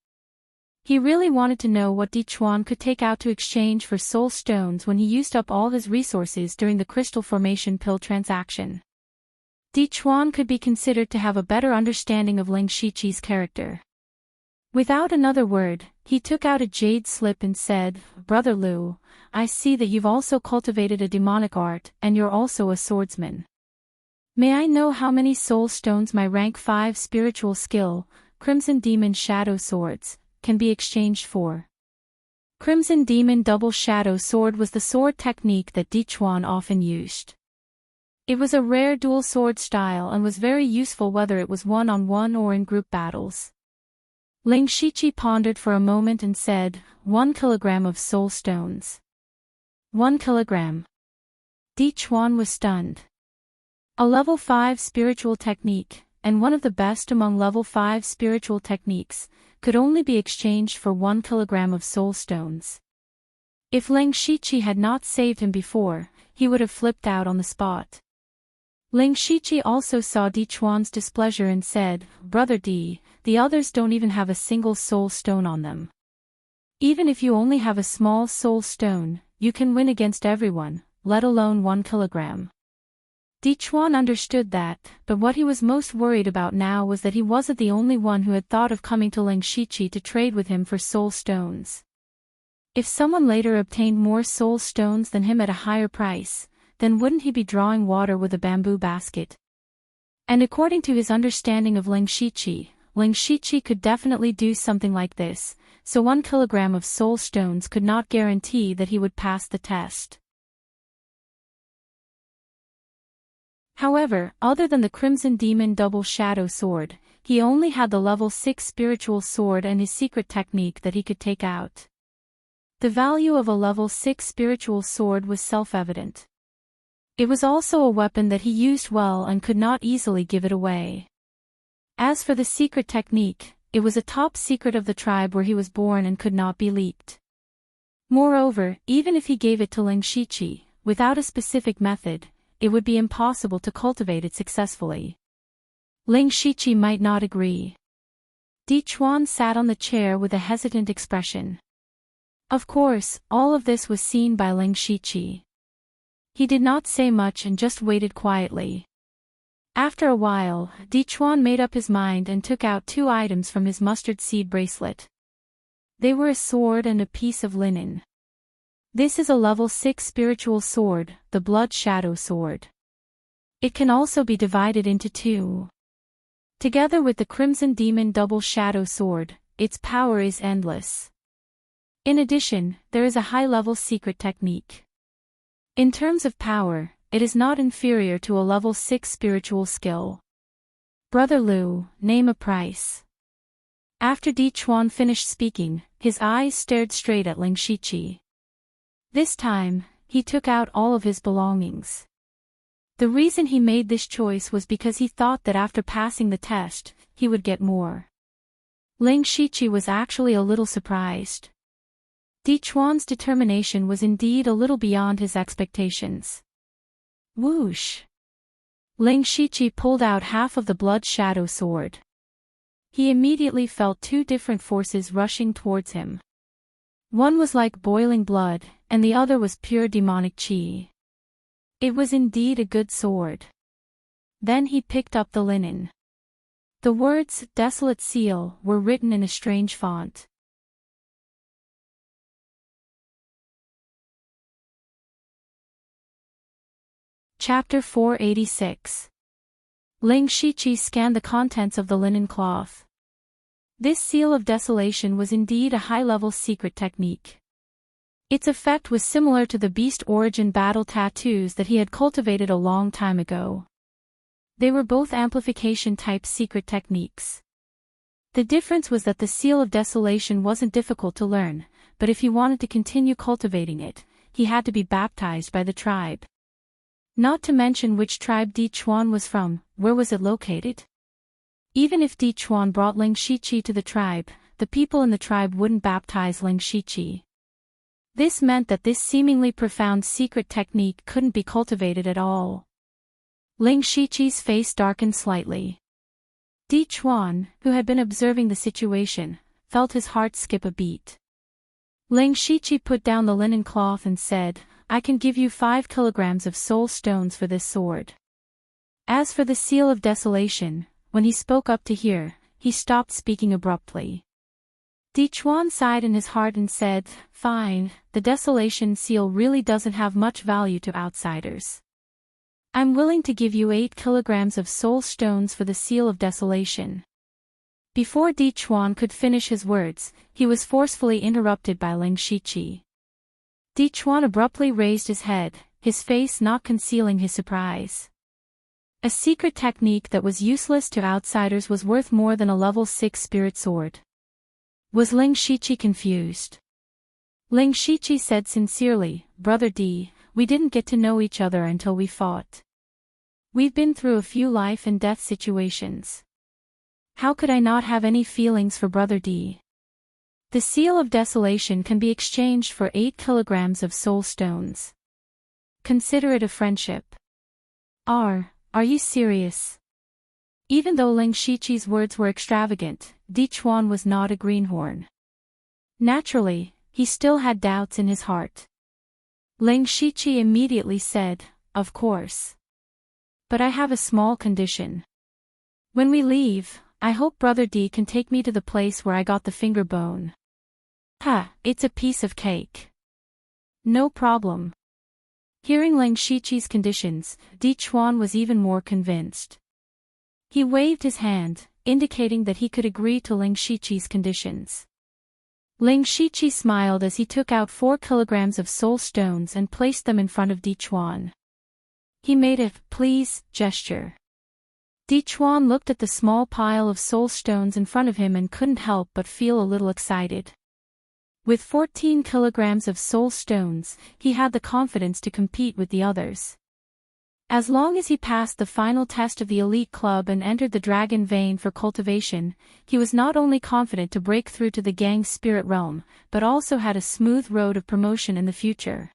He really wanted to know what Di Chuan could take out to exchange for soul stones when he used up all his resources during the crystal formation pill transaction. Di Chuan could be considered to have a better understanding of Ling Shiqi's character. Without another word, he took out a jade slip and said, "Brother Lu, I see that you've also cultivated a demonic art, and you're also a swordsman. May I know how many soul stones my rank 5 spiritual skill, Crimson Demon Shadow Swords, can be exchanged for?" Crimson Demon Double Shadow Sword was the sword technique that Dichuan often used. It was a rare dual sword style and was very useful whether it was one-on-one or in group battles. Ling Shiqi pondered for a moment and said, 1 kilogram of soul stones. 1 kilogram. Dichuan was stunned. A level 5 spiritual technique, and one of the best among level 5 spiritual techniques, could only be exchanged for 1 kilogram of soul stones. If Ling Shiqi had not saved him before, he would have flipped out on the spot. Ling Shiqi also saw Dichuan's displeasure and said, Brother Di, the others don't even have a single soul stone on them. Even if you only have a small soul stone, you can win against everyone, let alone 1 kilogram. Dichuan understood that, but what he was most worried about now was that he wasn't the only one who had thought of coming to Ling Shiqi to trade with him for soul stones. If someone later obtained more soul stones than him at a higher price, then wouldn't he be drawing water with a bamboo basket? And according to his understanding of Ling Shiqi could definitely do something like this, so 1 kilogram of soul stones could not guarantee that he would pass the test. However, other than the Crimson Demon Double Shadow Sword, he only had the level 6 spiritual sword and his secret technique that he could take out. The value of a level 6 spiritual sword was self-evident. It was also a weapon that he used well and could not easily give it away. As for the secret technique, it was a top secret of the tribe where he was born and could not be leaked. Moreover, even if he gave it to Ling Shiqi, without a specific method, it would be impossible to cultivate it successfully. Ling Shiqi might not agree. Dichuan sat on the chair with a hesitant expression. Of course, all of this was seen by Ling Shiqi. He did not say much and just waited quietly. After a while, Dichuan made up his mind and took out 2 items from his mustard seed bracelet. They were a sword and a piece of linen. This is a level 6 spiritual sword, the Blood Shadow Sword. It can also be divided into 2. Together with the Crimson Demon Double Shadow Sword, its power is endless. In addition, there is a high-level secret technique. In terms of power, it is not inferior to a level 6 spiritual skill. Brother Lu, name a price. After Dichuan finished speaking, his eyes stared straight at Ling Shiqi. This time, he took out all of his belongings. The reason he made this choice was because he thought that after passing the test, he would get more. Ling Shiqi was actually a little surprised. Dichuan's determination was indeed a little beyond his expectations. Whoosh! Ling Shiqi pulled out half of the Blood Shadow Sword. He immediately felt 2 different forces rushing towards him. One was like boiling blood, and the other was pure demonic qi. It was indeed a good sword. Then he picked up the linen. The words, Desolate Seal, were written in a strange font. Chapter 486. Ling Shiqi scanned the contents of the linen cloth. This seal of desolation was indeed a high-level secret technique. Its effect was similar to the beast origin battle tattoos that he had cultivated a long time ago. They were both amplification-type secret techniques. The difference was that the seal of desolation wasn't difficult to learn, but if he wanted to continue cultivating it, he had to be baptized by the tribe. Not to mention which tribe Dichuan was from, where was it located? Even if Dichuan brought Ling Shiqi to the tribe, the people in the tribe wouldn't baptize Ling Shiqi. This meant that this seemingly profound secret technique couldn't be cultivated at all. Ling Shiqi's face darkened slightly. Dichuan, who had been observing the situation, felt his heart skip a beat. Ling Shiqi put down the linen cloth and said, I can give you 5 kilograms of soul stones for this sword. As for the seal of desolation, when he spoke up to hear, he stopped speaking abruptly. Dichuan sighed in his heart and said, Fine, the desolation seal really doesn't have much value to outsiders. I'm willing to give you 8 kilograms of soul stones for the seal of desolation. Before Di Chuan could finish his words, he was forcefully interrupted by Ling Shiqi. Di Chuan abruptly raised his head, his face not concealing his surprise. A secret technique that was useless to outsiders was worth more than a level 6 spirit sword. Was Ling Shiqi confused? Ling Shiqi said sincerely, "Brother Di, we didn't get to know each other until we fought. We've been through a few life and death situations. How could I not have any feelings for Brother Di? The seal of desolation can be exchanged for 8 kilograms of soul stones. Consider it a friendship." Are you serious? Even though Ling Shiqi's words were extravagant, Di Chuan was not a greenhorn. Naturally, he still had doubts in his heart. Ling Shiqi immediately said, "Of course. But I have a small condition. When we leave, I hope Brother Di can take me to the place where I got the finger bone." It's a piece of cake. No problem. Hearing Ling Shiqi's conditions, Di Chuan was even more convinced. He waved his hand, indicating that he could agree to Ling Shiqi's conditions. Ling Shiqi smiled as he took out 4 kilograms of soul stones and placed them in front of Di Chuan. He made a "please" gesture. Di Chuan looked at the small pile of soul stones in front of him and couldn't help but feel a little excited. With 14 kilograms of soul stones, he had the confidence to compete with the others. As long as he passed the final test of the elite club and entered the dragon vein for cultivation, he was not only confident to break through to the gang's spirit realm, but also had a smooth road of promotion in the future.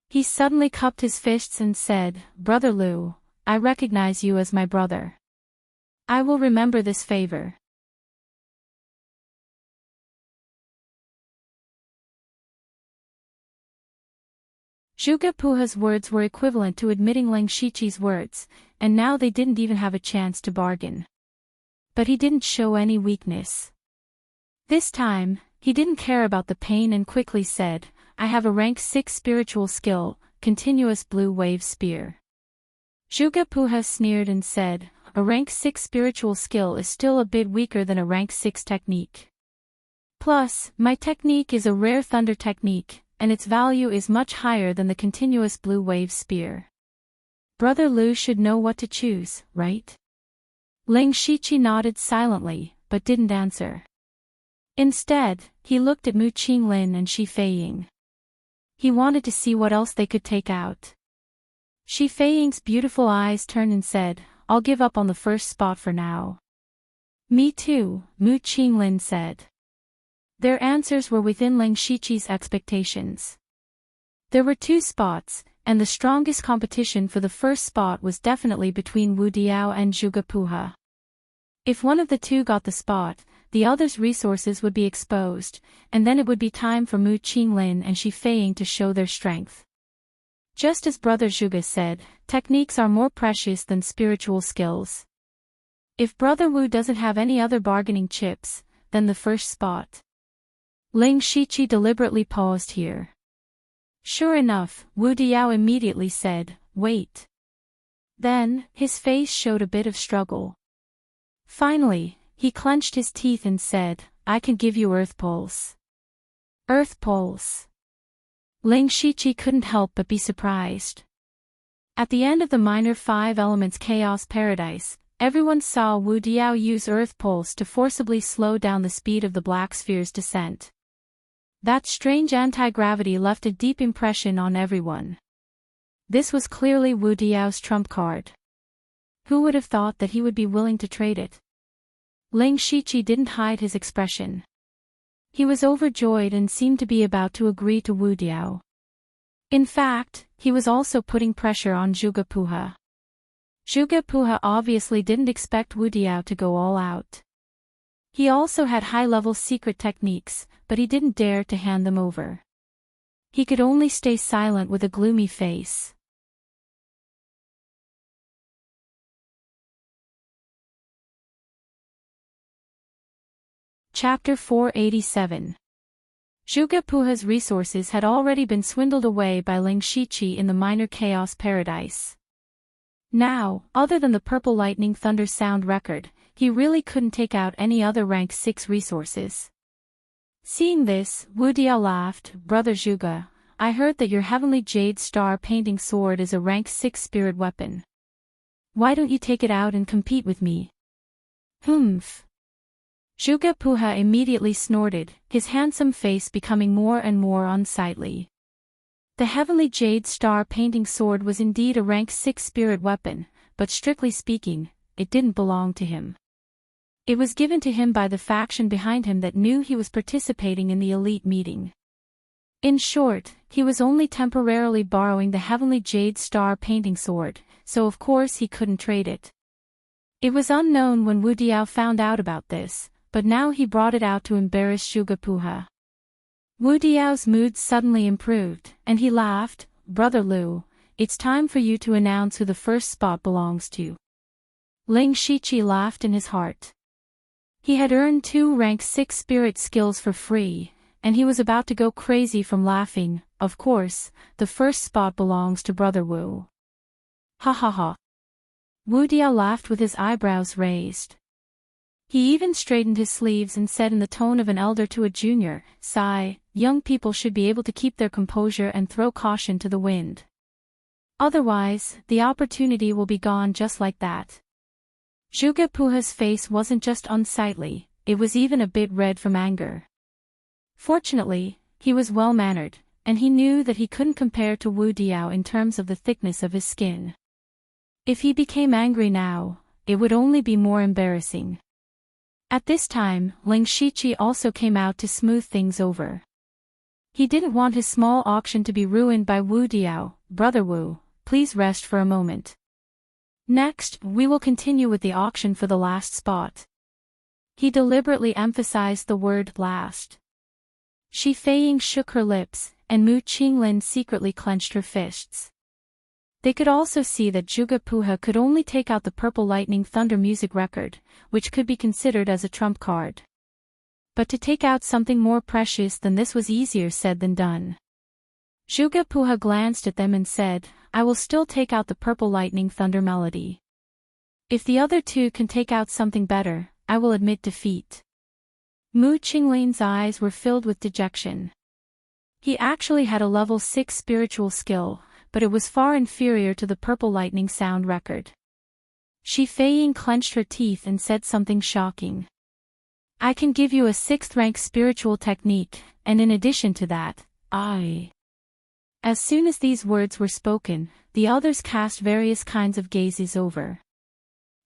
He suddenly cupped his fists and said, "Brother Lu, I recognize you as my brother. I will remember this favor." Zhuge Puha's words were equivalent to admitting Ling Shiqi's words, and now they didn't even have a chance to bargain. But he didn't show any weakness. This time, he didn't care about the pain and quickly said, "I have a rank 6 spiritual skill, continuous blue wave spear." Zhuge Puha sneered and said, "A rank 6 spiritual skill is still a bit weaker than a rank 6 technique. Plus, my technique is a rare thunder technique, and its value is much higher than the continuous blue wave spear. Brother Lu should know what to choose, right?" Ling Shiqi nodded silently, but didn't answer. Instead, he looked at Mu Qinglin and Shi Feiying. He wanted to see what else they could take out. Shi Feiying's beautiful eyes turned and said, "I'll give up on the first spot for now." "Me too," Mu Qinglin said. Their answers were within Ling Shiqi's expectations. There were 2 spots, and the strongest competition for the first spot was definitely between Wu Diao and Zhuge Puha. If one of the 2 got the spot, the other's resources would be exposed, and then it would be time for Mu Qinglin and Shi Feiying to show their strength. Just as Brother Zhuge said, techniques are more precious than spiritual skills. If Brother Wu doesn't have any other bargaining chips, then the first spot. Ling Shiqi deliberately paused here. Sure enough, Wu Diao immediately said, "Wait." Then, his face showed a bit of struggle. Finally, he clenched his teeth and said, "I can give you Earth Pulse." Earth Pulse. Ling Shiqi couldn't help but be surprised. At the end of the Minor 5 Elements Chaos Paradise, everyone saw Wu Diao use Earth Pulse to forcibly slow down the speed of the Black Sphere's descent. That strange anti-gravity left a deep impression on everyone. This was clearly Wu Diao's trump card. Who would have thought that he would be willing to trade it? Ling Shiqi didn't hide his expression. He was overjoyed and seemed to be about to agree to Wu Diao. In fact, he was also putting pressure on Zhuge Puha. Zhuge Puha obviously didn't expect Wu Diao to go all out. He also had high-level secret techniques, but he didn't dare to hand them over. He could only stay silent with a gloomy face. Chapter 487. Zhuge Puha's resources had already been swindled away by Ling Shiqi in the Minor Chaos Paradise. Now, other than the Purple Lightning Thunder Sound record, he really couldn't take out any other rank 6 resources. Seeing this, Wu Diao laughed. Brother Zhuge, I heard that your heavenly jade star painting sword is a rank 6 spirit weapon. Why don't you take it out and compete with me? Humph. Zhuge Puha immediately snorted, his handsome face becoming more and more unsightly. The heavenly jade star painting sword was indeed a rank 6 spirit weapon, but strictly speaking, it didn't belong to him. It was given to him by the faction behind him that knew he was participating in the elite meeting. In short, he was only temporarily borrowing the heavenly jade star painting sword, so of course he couldn't trade it. It was unknown when Wu Diao found out about this, but now he brought it out to embarrass Zhuge Puha. Wu Diao's mood suddenly improved, and he laughed. Brother Lu, it's time for you to announce who the first spot belongs to. Ling Shiqi laughed in his heart. He had earned 2 rank 6 spirit skills for free, and he was about to go crazy from laughing. Of course, the first spot belongs to Brother Wu. Ha ha ha. Wu Diao laughed with his eyebrows raised. He even straightened his sleeves and said in the tone of an elder to a junior, "Sigh, young people should be able to keep their composure and throw caution to the wind. Otherwise, the opportunity will be gone just like that." Zhuge Puha's face wasn't just unsightly, it was even a bit red from anger. Fortunately, he was well-mannered, and he knew that he couldn't compare to Wu Diao in terms of the thickness of his skin. If he became angry now, it would only be more embarrassing. At this time, Ling Shiqi also came out to smooth things over. He didn't want his small auction to be ruined by Wu Diao. Brother Wu, please rest for a moment. Next, we will continue with the auction for the last spot. He deliberately emphasized the word last. Shi Feiying shook her lips, and Mu Qinglin secretly clenched her fists. They could also see that Zhuge Puha could only take out the Purple Lightning Thunder music record, which could be considered as a trump card. But to take out something more precious than this was easier said than done. Zhuge Puha glanced at them and said, "I will still take out the Purple Lightning Thunder melody. If the other 2 can take out something better, I will admit defeat." Mu Qinglin's eyes were filled with dejection. He actually had a level 6 spiritual skill, but it was far inferior to the Purple Lightning sound record. Shi Feiying clenched her teeth and said something shocking. "I can give you a 6th rank spiritual technique, and in addition to that, I..." As soon as these words were spoken, the others cast various kinds of gazes over.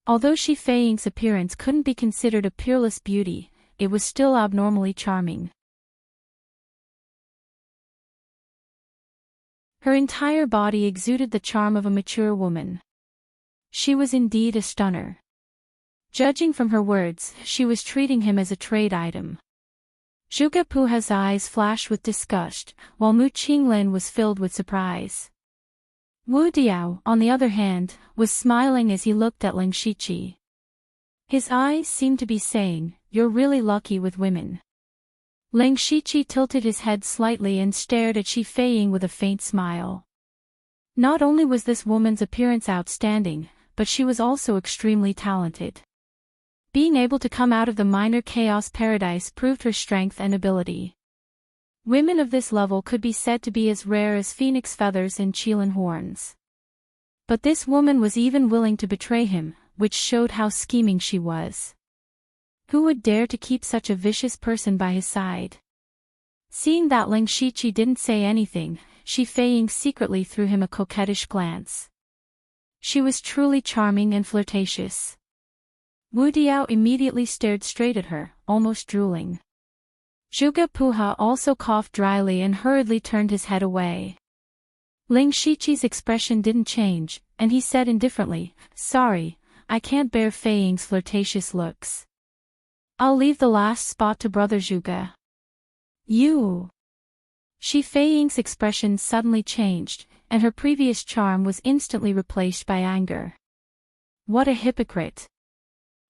Although Shi Feiying's appearance couldn't be considered a peerless beauty, it was still abnormally charming. Her entire body exuded the charm of a mature woman. She was indeed a stunner. Judging from her words, she was treating him as a trade item. Zhuge Puha's eyes flashed with disgust, while Mu Qinglin was filled with surprise. Wu Diao, on the other hand, was smiling as he looked at Ling Shiqi. His eyes seemed to be saying, "You're really lucky with women." Ling Shiqi tilted his head slightly and stared at Shi Feiying with a faint smile. Not only was this woman's appearance outstanding, but she was also extremely talented. Being able to come out of the minor chaos paradise proved her strength and ability. Women of this level could be said to be as rare as phoenix feathers and qilin horns. But this woman was even willing to betray him, which showed how scheming she was. Who would dare to keep such a vicious person by his side? Seeing that Ling Shiqi didn't say anything, Shi Feiying secretly threw him a coquettish glance. She was truly charming and flirtatious. Wu Diao immediately stared straight at her, almost drooling. Zhuge Puha also coughed dryly and hurriedly turned his head away. Ling Shiqi's expression didn't change, and he said indifferently, "Sorry, I can't bear Feiying's flirtatious looks. I'll leave the last spot to Brother Zhuge." "You!" Shi Feiying's expression suddenly changed, and her previous charm was instantly replaced by anger. "What a hypocrite!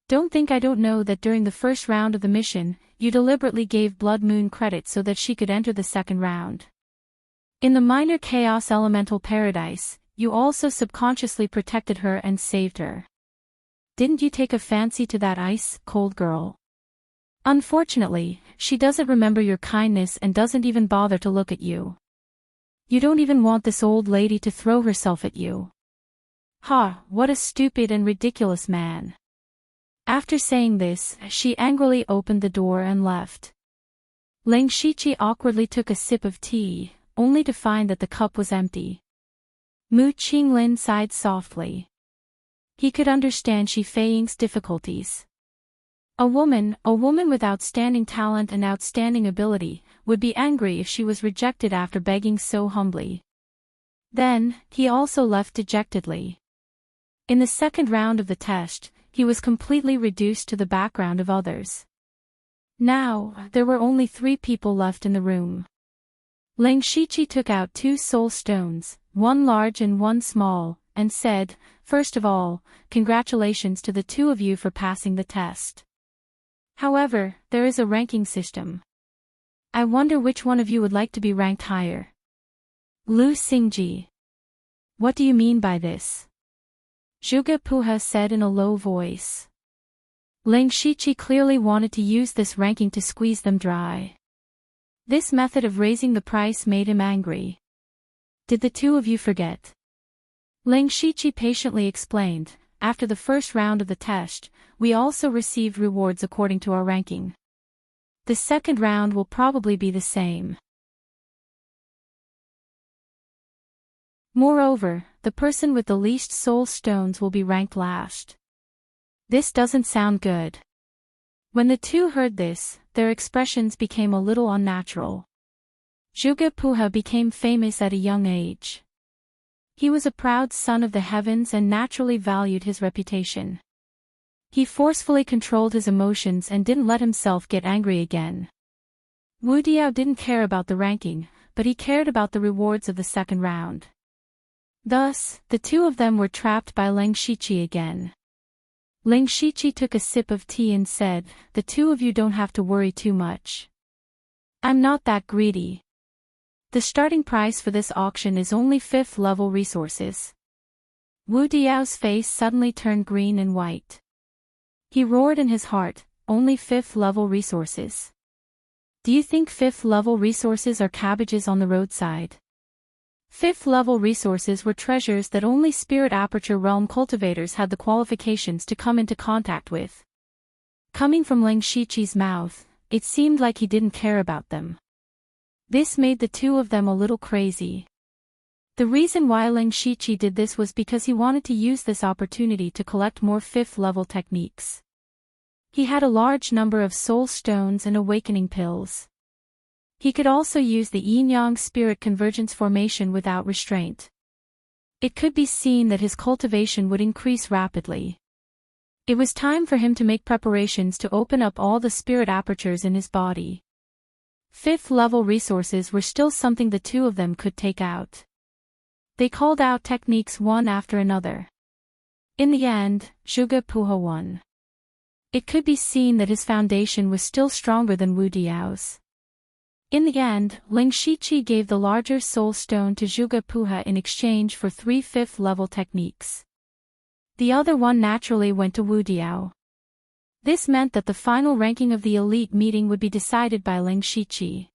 Don't think I don't know that during the first round of the mission, you deliberately gave Blood Moon credit so that she could enter the second round. In the minor chaos elemental paradise, you also subconsciously protected her and saved her. didn't you take a fancy to that ice-cold girl? Unfortunately, she doesn't remember your kindness and doesn't even bother to look at you. You don't even want this old lady to throw herself at you. Ha, what a stupid and ridiculous man. After saying this, she angrily opened the door and left. Lang Shiqi awkwardly took a sip of tea, only to find that the cup was empty. Mu Qinglin sighed softly. He could understand Shi Feiying's difficulties. A woman with outstanding talent and outstanding ability, would be angry if she was rejected after begging so humbly. Then, he also left dejectedly. In the second round of the test, he was completely reduced to the background of others. Now, there were only 3 people left in the room. Lang Shiqi took out 2 soul stones, one large and one small, and said, "First of all, congratulations to the 2 of you for passing the test. However, there is a ranking system. I wonder which one of you would like to be ranked higher." Lu Xingji. What do you mean by this? Zhuge Puha said in a low voice. Lang Shiqi clearly wanted to use this ranking to squeeze them dry. This method of raising the price made him angry. Did the 2 of you forget? Lang Shiqi patiently explained, after the first round of the test, we also received rewards according to our ranking. The second round will probably be the same. Moreover, the person with the least soul stones will be ranked last. This doesn't sound good. When the 2 heard this, their expressions became a little unnatural. Zhuge Puha became famous at a young age. He was a proud son of the heavens and naturally valued his reputation. He forcefully controlled his emotions and didn't let himself get angry again. Wu Diao didn't care about the ranking, but he cared about the rewards of the second round. Thus, the 2 of them were trapped by Lang Shiqi again. Lang Shiqi took a sip of tea and said, "The 2 of you don't have to worry too much. I'm not that greedy. The starting price for this auction is only 5th level resources." Wu Diao's face suddenly turned green and white. He roared in his heart, "Only 5th level resources? Do you think 5th level resources are cabbages on the roadside? 5th level resources were treasures that only Spirit Aperture Realm cultivators had the qualifications to come into contact with." Coming from Lang Shiqi's mouth, it seemed like he didn't care about them. This made the 2 of them a little crazy. The reason why Lang Shiqi did this was because he wanted to use this opportunity to collect more 5th level techniques. He had a large number of soul stones and awakening pills. He could also use the yin-yang spirit convergence formation without restraint. It could be seen that his cultivation would increase rapidly. It was time for him to make preparations to open up all the spirit apertures in his body. 5th level resources were still something the 2 of them could take out. They called out techniques one after another. In the end, Zhuge Puha won. It could be seen that his foundation was still stronger than Wu Diao's. In the end, Lang Shiqi gave the larger soul stone to Zhuge Puha in exchange for 3 5th level techniques. The other one naturally went to Wu Diao. This meant that the final ranking of the elite meeting would be decided by Lang Shiqi.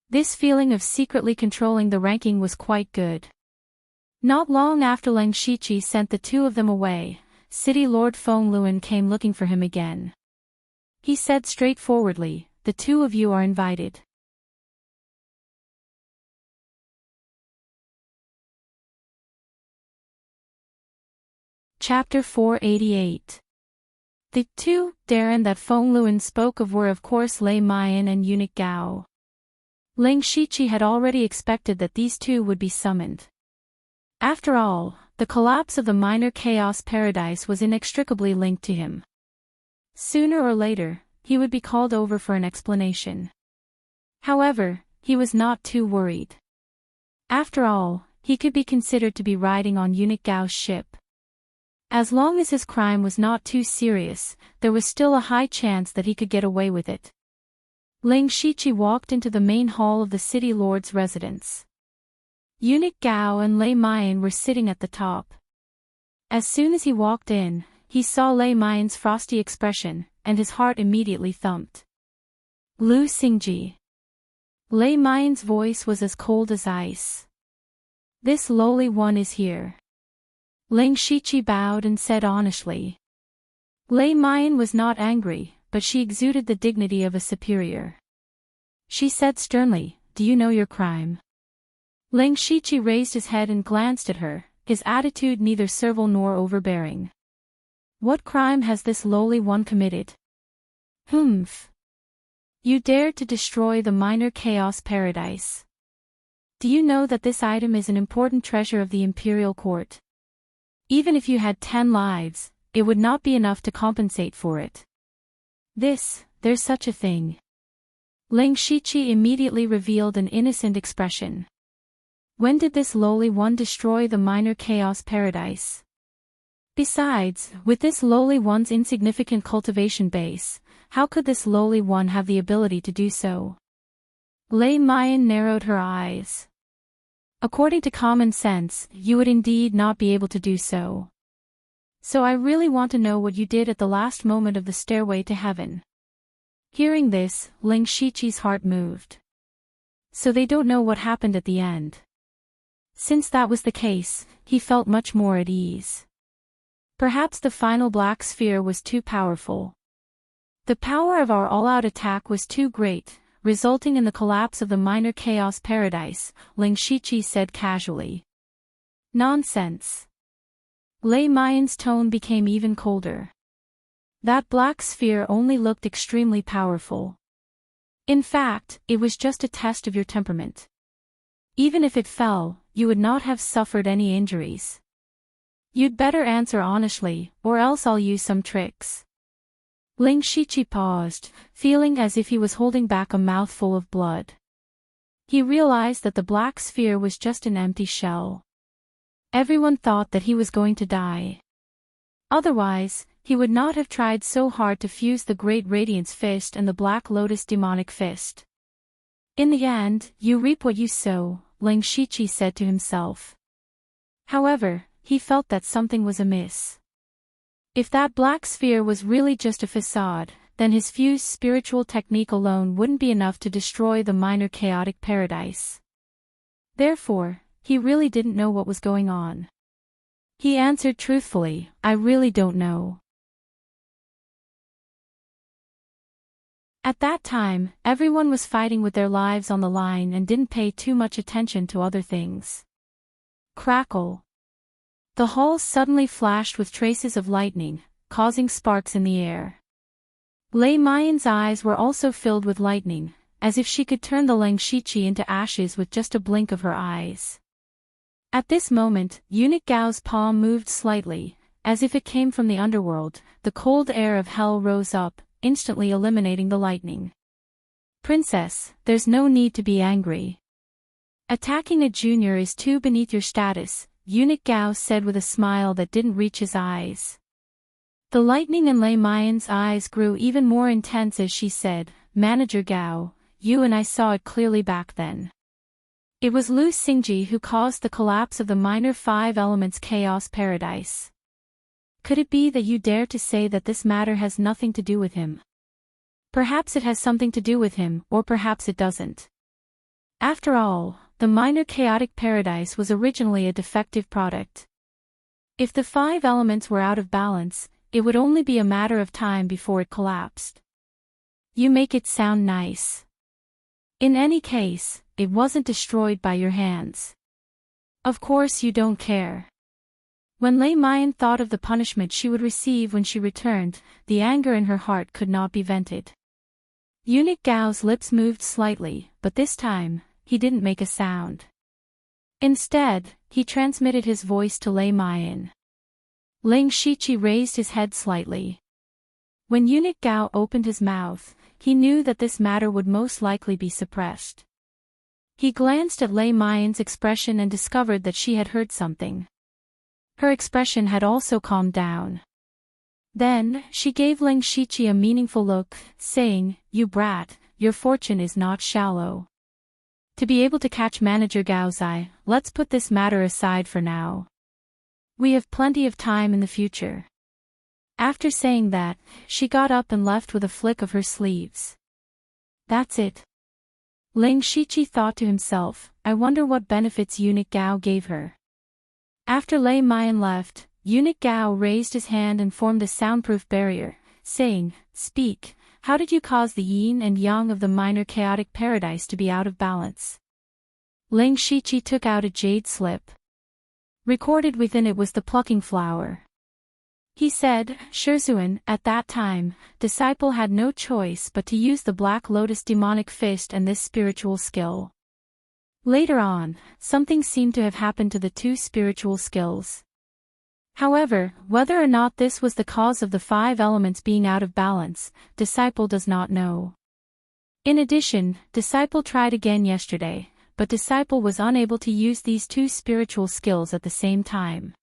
This feeling of secretly controlling the ranking was quite good. Not long after Lang Shiqi sent the 2 of them away, City Lord Feng Luan came looking for him again. He said straightforwardly, "The 2 of you are invited." Chapter 488. The 2 Darren that Feng Luan spoke of were of course Lei Mayan and Eunuch Gao. Lang Shiqi had already expected that these 2 would be summoned. After all, the collapse of the minor chaos paradise was inextricably linked to him. Sooner or later, he would be called over for an explanation. However, he was not too worried. After all, he could be considered to be riding on Eunuch Gao's ship. As long as his crime was not too serious, there was still a high chance that he could get away with it. Lang Shiqi walked into the main hall of the city lord's residence. Eunuch Gao and Lei Mayan were sitting at the top. As soon as he walked in, he saw Lei Mian's frosty expression, and his heart immediately thumped. Lu Xingji. Lei Mian's voice was as cold as ice. This lowly one is here. Ling Shiqi bowed and said honestly. Lei Mian was not angry, but she exuded the dignity of a superior. She said sternly, "Do you know your crime?" Ling Shiqi raised his head and glanced at her, his attitude neither servile nor overbearing. What crime has this lowly one committed? Humph. You dared to destroy the minor chaos paradise. Do you know that this item is an important treasure of the imperial court? Even if you had 10 lives, it would not be enough to compensate for it. There's such a thing. Ling Shiqi immediately revealed an innocent expression. When did this lowly one destroy the minor chaos paradise? Besides, with this lowly one's insignificant cultivation base, how could this lowly one have the ability to do so? Lei Mian narrowed her eyes. According to common sense, you would indeed not be able to do so. So I really want to know what you did at the last moment of the stairway to heaven. Hearing this, Ling Shiqi's heart moved. So they don't know what happened at the end. Since that was the case, he felt much more at ease. Perhaps the final black sphere was too powerful. The power of our all-out attack was too great, resulting in the collapse of the minor chaos paradise, Ling Shiqi said casually. Nonsense. Lei Mian's tone became even colder. That black sphere only looked extremely powerful. In fact, it was just a test of your temperament. Even if it fell, you would not have suffered any injuries. You'd better answer honestly, or else I'll use some tricks. Ling Shiqi paused, feeling as if he was holding back a mouthful of blood. He realized that the black sphere was just an empty shell. Everyone thought that he was going to die. Otherwise, he would not have tried so hard to fuse the Great Radiance Fist and the Black Lotus Demonic Fist. In the end, you reap what you sow, Ling Shiqi said to himself. However, he felt that something was amiss. If that black sphere was really just a facade, then his fused spiritual technique alone wouldn't be enough to destroy the minor chaotic paradise. Therefore, he really didn't know what was going on. He answered truthfully, I really don't know. At that time, everyone was fighting with their lives on the line and didn't pay too much attention to other things. Crackle. The hall suddenly flashed with traces of lightning, causing sparks in the air. Lei Mian's eyes were also filled with lightning, as if she could turn the Ling Shiqi into ashes with just a blink of her eyes. At this moment, Eunuch Gao's palm moved slightly, as if it came from the underworld. The cold air of hell rose up, instantly eliminating the lightning. Princess, there's no need to be angry. Attacking a junior is too beneath your status, Eunuch Gao said with a smile that didn't reach his eyes. The lightning in Lei Mian's eyes grew even more intense as she said, Manager Gao, you and I saw it clearly back then. It was Lu Xingji who caused the collapse of the minor 5 elements chaos paradise. Could it be that you dare to say that this matter has nothing to do with him? Perhaps it has something to do with him, or perhaps it doesn't. After all, the minor chaotic paradise was originally a defective product. If the 5 elements were out of balance, it would only be a matter of time before it collapsed. You make it sound nice. In any case, it wasn't destroyed by your hands. Of course you don't care. When Lei Mian thought of the punishment she would receive when she returned, the anger in her heart could not be vented. Eunuch Gao's lips moved slightly, but this time, he didn't make a sound. Instead, he transmitted his voice to Lei Mian. Ling Shiqi raised his head slightly. When Eunuch Gao opened his mouth, he knew that this matter would most likely be suppressed. He glanced at Lei Mian's expression and discovered that she had heard something. Her expression had also calmed down. Then, she gave Ling Shiqi a meaningful look, saying, You brat, your fortune is not shallow. To be able to catch Manager Gao's eye, let's put this matter aside for now. We have plenty of time in the future. After saying that, she got up and left with a flick of her sleeves. That's it. Ling Shiqi thought to himself, I wonder what benefits Eunuch Gao gave her. After Lei Mian left, Eunuch Gao raised his hand and formed a soundproof barrier, saying, Speak, how did you cause the yin and yang of the minor chaotic paradise to be out of balance? Ling Shiqi took out a jade slip. Recorded within it was the plucking flower. He said, Shizhuan, at that time, disciple had no choice but to use the Black Lotus demonic fist and this spiritual skill. Later on, something seemed to have happened to the two spiritual skills. However, whether or not this was the cause of the 5 elements being out of balance, disciple does not know. In addition, disciple tried again yesterday, but disciple was unable to use these two spiritual skills at the same time.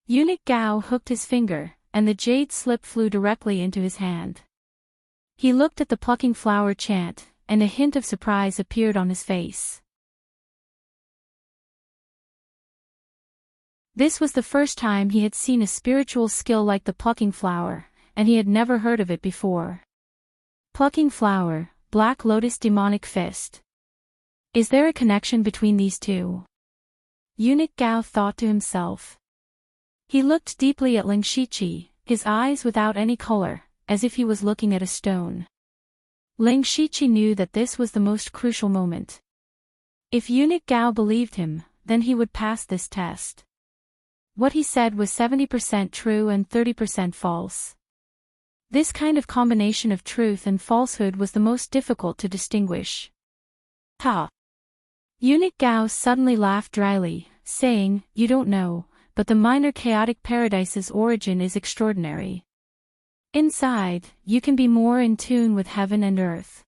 Eunuch Gao hooked his finger, and the jade slip flew directly into his hand. He looked at the plucking flower chant, and a hint of surprise appeared on his face. This was the first time he had seen a spiritual skill like the plucking flower, and he had never heard of it before. Plucking flower, Black Lotus demonic fist. Is there a connection between these two? Eunuch Gao thought to himself. He looked deeply at Ling Shiqi, his eyes without any color, as if he was looking at a stone. Ling Shiqi knew that this was the most crucial moment. If Eunuch Gao believed him, then he would pass this test. What he said was 70% true and 30% false. This kind of combination of truth and falsehood was the most difficult to distinguish. Ha! Eunuch Gao suddenly laughed dryly, saying, You don't know, but the minor chaotic paradise's origin is extraordinary. Inside, you can be more in tune with heaven and earth.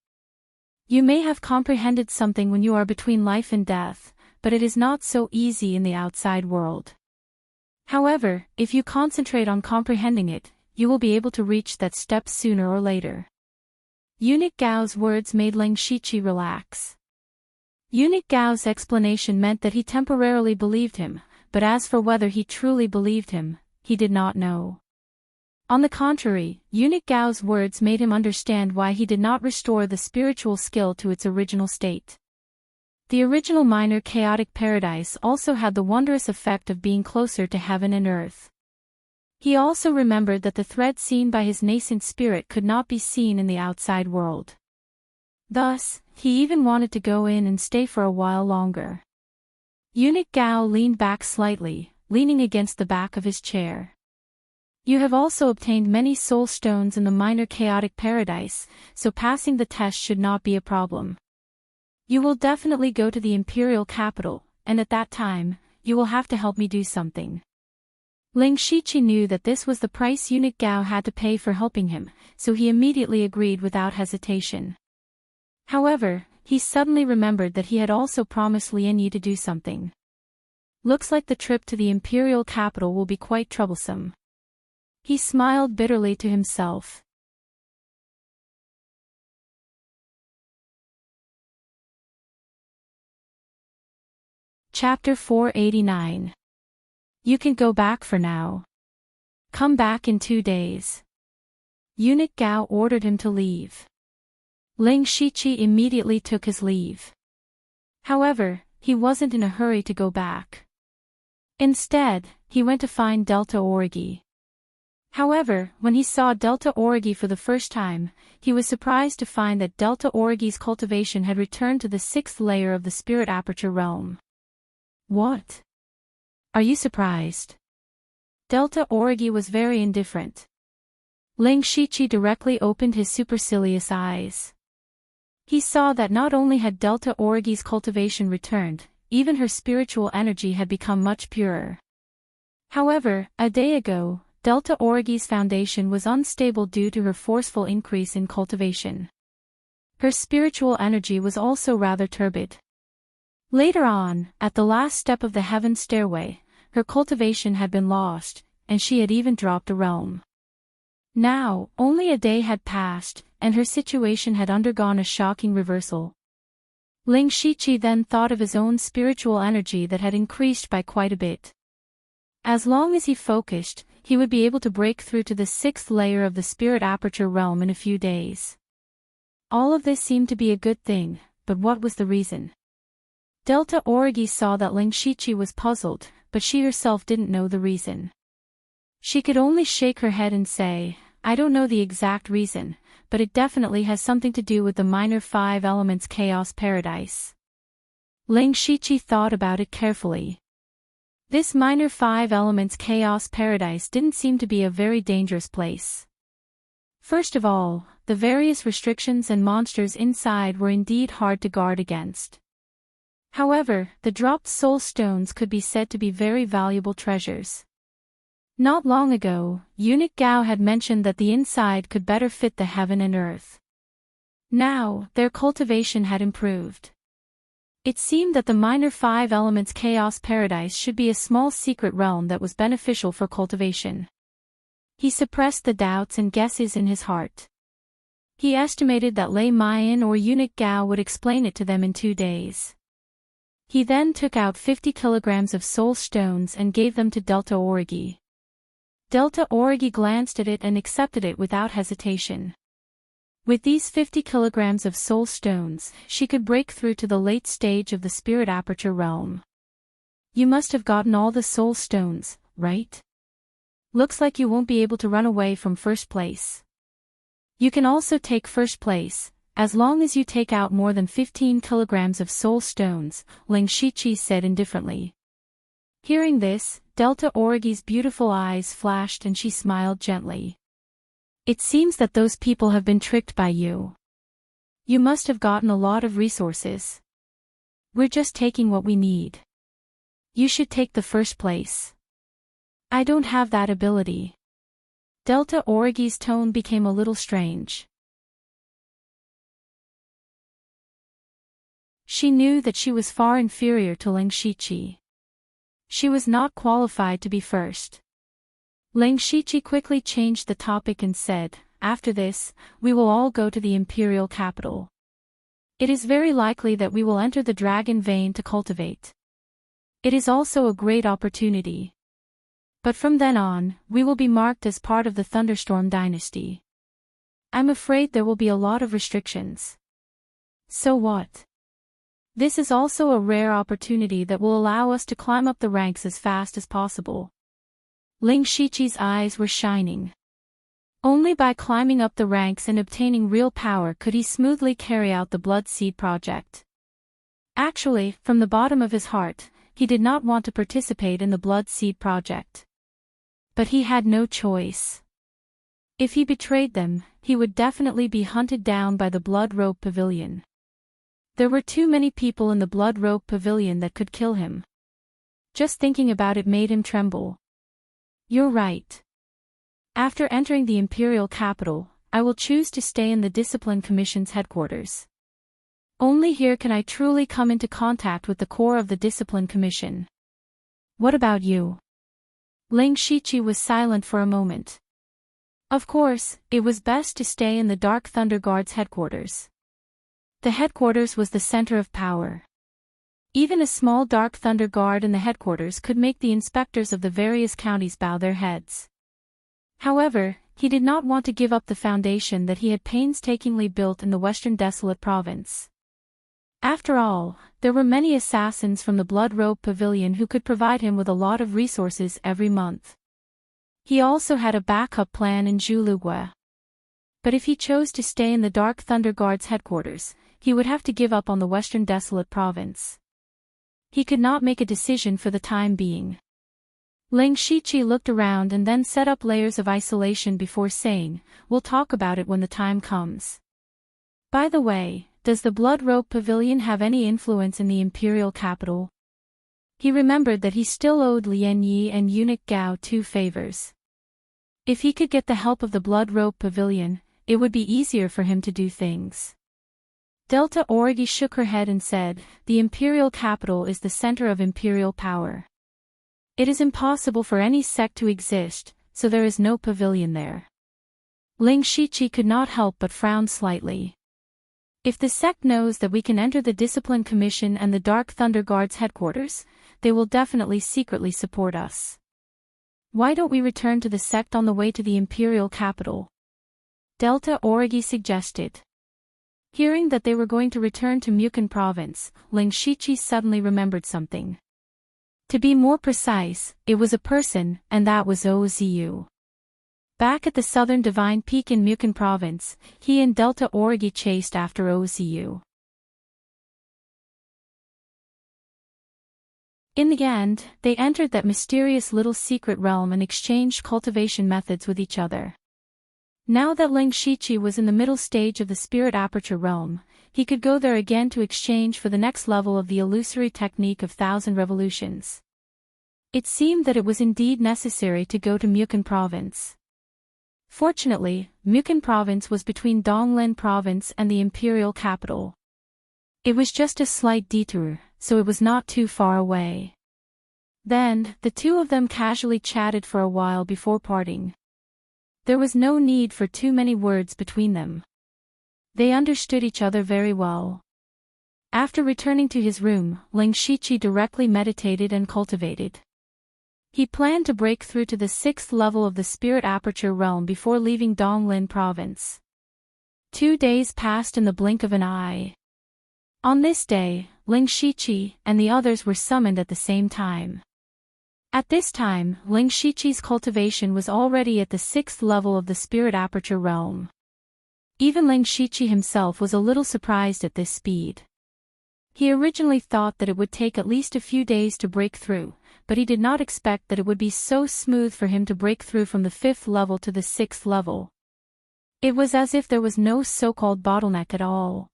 You may have comprehended something when you are between life and death, but it is not so easy in the outside world. However, if you concentrate on comprehending it, you will be able to reach that step sooner or later. Eunuch Gao's words made Ling Shiqi relax. Eunuch Gao's explanation meant that he temporarily believed him, but as for whether he truly believed him, he did not know. On the contrary, Eunuch Gao's words made him understand why he did not restore the spiritual skill to its original state. The original minor chaotic paradise also had the wondrous effect of being closer to heaven and earth. He also remembered that the thread seen by his nascent spirit could not be seen in the outside world. Thus, he even wanted to go in and stay for a while longer. Eunuch Gao leaned back slightly, leaning against the back of his chair. You have also obtained many soul stones in the minor chaotic paradise, so passing the test should not be a problem. You will definitely go to the imperial capital, and at that time, you will have to help me do something. Ling Shiqi knew that this was the price Eunuch Gao had to pay for helping him, so he immediately agreed without hesitation. However, he suddenly remembered that he had also promised Lian Yi to do something. Looks like the trip to the imperial capital will be quite troublesome. He smiled bitterly to himself. Chapter 489. You can go back for now. Come back in 2 days. Eunuch Gao ordered him to leave. Ling Shiqi immediately took his leave. However, he wasn't in a hurry to go back. Instead, he went to find Delta Origi. However, when he saw Delta Origi for the first time, he was surprised to find that Delta Origi's cultivation had returned to the 6th layer of the Spirit Aperture realm. What? Are you surprised? Delta Origi was very indifferent. Ling Shiqi directly opened his supercilious eyes. He saw that not only had Delta Origi's cultivation returned, even her spiritual energy had become much purer. However, a day ago, Delta Origi's foundation was unstable due to her forceful increase in cultivation. Her spiritual energy was also rather turbid. Later on, at the last step of the heaven stairway, her cultivation had been lost, and she had even dropped a realm. Now, only a day had passed, and her situation had undergone a shocking reversal. Ling Shiqi then thought of his own spiritual energy that had increased by quite a bit. As long as he focused, he would be able to break through to the 6th layer of the spirit aperture realm in a few days. All of this seemed to be a good thing, but what was the reason? Delta Origi saw that Ling Shichi was puzzled, but she herself didn't know the reason. She could only shake her head and say, I don't know the exact reason, but it definitely has something to do with the minor 5 elements chaos paradise. Ling Shichi thought about it carefully. This minor 5 elements chaos paradise didn't seem to be a very dangerous place. First of all, the various restrictions and monsters inside were indeed hard to guard against. However, the dropped soul stones could be said to be very valuable treasures. Not long ago, Eunuch Gao had mentioned that the inside could better fit the heaven and earth. Now, their cultivation had improved. It seemed that the minor 5 elements chaos paradise should be a small secret realm that was beneficial for cultivation. He suppressed the doubts and guesses in his heart. He estimated that Lei Mayan or Eunuch Gao would explain it to them in 2 days. He then took out 50 kilograms of soul stones and gave them to Delta Origi. Delta Origi glanced at it and accepted it without hesitation. With these 50 kilograms of soul stones, she could break through to the late stage of the spirit aperture realm. You must have gotten all the soul stones, right? Looks like you won't be able to run away from first place. You can also take first place, as long as you take out more than 15 kilograms of soul stones, Ling Shichi said indifferently. Hearing this, Delta Origi's beautiful eyes flashed and she smiled gently. It seems that those people have been tricked by you. You must have gotten a lot of resources. We're just taking what we need. You should take the first place. I don't have that ability. Delta Origi's tone became a little strange. She knew that she was far inferior to Ling Shichi. She was not qualified to be first. Ling Shichi quickly changed the topic and said, after this, we will all go to the imperial capital. It is very likely that we will enter the dragon vein to cultivate. It is also a great opportunity. But from then on, we will be marked as part of the Thunderstorm dynasty. I'm afraid there will be a lot of restrictions. So what? This is also a rare opportunity that will allow us to climb up the ranks as fast as possible. Ling Shichi's eyes were shining. Only by climbing up the ranks and obtaining real power could he smoothly carry out the Blood Seed project. Actually, from the bottom of his heart, he did not want to participate in the Blood Seed project. But he had no choice. If he betrayed them, he would definitely be hunted down by the Blood Robe Pavilion. There were too many people in the Blood Robe Pavilion that could kill him. Just thinking about it made him tremble. You're right. After entering the imperial capital, I will choose to stay in the Discipline Commission's headquarters. Only here can I truly come into contact with the core of the Discipline Commission. What about you? Ling Shichi was silent for a moment. Of course, it was best to stay in the Dark Thunder Guard's headquarters. The headquarters was the center of power. Even a small Dark Thunder Guard in the headquarters could make the inspectors of the various counties bow their heads. However, he did not want to give up the foundation that he had painstakingly built in the Western Desolate Province. After all, there were many assassins from the Blood Robe Pavilion who could provide him with a lot of resources every month. He also had a backup plan in Julugua. But if he chose to stay in the Dark Thunder Guard's headquarters, he would have to give up on the Western Desolate Province. He could not make a decision for the time being. Ling Shichi looked around and then set up layers of isolation before saying, we'll talk about it when the time comes. By the way, does the Blood Robe Pavilion have any influence in the imperial capital? He remembered that he still owed Lian Yi and Eunuch Gao 2 favors. If he could get the help of the Blood Robe Pavilion, it would be easier for him to do things. Delta Origi shook her head and said, the imperial capital is the center of imperial power. It is impossible for any sect to exist, so there is no pavilion there. Ling Shichi could not help but frown slightly. If the sect knows that we can enter the Discipline Commission and the Dark Thunder Guard's headquarters, they will definitely secretly support us. Why don't we return to the sect on the way to the imperial capital? Delta Origi suggested. Hearing that they were going to return to Mukan province, Ling Shichi suddenly remembered something. To be more precise, it was a person, and that was Ozu. Back at the southern Divine Peak in Mukan province, he and Delta Origi chased after Ozu. In the end, they entered that mysterious little secret realm and exchanged cultivation methods with each other. Now that Ling Shichi was in the middle stage of the Spirit Aperture realm, he could go there again to exchange for the next level of the illusory technique of 1,000 revolutions. It seemed that it was indeed necessary to go to Mukan province. Fortunately, Mukan province was between Donglin province and the imperial capital. It was just a slight detour, so it was not too far away. Then, the two of them casually chatted for a while before parting. There was no need for too many words between them. They understood each other very well. After returning to his room, Ling Shichi directly meditated and cultivated. He planned to break through to the 6th level of the Spirit Aperture realm before leaving Donglin province. 2 days passed in the blink of an eye. On this day, Ling Shichi and the others were summoned at the same time. At this time, Ling Shichi's cultivation was already at the 6th level of the Spirit Aperture realm. Even Ling Shichi himself was a little surprised at this speed. He originally thought that it would take at least a few days to break through, but he did not expect that it would be so smooth for him to break through from the 5th level to the 6th level. It was as if there was no so-called bottleneck at all.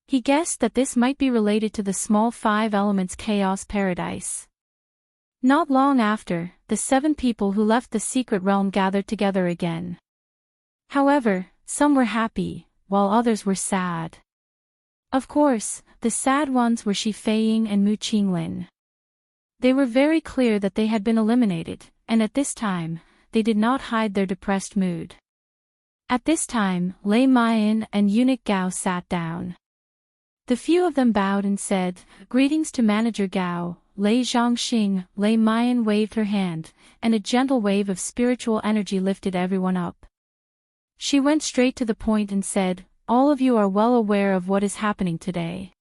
He guessed that this might be related to the small 5 elements chaos paradise. Not long after, the 7 people who left the secret realm gathered together again. However, some were happy, while others were sad. Of course, the sad ones were Shi Feiying and Mu Qinglin. They were very clear that they had been eliminated, and at this time, they did not hide their depressed mood. At this time, Lei Mayan and Eunuch Gao sat down. The few of them bowed and said, "Greetings to Manager Gao." Lei Zhongxing, Lei Mayan waved her hand, and a gentle wave of spiritual energy lifted everyone up. She went straight to the point and said, "All of you are well aware of what is happening today.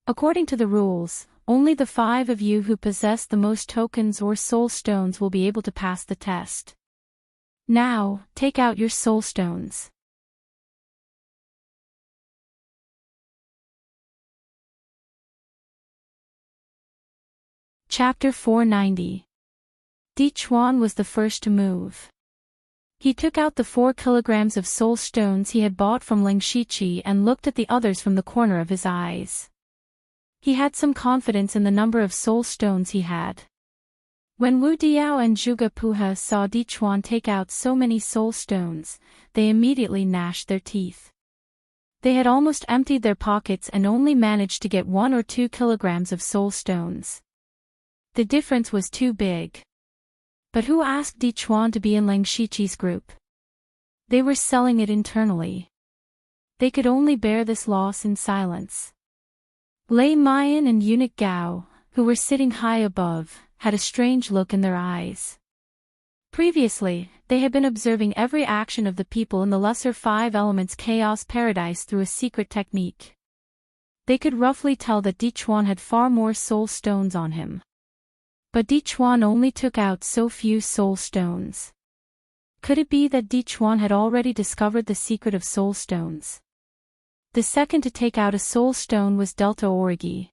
According to the rules, only the 5 of you who possess the most tokens or soul stones will be able to pass the test. Now, take out your soul stones." Chapter 490. Di Chuan was the first to move. He took out the 4 kilograms of soul stones he had bought from Ling Shichi and looked at the others from the corner of his eyes. He had some confidence in the number of soul stones he had. When Wu Diao and Zhuge Puha saw Di Chuan take out so many soul stones, they immediately gnashed their teeth. They had almost emptied their pockets and only managed to get 1 or 2 kilograms of soul stones. The difference was too big. But who asked Di Chuan to be in Ling Shichi's group? They were selling it internally. They could only bear this loss in silence. Lei Mayan and Eunuch Gao, who were sitting high above, had a strange look in their eyes. Previously, they had been observing every action of the people in the lesser 5 elements chaos paradise through a secret technique. They could roughly tell that Di Chuan had far more soul stones on him. But Di Chuan only took out so few soul stones. Could it be that Di Chuan had already discovered the secret of soul stones? The second to take out a soul stone was Delta Origi.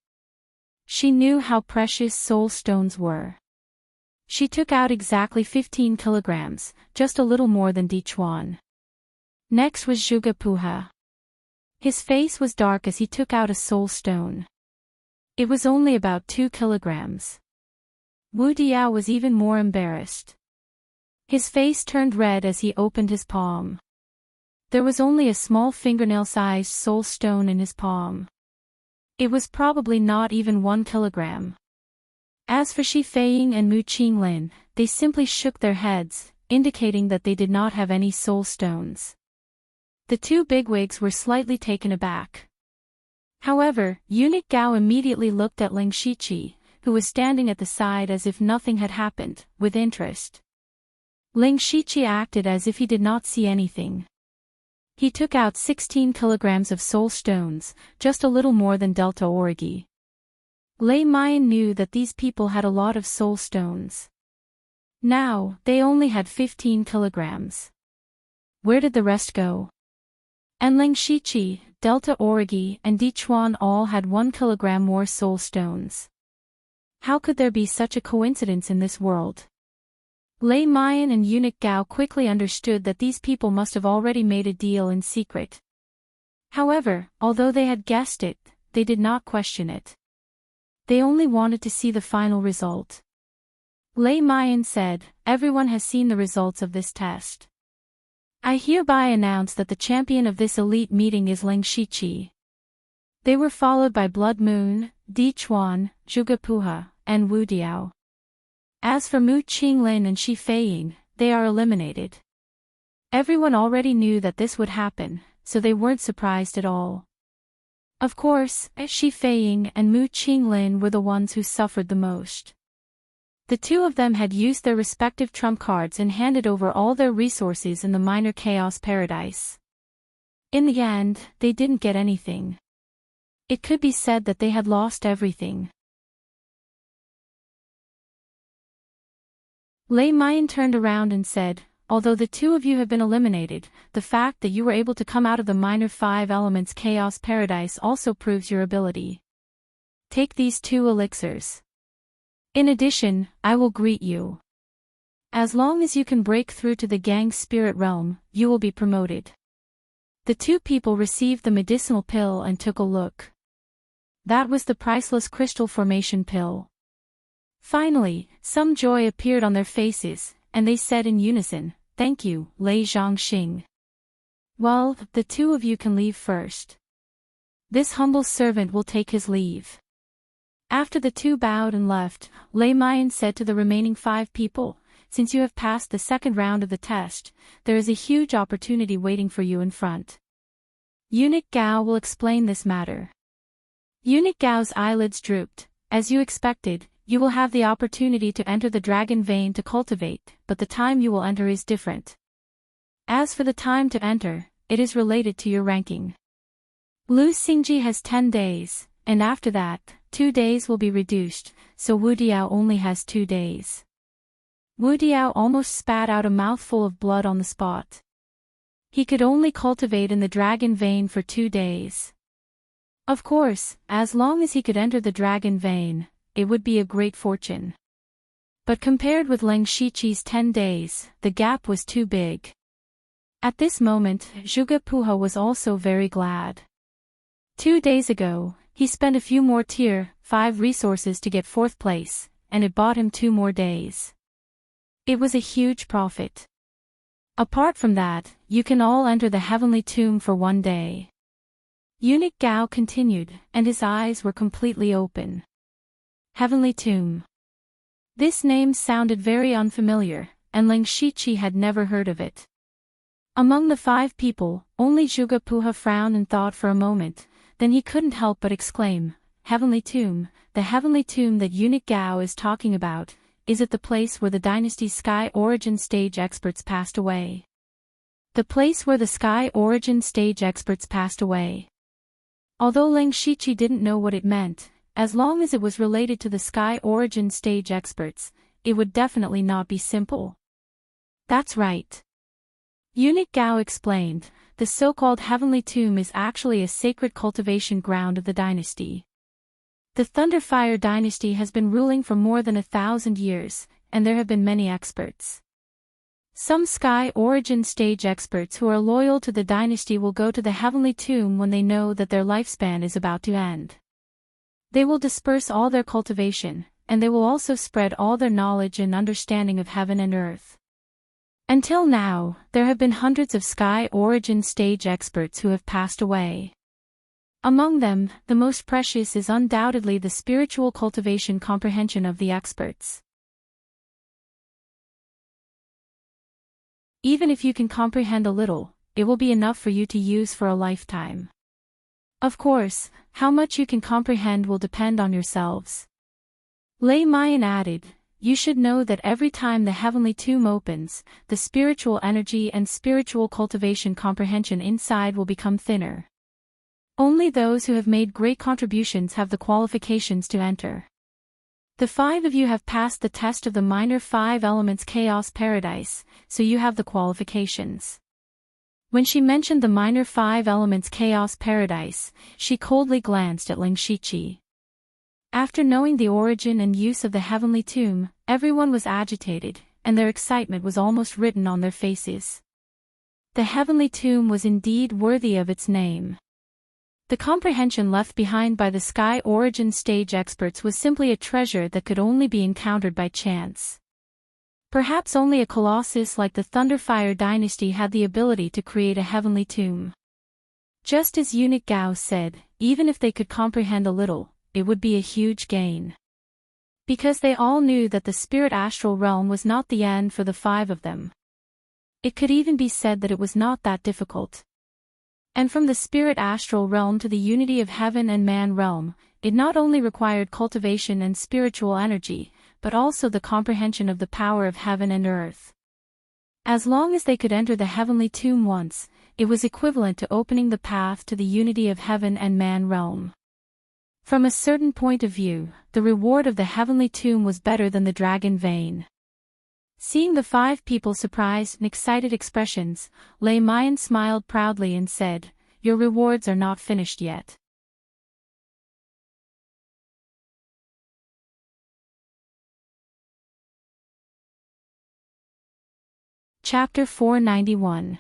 She knew how precious soul stones were. She took out exactly 15 kilograms, just a little more than Di Chuan. Next was Zhuge Puha. His face was dark as he took out a soul stone. It was only about 2 kilograms. Wu Diao was even more embarrassed. His face turned red as he opened his palm. There was only a small fingernail-sized soul stone in his palm. It was probably not even 1 kilogram. As for Shi Feiying and Mu Qinglin, they simply shook their heads, indicating that they did not have any soul stones. The 2 bigwigs were slightly taken aback. However, Eunuch Gao immediately looked at Ling Shichi, who was standing at the side as if nothing had happened, with interest. Ling Shiqi acted as if he did not see anything. He took out 16 kilograms of soul stones, just a little more than Delta Origi. Lei Mayan knew that these people had a lot of soul stones. Now, they only had 15 kilograms. Where did the rest go? And Ling Shiqi, Delta Origi, and Di Chuan all had 1 kilogram more soul stones. How could there be such a coincidence in this world? Lei Mayan and Eunuch Gao quickly understood that these people must have already made a deal in secret. However, although they had guessed it, they did not question it. They only wanted to see the final result. Lei Mayan said, "Everyone has seen the results of this test. I hereby announce that the champion of this elite meeting is Ling Shiqi." They were followed by Blood Moon, Di Chuan, Zhuge Puha, and Wu Diao. As for Mu Qinglin and Shi Feiying, they are eliminated. Everyone already knew that this would happen, so they weren't surprised at all. Of course, Shi Feiying and Mu Qinglin were the ones who suffered the most. The two of them had used their respective trump cards and handed over all their resources in the minor chaos paradise. In the end, they didn't get anything. It could be said that they had lost everything. Lei Mayan turned around and said, "Although the two of you have been eliminated, the fact that you were able to come out of the minor 5 elements chaos paradise also proves your ability. Take these 2 elixirs. In addition, I will greet you. As long as you can break through to the gang spirit realm, you will be promoted." The 2 people received the medicinal pill and took a look. That was the priceless crystal formation pill. Finally, some joy appeared on their faces, and they said in unison, "Thank you, Lei Zhangxing. Well, the 2 of you can leave first. This humble servant will take his leave." After the 2 bowed and left, Lei Mayan said to the remaining 5 people, "Since you have passed the second round of the test, there is a huge opportunity waiting for you in front. Eunuch Gao will explain this matter." Eunuch Gao's eyelids drooped. "As you expected, you will have the opportunity to enter the dragon vein to cultivate, but the time you will enter is different. As for the time to enter, it is related to your ranking. Lu Xingji has 10 days, and after that, 2 days will be reduced, so Wu Diao only has 2 days. Wu Diao almost spat out a mouthful of blood on the spot. He could only cultivate in the dragon vein for 2 days. Of course, as long as he could enter the dragon vein, it would be a great fortune. But compared with Ling Shiqi's 10 days, the gap was too big. At this moment, Zhuge Puha was also very glad. 2 days ago, he spent a few more tier 5 resources to get 4th place, and it bought him 2 more days. It was a huge profit. Apart from that, you can all enter the heavenly tomb for 1 day. Eunuch Gao continued, and his eyes were completely open. Heavenly Tomb. This name sounded very unfamiliar, and Ling Shiqi had never heard of it. Among the 5 people, only Zhuge Puha frowned and thought for a moment, then he couldn't help but exclaim, "Heavenly Tomb, the heavenly tomb that Eunuch Gao is talking about, is it the place where the dynasty's Sky Origin stage experts passed away?" The place where the Sky Origin stage experts passed away. Although Ling Shiqi didn't know what it meant, as long as it was related to the Sky Origin stage experts, it would definitely not be simple. That's right. Eunuch Gao explained, the so-called Heavenly Tomb is actually a sacred cultivation ground of the dynasty. The Thunderfire dynasty has been ruling for more than 1,000 years, and there have been many experts. Some Sky Origin stage experts who are loyal to the dynasty will go to the Heavenly Tomb when they know that their lifespan is about to end. They will disperse all their cultivation, and they will also spread all their knowledge and understanding of heaven and earth. Until now, there have been hundreds of Sky Origin stage experts who have passed away. Among them, the most precious is undoubtedly the spiritual cultivation comprehension of the experts. Even if you can comprehend a little, it will be enough for you to use for a lifetime. Of course, how much you can comprehend will depend on yourselves. Lei Mayan added, "You should know that every time the heavenly tomb opens, the spiritual energy and spiritual cultivation comprehension inside will become thinner. Only those who have made great contributions have the qualifications to enter. The 5 of you have passed the test of the minor 5 elements chaos paradise, so you have the qualifications." When she mentioned the minor 5 elements chaos paradise, she coldly glanced at Ling Shiqi. After knowing the origin and use of the heavenly tomb, everyone was agitated, and their excitement was almost written on their faces. The heavenly tomb was indeed worthy of its name. The comprehension left behind by the Sky Origin stage experts was simply a treasure that could only be encountered by chance. Perhaps only a colossus like the Thunderfire dynasty had the ability to create a heavenly tomb. Just as Eunuch Gao said, even if they could comprehend a little, it would be a huge gain. Because they all knew that the spirit astral realm was not the end for the 5 of them. It could even be said that it was not that difficult. And from the spirit astral realm to the unity of heaven and man realm, it not only required cultivation and spiritual energy, but also the comprehension of the power of heaven and earth. As long as they could enter the heavenly tomb once, it was equivalent to opening the path to the unity of heaven and man realm. From a certain point of view, the reward of the heavenly tomb was better than the dragon vein. Seeing the 5 people's surprised and excited expressions, Lei Mayan smiled proudly and said, "Your rewards are not finished yet." Chapter 491.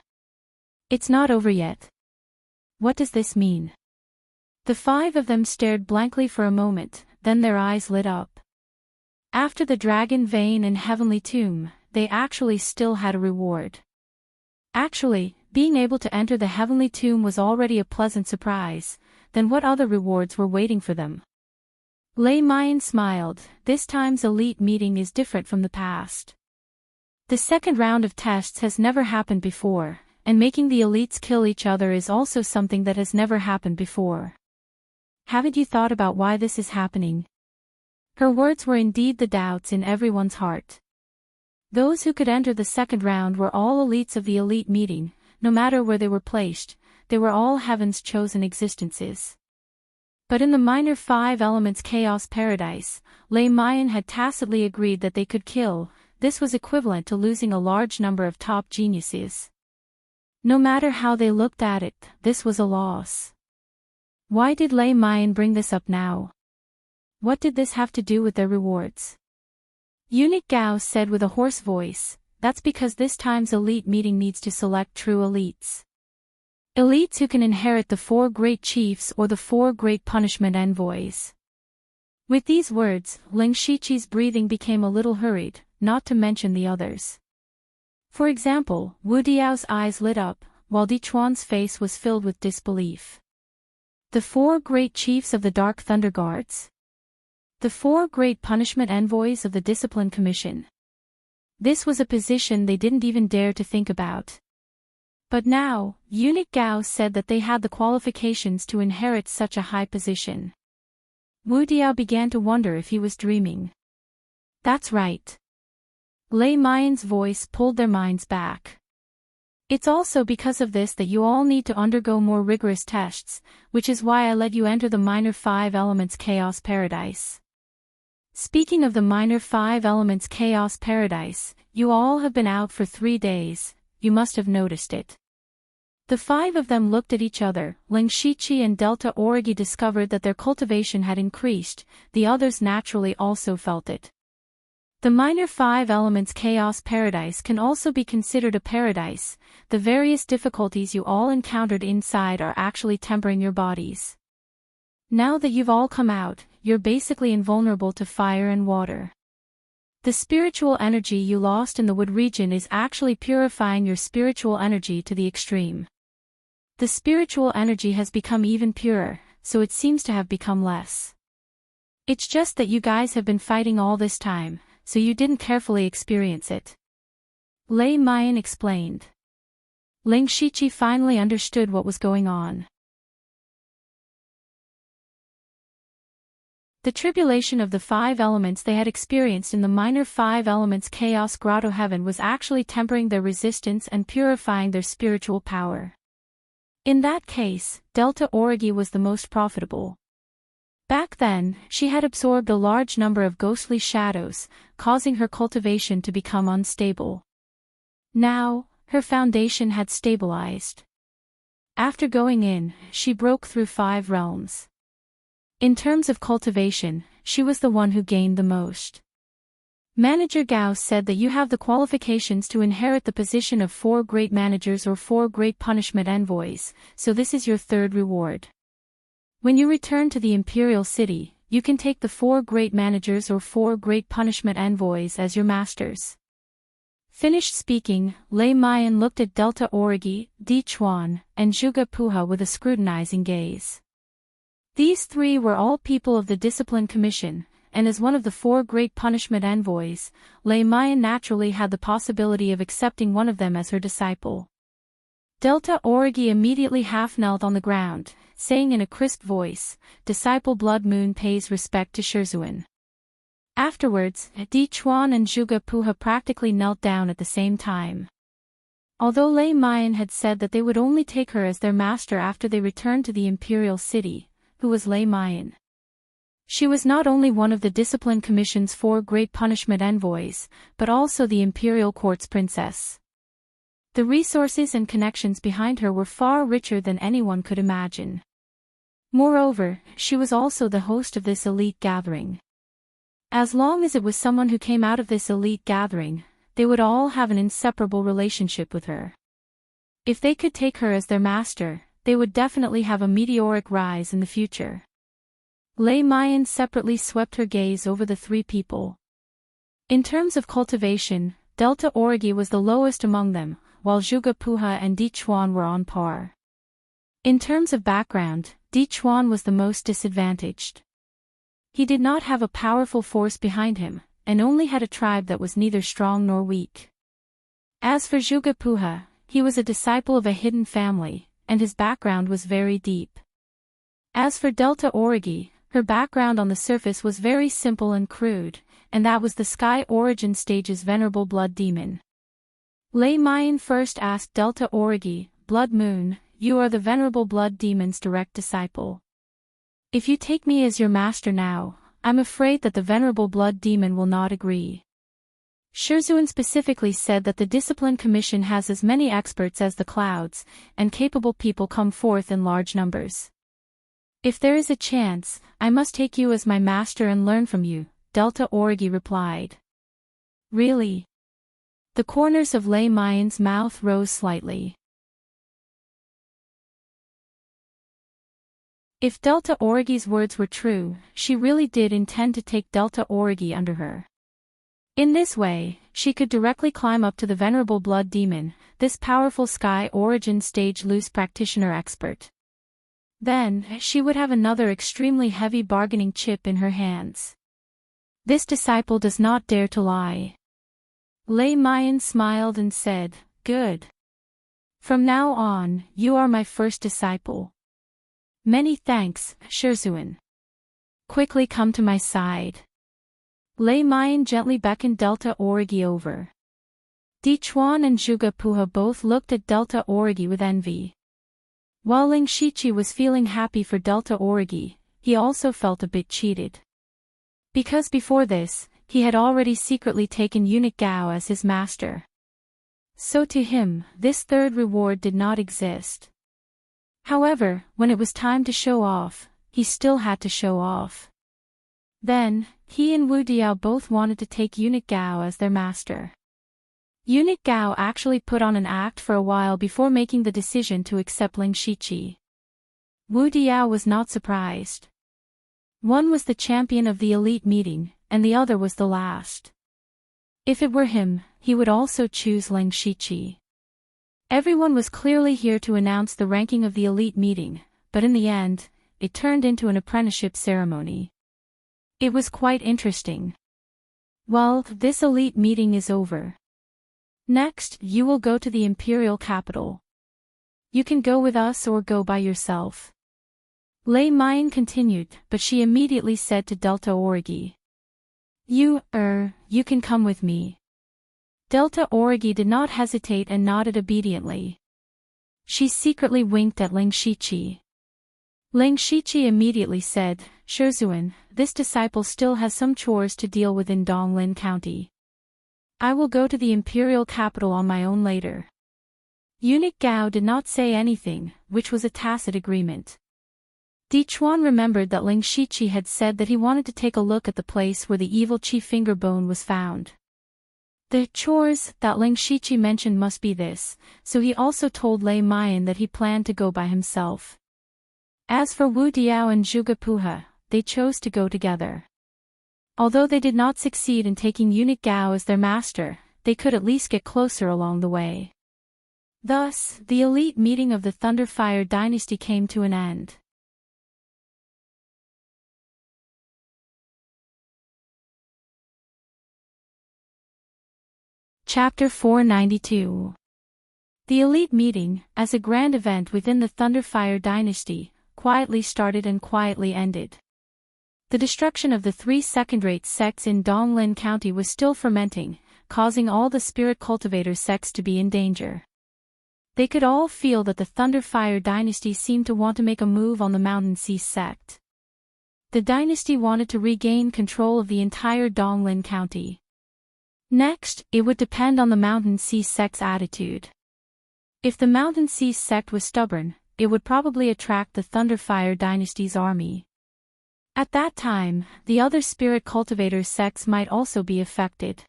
It's not over yet. What does this mean? The 5 of them stared blankly for a moment, then their eyes lit up. After the dragon vein and heavenly tomb, they actually still had a reward. Actually, being able to enter the heavenly tomb was already a pleasant surprise, then what other rewards were waiting for them? Lei Mayan smiled. This time's elite meeting is different from the past. The second round of tests has never happened before, and making the elites kill each other is also something that has never happened before. Haven't you thought about why this is happening? Her words were indeed the doubts in everyone's heart. Those who could enter the second round were all elites of the elite meeting, no matter where they were placed, they were all heaven's chosen existences. But in the minor 5 elements chaos paradise, Lei Mayan had tacitly agreed that they could kill. This was equivalent to losing a large number of top geniuses. No matter how they looked at it, this was a loss. Why did Lei Mayan bring this up now? What did this have to do with their rewards? Eunuch Gao said with a hoarse voice, "That's because this time's elite meeting needs to select true elites. Elites who can inherit the 4 great chiefs or the 4 great punishment envoys." With these words, Ling Shiqi's breathing became a little hurried, not to mention the others. For example, Wu Diao's eyes lit up, while Di Chuan's face was filled with disbelief. The 4 great chiefs of the Dark Thunder Guards? The 4 great punishment envoys of the Discipline Commission? This was a position they didn't even dare to think about. But now, Eunuch Gao said that they had the qualifications to inherit such a high position. Wu Diao began to wonder if he was dreaming. That's right. Lei Mayan's voice pulled their minds back. It's also because of this that you all need to undergo more rigorous tests, which is why I let you enter the minor 5 elements chaos paradise. Speaking of the minor 5 elements chaos paradise, you all have been out for 3 days, you must have noticed it. The 5 of them looked at each other. Ling Shiqi and Delta Origi discovered that their cultivation had increased, the others naturally also felt it. The minor 5 elements chaos paradise can also be considered a paradise. The various difficulties you all encountered inside are actually tempering your bodies. Now that you've all come out, you're basically invulnerable to fire and water. The spiritual energy you lost in the wood region is actually purifying your spiritual energy to the extreme. The spiritual energy has become even purer, so it seems to have become less. It's just that you guys have been fighting all this time, so you didn't carefully experience it. Lei Mayan explained. Ling Shiqi finally understood what was going on. The tribulation of the 5 elements they had experienced in the minor 5 elements chaos grotto heaven was actually tempering their resistance and purifying their spiritual power. In that case, Delta Origi was the most profitable. Back then, she had absorbed a large number of ghostly shadows, causing her cultivation to become unstable. Now, her foundation had stabilized. After going in, she broke through 5 realms. In terms of cultivation, she was the one who gained the most. Manager Gao said that you have the qualifications to inherit the position of 4 great managers or 4 great punishment envoys, so this is your 3rd reward. When you return to the Imperial City, you can take the 4 great managers or 4 great punishment envoys as your masters. Finished speaking, Lei Mayan looked at Delta Origi, Di Chuan, and Zhuge Puha with a scrutinizing gaze. These 3 were all people of the Discipline Commission, and as one of the 4 great punishment envoys, Lei Mayan naturally had the possibility of accepting one of them as her disciple. Delta Origi immediately half-knelt on the ground, saying in a crisp voice, "Disciple Blood Moon pays respect to Shizhuan." Afterwards, Di Chuan and Zhuge Puha practically knelt down at the same time. Although Lei Mayan had said that they would only take her as their master after they returned to the Imperial City, who was Lei Mayan? She was not only one of the Discipline Commission's 4 great punishment envoys, but also the Imperial Court's princess. The resources and connections behind her were far richer than anyone could imagine. Moreover, she was also the host of this elite gathering. As long as it was someone who came out of this elite gathering, they would all have an inseparable relationship with her. If they could take her as their master, they would definitely have a meteoric rise in the future. Lei Mayan separately swept her gaze over the 3 people. In terms of cultivation, Delta Origi was the lowest among them, while Zhuge Puha and Di Chuan were on par. In terms of background, Di Chuan was the most disadvantaged. He did not have a powerful force behind him, and only had a tribe that was neither strong nor weak. As for Zhuge Puha, he was a disciple of a hidden family, and his background was very deep. As for Delta Origi, her background on the surface was very simple and crude, and that was the Sky Origin Stage's venerable blood demon. Lei Mayan first asked Delta Origi, "Blood Moon, you are the venerable blood demon's direct disciple. If you take me as your master now, I'm afraid that the venerable blood demon will not agree." Shizhuan specifically said that the Discipline Commission has as many experts as the clouds, and capable people come forth in large numbers. "If there is a chance, I must take you as my master and learn from you," Delta Origi replied. "Really?" The corners of Lei Mayan's mouth rose slightly. If Delta Origi's words were true, she really did intend to take Delta Origi under her. In this way, she could directly climb up to the venerable blood demon, this powerful Sky Origin Stage loose practitioner expert. Then, she would have another extremely heavy bargaining chip in her hands. This disciple does not dare to lie. Lei Mayan smiled and said, "Good. From now on, you are my first disciple." "Many thanks, Shizhuan. Quickly come to my side." Lei Mayan gently beckoned Delta Origi over. Di Chuan and Zhuge Puha both looked at Delta Origi with envy. While Ling Shiqi was feeling happy for Delta Origi, he also felt a bit cheated. Because before this, he had already secretly taken Eunuch Gao as his master. So to him, this 3rd reward did not exist. However, when it was time to show off, he still had to show off. Then, he and Wu Diao both wanted to take Eunuch Gao as their master. Eunuch Gao actually put on an act for a while before making the decision to accept Ling Shiqi. Wu Diao was not surprised. One was the champion of the elite meeting, and the other was the last. If it were him, he would also choose Ling Shiqi. Everyone was clearly here to announce the ranking of the elite meeting, but in the end, it turned into an apprenticeship ceremony. It was quite interesting. Well, this elite meeting is over. Next, you will go to the imperial capital. You can go with us or go by yourself. Lei Mayan continued, but she immediately said to Delta Origi. You can come with me. Delta Origi did not hesitate and nodded obediently. She secretly winked at Ling Shiqi. Ling Shiqi immediately said, Sherzuan, this disciple still has some chores to deal with in Donglin County. I will go to the imperial capital on my own later. Eunuch Gao did not say anything, which was a tacit agreement. Dichuan remembered that Ling Shiqi had said that he wanted to take a look at the place where the evil Chi Fingerbone was found. The chores that Ling Shiqi mentioned must be this, so he also told Lei Mayan that he planned to go by himself. As for Wu Diao and Zhuge Puha, they chose to go together. Although they did not succeed in taking Eunuch Gao as their master, they could at least get closer along the way. Thus, the elite meeting of the Thunderfire dynasty came to an end. Chapter 492. The elite meeting, as a grand event within the Thunderfire dynasty, quietly started and quietly ended. The destruction of the 3 second-rate sects in Donglin County was still fermenting, causing all the spirit cultivator sects to be in danger. They could all feel that the Thunderfire dynasty seemed to want to make a move on the Mountain Sea sect. The dynasty wanted to regain control of the entire Donglin County. Next, it would depend on the Mountain Sea sect's attitude. If the Mountain Sea sect was stubborn, it would probably attract the Thunderfire dynasty's army. At that time, the other spirit cultivator sects might also be affected.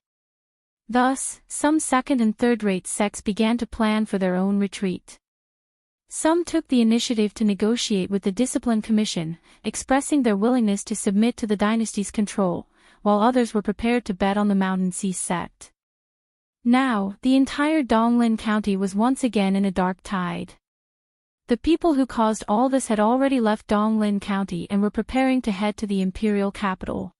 Thus, some second- and third-rate sects began to plan for their own retreat. Some took the initiative to negotiate with the Discipline Commission, expressing their willingness to submit to the dynasty's control, while others were prepared to bet on the Mountain Sea sect. Now, the entire Donglin County was once again in a dark tide. The people who caused all this had already left Donglin County and were preparing to head to the imperial capital.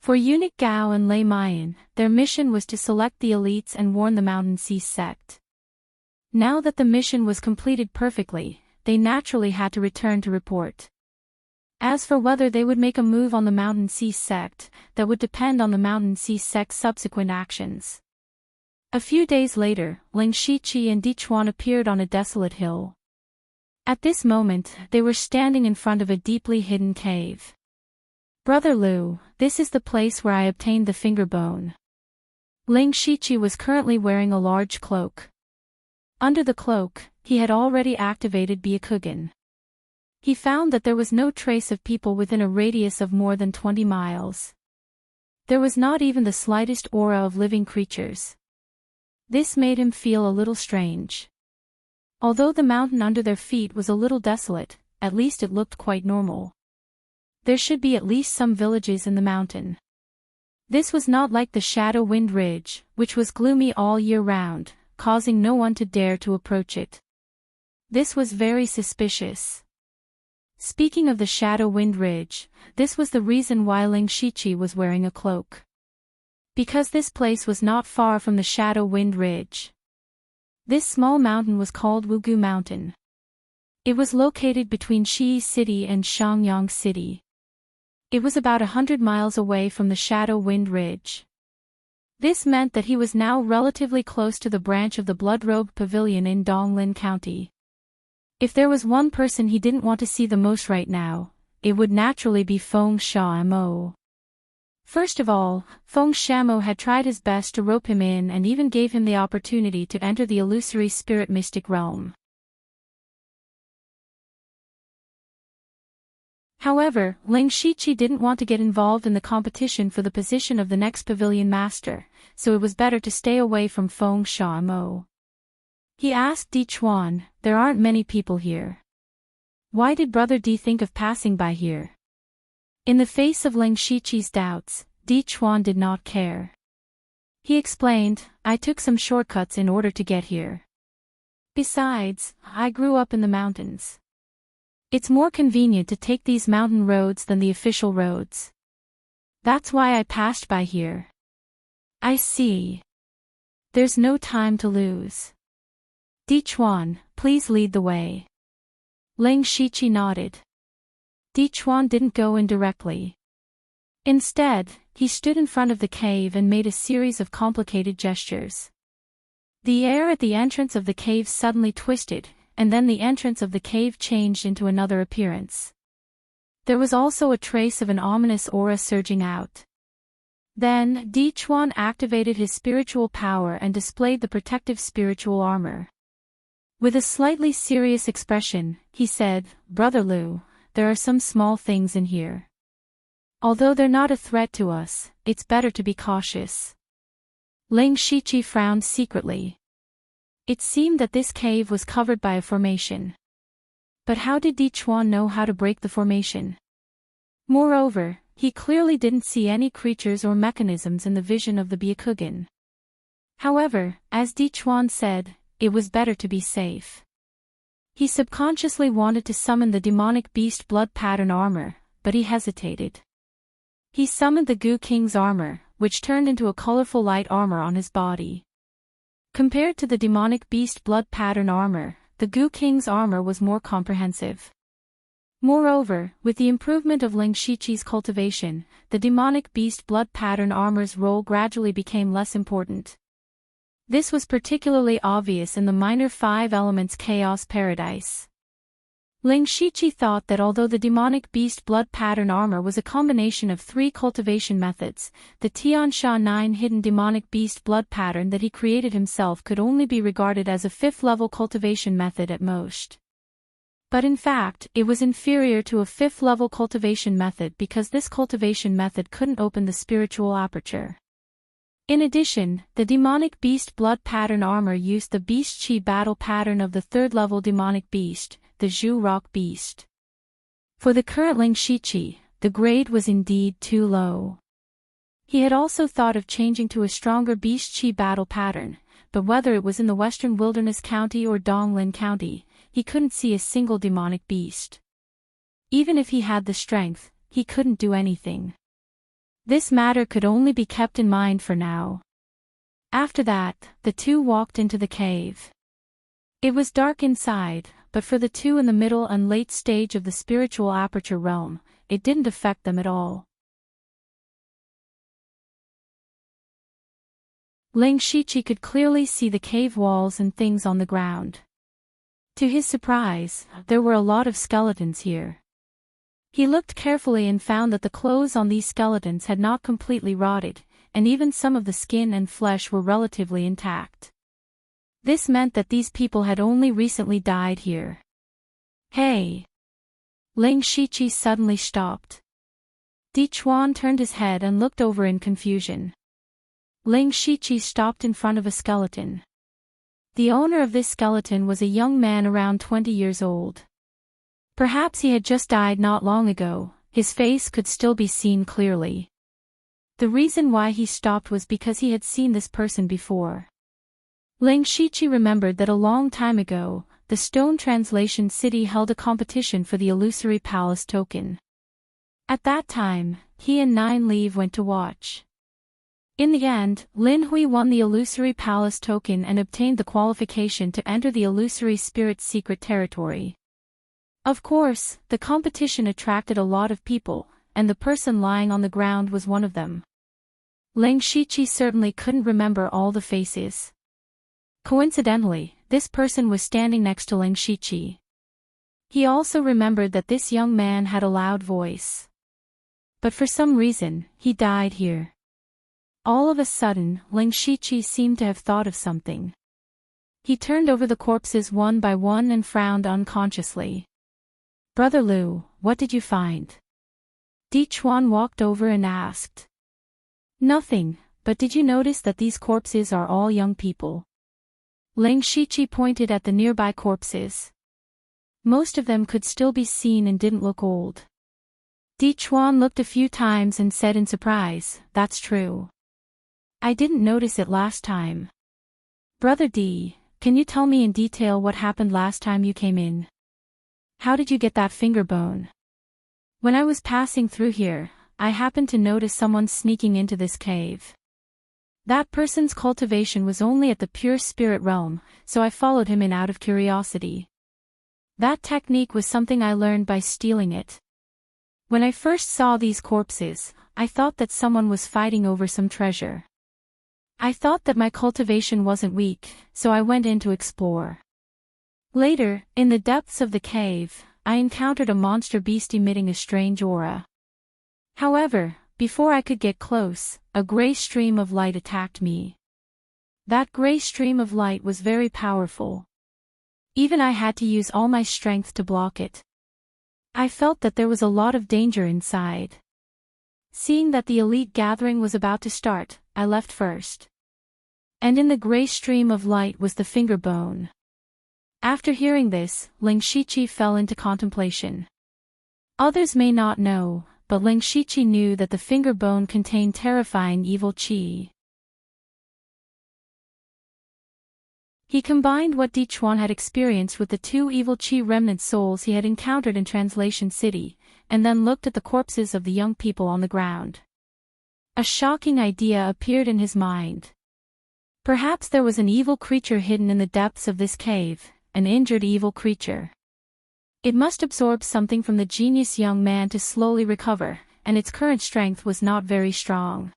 For Eunuch Gao and Lei Mayan, their mission was to select the elites and warn the Mountain Sea sect. Now that the mission was completed perfectly, they naturally had to return to report. As for whether they would make a move on the Mountain Sea sect, that would depend on the Mountain Sea sect's subsequent actions. A few days later, Ling Shiqi and Dichuan appeared on a desolate hill. At this moment, they were standing in front of a deeply hidden cave. Brother Liu, this is the place where I obtained the finger bone. Ling Shiqi was currently wearing a large cloak. Under the cloak, he had already activated Byakugan. He found that there was no trace of people within a radius of more than 20 miles. There was not even the slightest aura of living creatures. This made him feel a little strange. Although the mountain under their feet was a little desolate, at least it looked quite normal. There should be at least some villages in the mountain. This was not like the Shadow Wind Ridge, which was gloomy all year round, causing no one to dare to approach it. This was very suspicious. Speaking of the Shadow Wind Ridge, this was the reason why Ling Shiqi was wearing a cloak. Because this place was not far from the Shadow Wind Ridge. This small mountain was called Wugu Mountain. It was located between Shi City and Shangyang City. It was about 100 miles away from the Shadow Wind Ridge. This meant that he was now relatively close to the branch of the Blood-Robe Pavilion in Donglin County. If there was one person he didn't want to see the most right now, it would naturally be Feng Shamo. First of all, Feng Shamo had tried his best to rope him in and even gave him the opportunity to enter the illusory spirit mystic realm. However, Ling Shiqi didn't want to get involved in the competition for the position of the next pavilion master, so it was better to stay away from Feng Shamo. He asked Dichuan, there aren't many people here. Why did Brother D think of passing by here? In the face of Ling Shiqi's doubts, Dichuan did not care. He explained, I took some shortcuts in order to get here. Besides, I grew up in the mountains. It's more convenient to take these mountain roads than the official roads. That's why I passed by here. I see. There's no time to lose. Dichuan, please lead the way. Ling Shiqi nodded. Di Chuan didn't go in directly. Instead, he stood in front of the cave and made a series of complicated gestures. The air at the entrance of the cave suddenly twisted, and then the entrance of the cave changed into another appearance. There was also a trace of an ominous aura surging out. Then, Di Chuan activated his spiritual power and displayed the protective spiritual armor. With a slightly serious expression, he said, "Brother Lu, there are some small things in here. Although they're not a threat to us, it's better to be cautious." Ling Shiqi frowned secretly. It seemed that this cave was covered by a formation. But how did Di Chuan know how to break the formation? Moreover, he clearly didn't see any creatures or mechanisms in the vision of the Byakugan. However, as Di Chuan said, it was better to be safe. He subconsciously wanted to summon the demonic beast blood pattern armor, but he hesitated. He summoned the Gu King's armor, which turned into a colorful light armor on his body. Compared to the demonic beast blood pattern armor, the Gu King's armor was more comprehensive. Moreover, with the improvement of Ling Shiqi's cultivation, the demonic beast blood pattern armor's role gradually became less important. This was particularly obvious in the minor 5 elements chaos paradise. Ling Shiqi thought that although the demonic beast blood pattern armor was a combination of 3 cultivation methods, the Tiansha 9 hidden demonic beast blood pattern that he created himself could only be regarded as a 5th-level cultivation method at most. But in fact, it was inferior to a 5th-level cultivation method because this cultivation method couldn't open the spiritual aperture. In addition, the demonic beast blood pattern armor used the beast chi battle pattern of the 3rd-level demonic beast, the Zhu Rock beast. For the current Ling Shiqi, the grade was indeed too low. He had also thought of changing to a stronger beast chi battle pattern, but whether it was in the Western Wilderness County or Donglin County, he couldn't see a single demonic beast. Even if he had the strength, he couldn't do anything. This matter could only be kept in mind for now. After that, the two walked into the cave. It was dark inside, but for the two in the middle and late stage of the spiritual aperture realm, it didn't affect them at all. Ling Shiqi could clearly see the cave walls and things on the ground. To his surprise, there were a lot of skeletons here. He looked carefully and found that the clothes on these skeletons had not completely rotted, and even some of the skin and flesh were relatively intact. This meant that these people had only recently died here. Hey! Ling Shiqi suddenly stopped. Di Chuan turned his head and looked over in confusion. Ling Shiqi stopped in front of a skeleton. The owner of this skeleton was a young man around 20 years old. Perhaps he had just died not long ago, his face could still be seen clearly. The reason why he stopped was because he had seen this person before. Ling Shiqi remembered that a long time ago, the Stone Translation City held a competition for the Illusory Palace token. At that time, he and Nine Leave went to watch. In the end, Lin Hui won the Illusory Palace token and obtained the qualification to enter the Illusory Spirit's secret territory. Of course, the competition attracted a lot of people, and the person lying on the ground was one of them. Ling Shiqi certainly couldn't remember all the faces. Coincidentally, this person was standing next to Ling Shiqi. He also remembered that this young man had a loud voice. But for some reason, he died here. All of a sudden, Ling Shiqi seemed to have thought of something. He turned over the corpses one by one and frowned unconsciously. "Brother Lu, what did you find?" Di Chuan walked over and asked. "Nothing, but did you notice that these corpses are all young people?" Ling Shiqi pointed at the nearby corpses. Most of them could still be seen and didn't look old. Di Chuan looked a few times and said in surprise, "That's true. I didn't notice it last time. Brother Di, can you tell me in detail what happened last time you came in? How did you get that finger bone? When I was passing through here, I happened to notice someone sneaking into this cave. That person's cultivation was only at the pure spirit realm, so I followed him in out of curiosity. That technique was something I learned by stealing it. When I first saw these corpses, I thought that someone was fighting over some treasure. I thought that my cultivation wasn't weak, so I went in to explore. Later, in the depths of the cave, I encountered a monster beast emitting a strange aura. However, before I could get close, a gray stream of light attacked me. That gray stream of light was very powerful. Even I had to use all my strength to block it. I felt that there was a lot of danger inside. Seeing that the elite gathering was about to start, I left first. And in the gray stream of light was the finger bone. After hearing this, Ling Shiqi fell into contemplation. Others may not know, but Ling Shiqi knew that the finger bone contained terrifying evil qi. He combined what Di Chuan had experienced with the two evil qi remnant souls he had encountered in Translation City, and then looked at the corpses of the young people on the ground. A shocking idea appeared in his mind. Perhaps there was an evil creature hidden in the depths of this cave, an injured evil creature. It must absorb something from the genius young man to slowly recover, and its current strength was not very strong.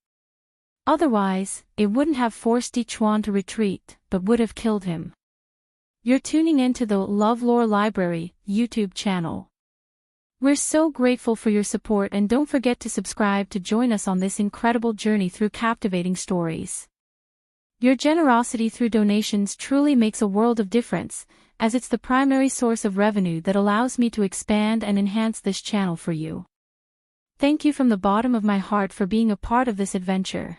Otherwise, it wouldn't have forced Di Chuan to retreat, but would have killed him. You're tuning into the LoveLore Library YouTube channel. We're so grateful for your support, and don't forget to subscribe to join us on this incredible journey through captivating stories. Your generosity through donations truly makes a world of difference, as it's the primary source of revenue that allows me to expand and enhance this channel for you. Thank you from the bottom of my heart for being a part of this adventure.